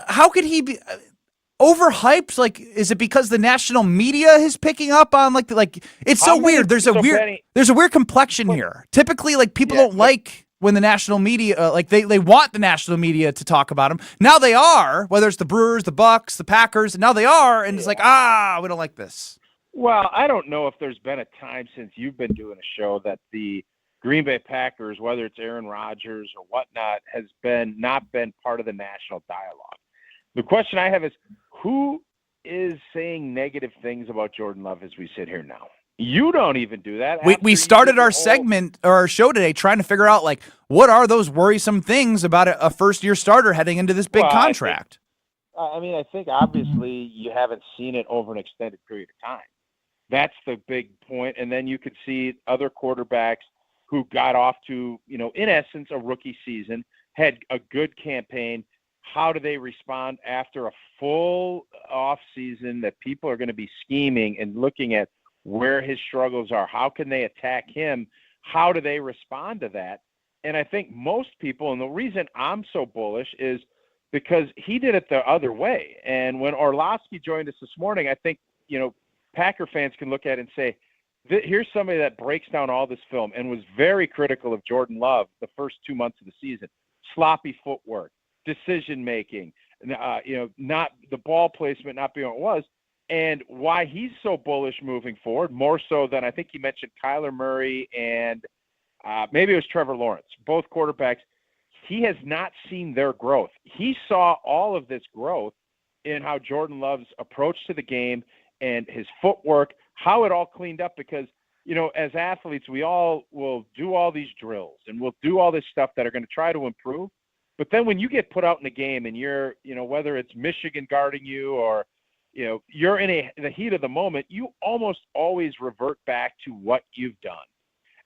[SPEAKER 2] How could he be overhyped? Like, is it because the national media is picking up on like it's so weird. There's a weird complexion here. Typically, like people don't like when the national media, they want the national media to talk about them. Now they are, whether it's the Brewers, the Bucks, the Packers, and now they are, and it's like, we don't like this.
[SPEAKER 19] Well, I don't know if there's been a time since you've been doing a show that the Green Bay Packers, whether it's Aaron Rodgers or whatnot, has not been part of the national dialogue. The question I have is, who is saying negative things about Jordan Love as we sit here now? You don't even do that.
[SPEAKER 2] We started our segment or our show today trying to figure out, like, what are those worrisome things about a first-year starter heading into this big contract?
[SPEAKER 19] I think obviously you haven't seen it over an extended period of time. That's the big point. And then you could see other quarterbacks who got off to, in essence, a rookie season, had a good campaign. How do they respond after a full off season that people are going to be scheming and looking at where his struggles are? How can they attack him? How do they respond to that? And I think most people, and the reason I'm so bullish is because he did it the other way. And when Orlovsky joined us this morning, I think, Packer fans can look at it and say, here's somebody that breaks down all this film and was very critical of Jordan Love the first 2 months of the season. Sloppy footwork, decision-making, not the ball placement not being what it was, and why he's so bullish moving forward, more so than I think he mentioned Kyler Murray and maybe it was Trevor Lawrence, both quarterbacks. He has not seen their growth. He saw all of this growth in how Jordan Love's approach to the game and his footwork, how it all cleaned up because, as athletes, we all will do all these drills and we'll do all this stuff that are going to try to improve. But then when you get put out in the game and you're, whether it's Michigan guarding you or, you're in the heat of the moment, you almost always revert back to what you've done.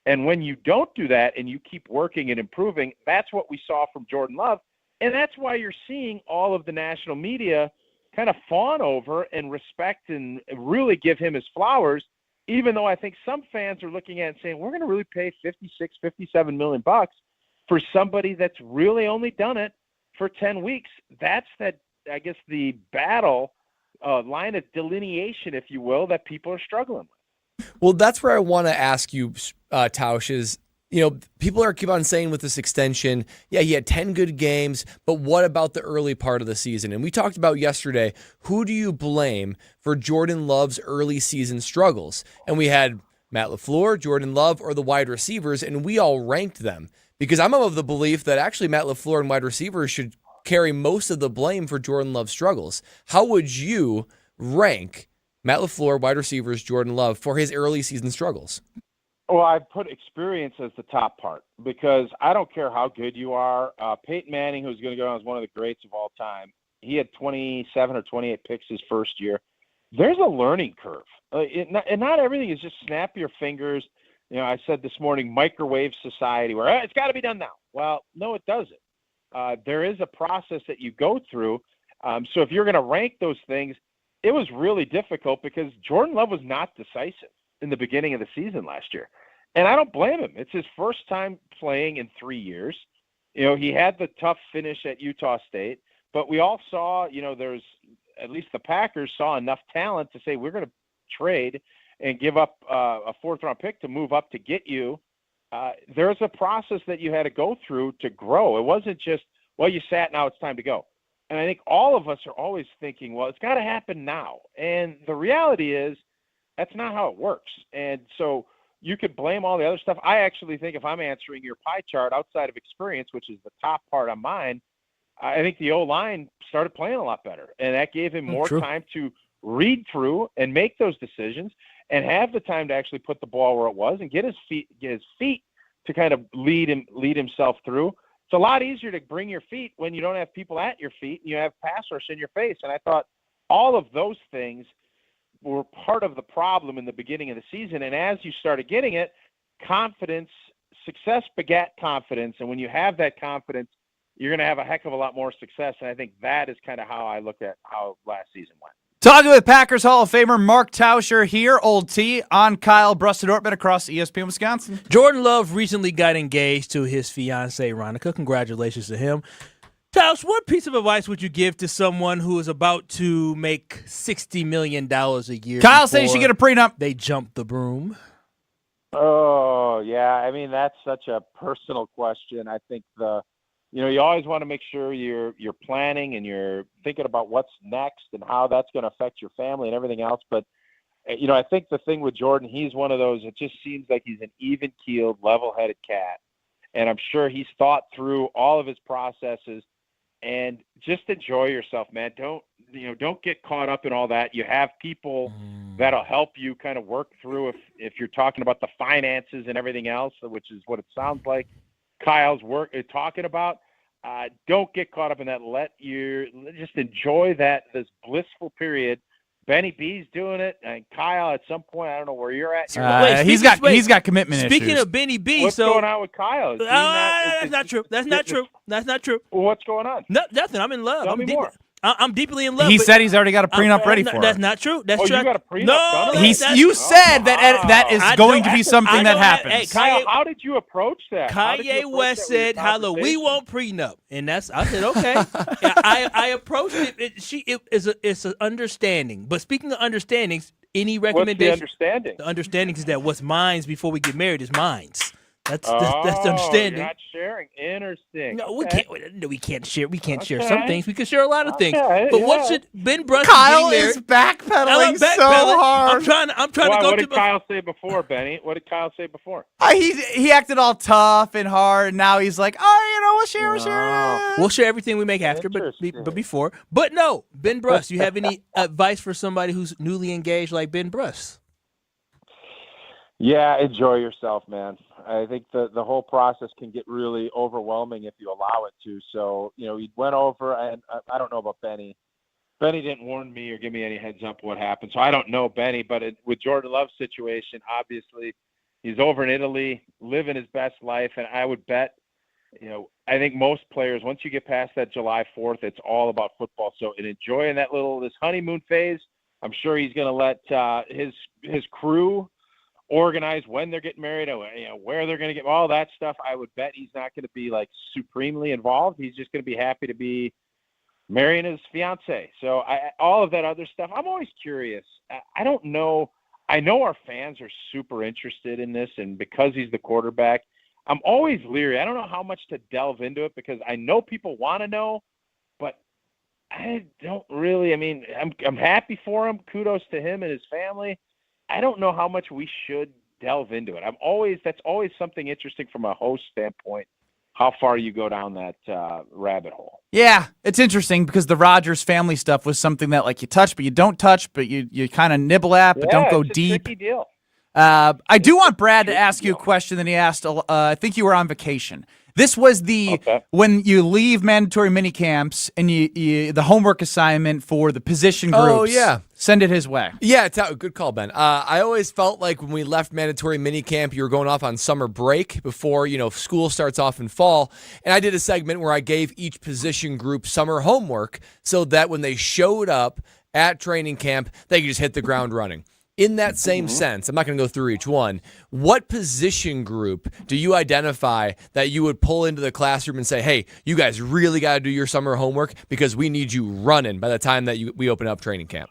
[SPEAKER 19] And when you don't do that and you keep working and improving, that's what we saw from Jordan Love. And that's why you're seeing all of the national media kind of fawn over and respect and really give him his flowers, even though I think some fans are looking at it and saying, we're going to really pay $56, $57 million for somebody that's really only done it for 10 weeks. That's I guess, the battle line of delineation, if you will, that people are struggling with.
[SPEAKER 4] Well, that's where I want to ask you, Tausch, is, people keep on saying with this extension, he had 10 good games, but what about the early part of the season? And we talked about yesterday, who do you blame for Jordan Love's early season struggles? And we had Matt LaFleur, Jordan Love, or the wide receivers, and we all ranked them. Because I'm of the belief that actually Matt LaFleur and wide receivers should carry most of the blame for Jordan Love's struggles. How would you rank Matt LaFleur, wide receivers, Jordan Love, for his early season struggles?
[SPEAKER 19] Well, I put experience as the top part because I don't care how good you are. Peyton Manning, who's going to go down as one of the greats of all time, he had 27 or 28 picks his first year. There's a learning curve. And not everything is just snap your fingers. I said this morning, microwave society, where it's got to be done now. Well, no, it doesn't. There is a process that you go through. So if you're going to rank those things, it was really difficult because Jordan Love was not decisive in the beginning of the season last year. And I don't blame him. It's his first time playing in 3 years. He had the tough finish at Utah State, but we all saw, there's at least the Packers saw enough talent to say, we're going to trade and give up a fourth-round pick to move up to get you. There's a process that you had to go through to grow. It wasn't just, you sat, now it's time to go. And I think all of us are always thinking, it's got to happen now. And the reality is that's not how it works. And so you could blame all the other stuff. I actually think if I'm answering your pie chart outside of experience, which is the top part on mine, I think the O-line started playing a lot better. And that gave him more time to read through and make those decisions and have the time to actually put the ball where it was and get his feet to kind of lead himself through. It's a lot easier to bring your feet when you don't have people at your feet and you have pass rush in your face. And I thought all of those things were part of the problem in the beginning of the season. And as you started getting it, success begat confidence. And when you have that confidence, you're going to have a heck of a lot more success. And I think that is kind of how I look at how last season went.
[SPEAKER 2] Talking with Packers Hall of Famer Mark Tauscher here, Old T, on Kyle Brust-Dortmund across ESPN Wisconsin.
[SPEAKER 3] Jordan Love recently got engaged to his fiancee, Ronica. Congratulations to him. Tausch, what piece of advice would you give to someone who is about to make $60 million a year?
[SPEAKER 2] Kyle said you should get a prenup.
[SPEAKER 3] They jump the broom.
[SPEAKER 19] Oh, yeah. I mean, that's such a personal question. I think you always want to make sure you're planning and you're thinking about what's next and how that's going to affect your family and everything else. But, I think the thing with Jordan, he's one of those, it just seems like he's an even-keeled, level-headed cat. And I'm sure he's thought through all of his processes. And just enjoy yourself, man. Don't get caught up in all that. You have people that'll help you kind of work through if you're talking about the finances and everything else, which is what it sounds like Kyle's talking about. Don't get caught up in that. Just enjoy this blissful period. Benny B's doing it, and Kyle at some point, I don't know where you're at.
[SPEAKER 2] He's got commitment issues.
[SPEAKER 3] Speaking of Benny B,
[SPEAKER 19] what's going on with Kyle?
[SPEAKER 3] That's not true. That's not true. That's not true.
[SPEAKER 19] Well, what's going on?
[SPEAKER 3] Nothing. I'm in love.
[SPEAKER 19] Tell me more.
[SPEAKER 3] I'm deeply in love.
[SPEAKER 2] He said he's already got a prenup ready for
[SPEAKER 3] That's
[SPEAKER 2] her.
[SPEAKER 3] not true. That's
[SPEAKER 19] Oh,
[SPEAKER 3] true.
[SPEAKER 19] you got a prenup
[SPEAKER 3] No,
[SPEAKER 19] done?
[SPEAKER 2] You said that is going to be something that happens.
[SPEAKER 3] Hey,
[SPEAKER 19] Kyle, how did you approach that?
[SPEAKER 3] Kanye West said, "Hello, we won't prenup," and I said, "Okay." I approached it. It's an understanding. But speaking of understandings, any recommendation?
[SPEAKER 19] What's the understanding?
[SPEAKER 3] The understanding is that what's mine's before we get married is mine's. That's the understanding.
[SPEAKER 19] You're not sharing. Interesting.
[SPEAKER 3] No,
[SPEAKER 19] Okay.
[SPEAKER 3] we can't share. We can't share some things. We can share a lot of things.
[SPEAKER 19] Okay,
[SPEAKER 3] But
[SPEAKER 19] yeah.
[SPEAKER 3] what should Ben Brust
[SPEAKER 2] Kyle
[SPEAKER 3] getting
[SPEAKER 2] is
[SPEAKER 3] married?
[SPEAKER 2] backpedaling so hard.
[SPEAKER 3] I'm trying to go
[SPEAKER 19] What
[SPEAKER 3] to
[SPEAKER 19] did Kyle say before, Benny? What did Kyle say before?
[SPEAKER 2] He acted all tough and hard, and now he's like, we'll share.
[SPEAKER 3] We'll share everything we make after, but before. But no, Ben Brust, you have any advice for somebody who's newly engaged like Ben Brust?
[SPEAKER 19] Yeah, enjoy yourself, man. I think the whole process can get really overwhelming if you allow it to. So, he went over, and I don't know about Benny. Benny didn't warn me or give me any heads up what happened. So I don't know Benny, but with Jordan Love's situation, obviously he's over in Italy, living his best life. And I would bet, I think most players, once you get past that July 4th, it's all about football. So in enjoying this honeymoon phase, I'm sure he's going to let his crew organize when they're getting married, where they're going to get all that stuff. I would bet he's not going to be like supremely involved. He's just going to be happy to be marrying his fiance. So all of that other stuff, I'm always curious. I don't know. I know our fans are super interested in this, and because he's the quarterback, I'm always leery. I don't know how much to delve into it because I know people want to know, but I don't really. I mean, I'm happy for him. Kudos to him and his family. I don't know how much we should delve into it. That's always something interesting from a host standpoint, how far you go down that rabbit hole.
[SPEAKER 2] Yeah, it's interesting because the Rodgers family stuff was something that you touch, but you don't touch, but you kind of nibble at, but don't go
[SPEAKER 19] it's
[SPEAKER 2] deep.
[SPEAKER 19] A tricky deal.
[SPEAKER 2] I do want Brad to ask you a question that he asked. I think you were on vacation. This was when you leave mandatory mini camps and you the homework assignment for the position groups.
[SPEAKER 4] Oh, yeah.
[SPEAKER 2] Send it his way.
[SPEAKER 4] Yeah, good call, Ben. I always felt like when we left mandatory minicamp, you were going off on summer break before, school starts off in fall. And I did a segment where I gave each position group summer homework so that when they showed up at training camp, they could just hit the ground running. In that same sense, I'm not going to go through each one. What position group do you identify that you would pull into the classroom and say, hey, you guys really got to do your summer homework because we need you running by the time that we open up training camp?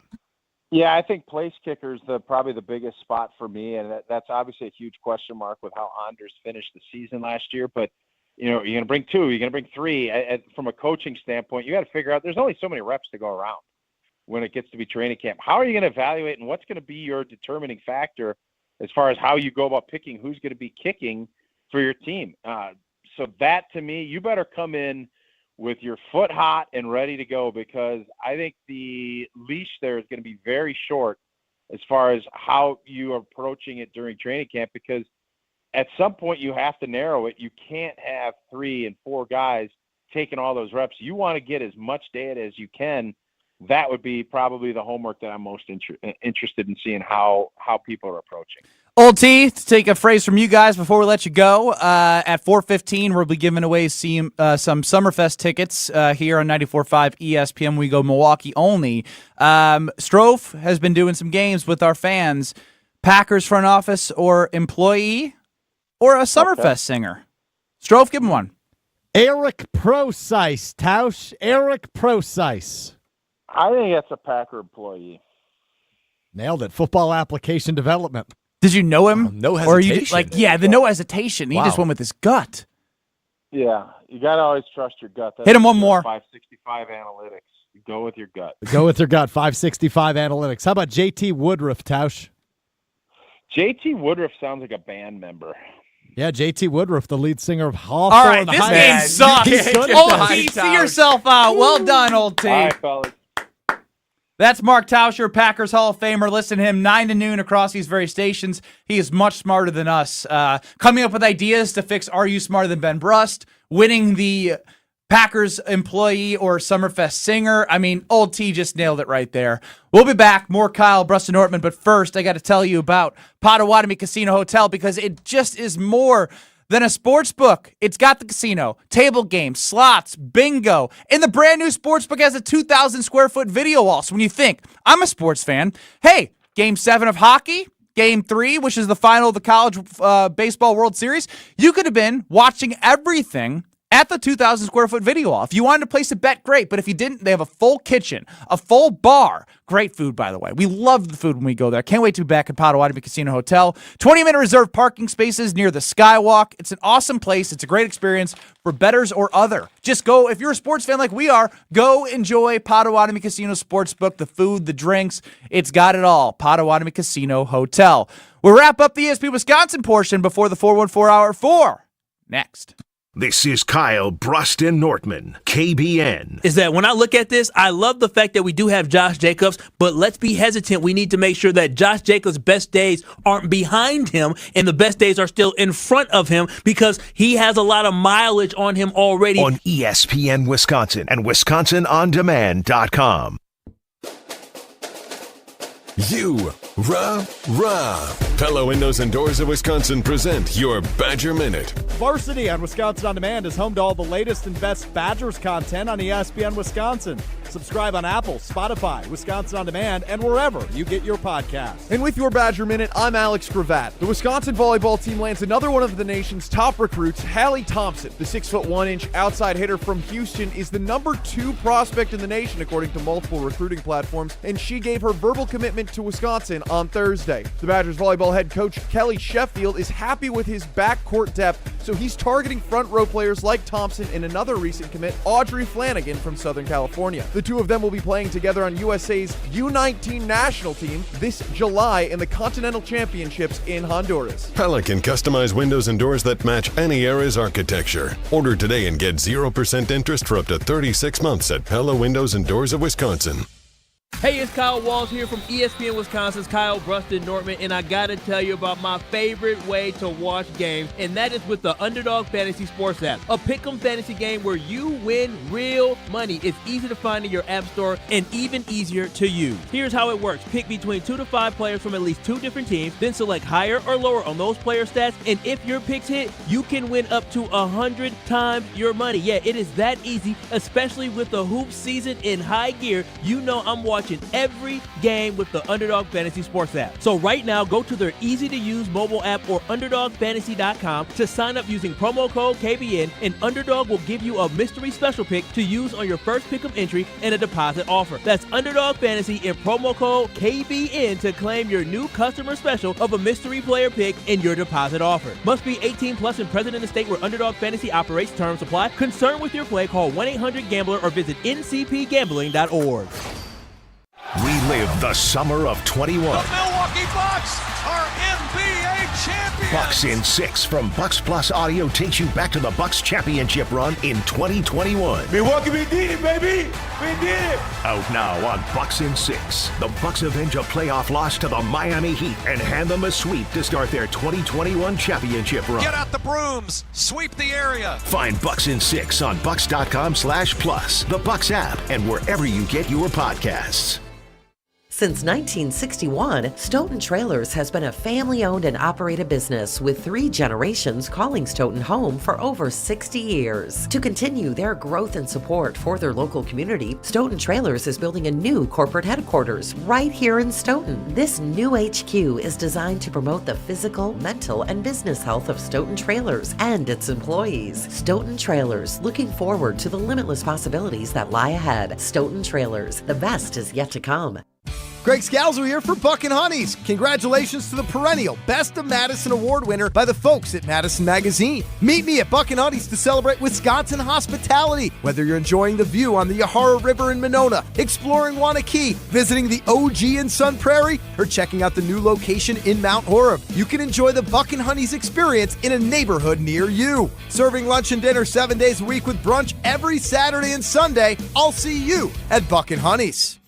[SPEAKER 19] Yeah, I think place kicker's probably the biggest spot for me, and that's obviously a huge question mark with how Anders finished the season last year. But, you're going to bring two, you're going to bring three. From a coaching standpoint, you got to figure out there's only so many reps to go around when it gets to be training camp. How are you going to evaluate, and what's going to be your determining factor as far as how you go about picking who's going to be kicking for your team? So that, to me, you better come in with your foot hot and ready to go, because I think the leash there is going to be very short as far as how you are approaching it during training camp, because at some point you have to narrow it. You can't have 3 and 4 guys taking all those reps. You want to get as much data as you can that would be probably the homework that I'm most interested in seeing how people are approaching.
[SPEAKER 2] Old T, to take a phrase from you guys before we let you go, at 4:15 we'll be giving away some Summerfest tickets here on 94.5 ESPN. We go Milwaukee only. Strofe has been doing some games with our fans. Packers front office or employee or a Summerfest singer? Strofe, give him one.
[SPEAKER 5] Eric Procyse, Tausch. Eric Procyse.
[SPEAKER 19] I think that's a Packer employee.
[SPEAKER 5] Nailed it. Football application development.
[SPEAKER 2] Did you know him?
[SPEAKER 4] No hesitation.
[SPEAKER 2] Or are you the no hesitation. He just went with his gut.
[SPEAKER 19] Yeah, you got to always trust your gut.
[SPEAKER 2] Hit him one more.
[SPEAKER 19] 565 analytics. You go with your gut.
[SPEAKER 5] Go with your gut. 565 analytics. How about JT Woodruff, Tausch?
[SPEAKER 19] JT Woodruff sounds like a band member.
[SPEAKER 5] Yeah, JT Woodruff, the lead singer of Hawthorne.
[SPEAKER 2] All right, this game sucks. Old T, see yourself out. Well done, Old T.
[SPEAKER 19] All right, fellas.
[SPEAKER 2] That's Mark Tauscher, Packers Hall of Famer. Listen to him 9 to noon across these very stations. He is much smarter than us. Coming up with ideas to fix Are You Smarter Than Ben Brust? Winning the Packers employee or Summerfest singer. I mean, Old T just nailed it right there. We'll be back. More Kyle, Brust, and Nortman. But first, I got to tell you about Potawatomi Casino Hotel because it just is more than a sports book. It's got the casino, table games, slots, bingo, and the brand new sports book has a 2,000 square foot video wall. So when you think, I'm a sports fan, hey, Game 7 of hockey, Game 3, which is the final of the College Baseball World Series, you could have been watching everything at the 2,000 square foot video wall. If you wanted to place a bet, great. But if you didn't, they have a full kitchen, a full bar. Great food, by the way. We love the food when we go there. Can't wait to be back at Potawatomi Casino Hotel. 20-minute reserved parking spaces near the Skywalk. It's an awesome place. It's a great experience for bettors or other. Just go, if you're a sports fan like we are, go enjoy Potawatomi Casino Sportsbook, the food, the drinks. It's got it all. Potawatomi Casino Hotel. We'll wrap up the ESPN Wisconsin portion before the 414 Hour 4. Next.
[SPEAKER 1] This is Kyle, Brust, and Nortman, KBN.
[SPEAKER 3] Is that when I look at this, I love the fact that we do have Josh Jacobs, but let's be hesitant. We need to make sure that Josh Jacobs' best days aren't behind him and the best days are still in front of him because he has a lot of mileage on him already.
[SPEAKER 1] On ESPN Wisconsin and WisconsinOnDemand.com.
[SPEAKER 16] Pella Windows and Doors of Wisconsin present your Badger Minute.
[SPEAKER 5] Varsity on Wisconsin On Demand is home to all the latest and best Badgers content on ESPN Wisconsin. Subscribe on Apple, Spotify, Wisconsin On Demand, and wherever you get your podcasts.
[SPEAKER 8] And with your Badger Minute, I'm Alex Gravatt. The Wisconsin volleyball team lands another one of the nation's top recruits, Hallie Thompson. The 6'1" outside hitter from Houston is the number 2 prospect in the nation, according to multiple recruiting platforms, and she gave her verbal commitment to Wisconsin on Thursday. The Badgers volleyball head coach Kelly Sheffield is happy with his backcourt depth, so he's targeting front row players like Thompson and another recent commit, Audrey Flanagan from Southern California. The two of them will be playing together on USA's U19 national team this July in the Continental Championships in Honduras.
[SPEAKER 16] Pella can customize windows and doors that match any era's architecture. Order today and get 0% interest for up to 36 months at Pella Windows and Doors of Wisconsin.
[SPEAKER 3] Hey, it's Kyle Walls here from ESPN Wisconsin's Kyle, Brust, and Nortman, and I gotta tell you about my favorite way to watch games, and that is with the Underdog Fantasy Sports app, a pick'em fantasy game where you win real money. It's easy to find in your app store and even easier to use. Here's how it works. Pick between 2 to 5 players from at least 2 different teams, then select higher or lower on those player stats, and if your picks hit, you can win up to 100 times your money. Yeah, it is that easy, especially with the hoop season in high gear. You know I'm watching every game with the Underdog Fantasy Sports app. So right now, go to their easy-to-use mobile app or UnderdogFantasy.com to sign up using promo code KBN, and Underdog will give you a mystery special pick to use on your first pick-up entry and a deposit offer. That's Underdog Fantasy and promo code KBN to claim your new customer special of a mystery player pick and your deposit offer. Must be 18 plus and present in the state where Underdog Fantasy operates. Terms apply. Concerned with your play, call 1-800-GAMBLER or visit ncpgambling.org.
[SPEAKER 1] Relive the summer of 21.
[SPEAKER 21] The Milwaukee Bucks are NBA
[SPEAKER 1] Bucks in 6 from Bucks Plus Audio takes you back to the Bucks championship run in 2021.
[SPEAKER 9] Milwaukee, we did it, baby! We did it!
[SPEAKER 1] Out now on Bucks in 6. The Bucks avenge a playoff loss to the Miami Heat and hand them a sweep to start their 2021 championship run.
[SPEAKER 10] Get out the brooms! Sweep the area!
[SPEAKER 1] Find Bucks in 6 on Bucks.com/plus, the Bucks app, and wherever you get your podcasts.
[SPEAKER 11] Since 1961, Stoughton Trailers has been a family-owned and operated business with 3 generations calling Stoughton home for over 60 years. To continue their growth and support for their local community, Stoughton Trailers is building a new corporate headquarters right here in Stoughton. This new HQ is designed to promote the physical, mental, and business health of Stoughton Trailers and its employees. Stoughton Trailers, looking forward to the limitless possibilities that lie ahead. Stoughton Trailers, the best is yet to come.
[SPEAKER 12] Greg Scalzo here for Buck and Honeys. Congratulations to the perennial Best of Madison Award winner by the folks at Madison Magazine. Meet me at Buck and Honeys to celebrate Wisconsin hospitality. Whether you're enjoying the view on the Yahara River in Monona, exploring Wanakee, visiting the OG in Sun Prairie, or checking out the new location in Mount Horeb, you can enjoy the Buck and Honeys experience in a neighborhood near you. Serving lunch and dinner 7 days a week with brunch every Saturday and Sunday. I'll see you at Buck and Honeys.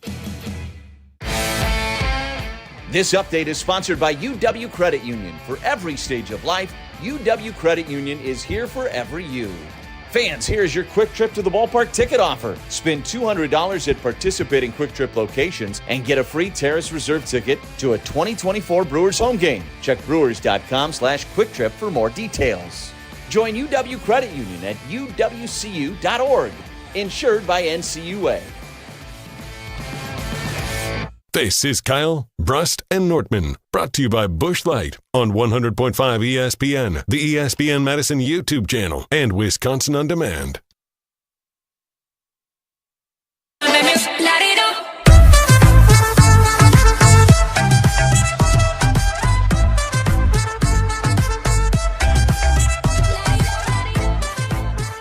[SPEAKER 20] This update is sponsored by UW Credit Union. For every stage of life, UW Credit Union is here for every you. Fans, here's your quick trip to the ballpark ticket offer. Spend $200 at participating Quick Trip locations and get a free Terrace Reserve ticket to a 2024 Brewers home game. Check brewers.com/quicktrip for more details. Join UW Credit Union at uwcu.org. Insured by NCUA.
[SPEAKER 16] This is Kyle, Brust, and Nortman, brought to you by Busch Light on 100.5 ESPN, the ESPN Madison YouTube channel, and Wisconsin On Demand.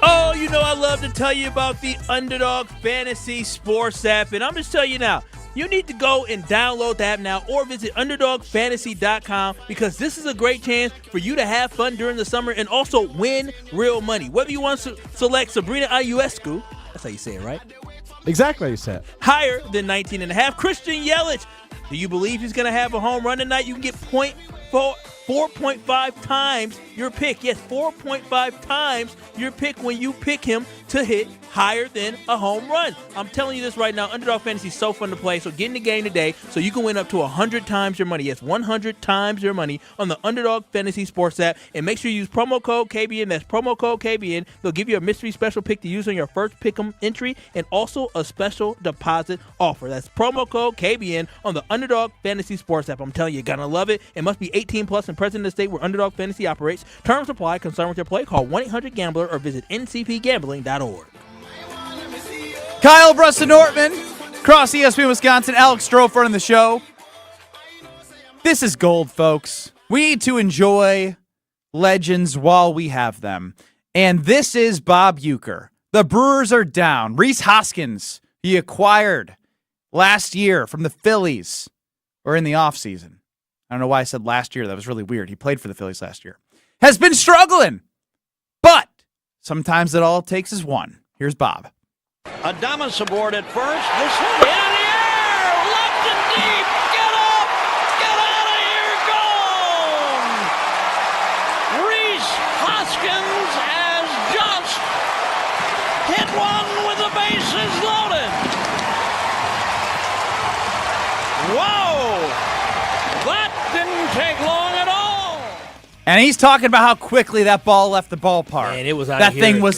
[SPEAKER 3] Oh, you know I love to tell you about the Underdog Fantasy Sports app, and I'm just telling you now, you need to go and download the app now or visit UnderdogFantasy.com because this is a great chance for you to have fun during the summer and also win real money. Whether you want to select Sabrina Ionescu, that's how you say it, right?
[SPEAKER 5] Exactly how you said it.
[SPEAKER 3] Higher than 19.5. Christian Yelich, do you believe he's going to have a home run tonight? You can get 4.5 times your pick. Yes, 4.5 times your pick when you pick him to hit higher than a home run. I'm telling you this right now. Underdog Fantasy is so fun to play. So get in the game today so you can win up to 100 times your money. Yes, 100 times your money on the Underdog Fantasy Sports app. And make sure you use promo code KBN. That's promo code KBN. They'll give you a mystery special pick to use on your first pick'em entry and also a special deposit offer. That's promo code KBN on the Underdog Fantasy Sports app. I'm telling you, you're going to love it. It must be 18 plus and present in the state where Underdog Fantasy operates. Terms apply. Concerned with your play? Call 1-800-GAMBLER or visit ncpgambling.org.
[SPEAKER 2] Kyle Brust Nortman, across ESPN Wisconsin, Alex Stroh running the show. This is gold, folks. We need to enjoy legends while we have them. And this is Bob Uecker. The Brewers are down. Rhys Hoskins, he acquired last year from the Phillies, or in the offseason. I don't know why I said last year. That was really weird. He played for the Phillies last year. Has been struggling. But sometimes it all it takes is one. Here's Bob.
[SPEAKER 22] Adames aboard at first. This one in the air, left and deep. Get up, get out of here, gone. Rhys Hoskins has just hit one with the bases loaded. Whoa, that didn't take long at all.
[SPEAKER 2] And he's talking about how quickly that ball left the ballpark.
[SPEAKER 3] Man, it was out
[SPEAKER 2] that
[SPEAKER 3] of here.
[SPEAKER 2] thing was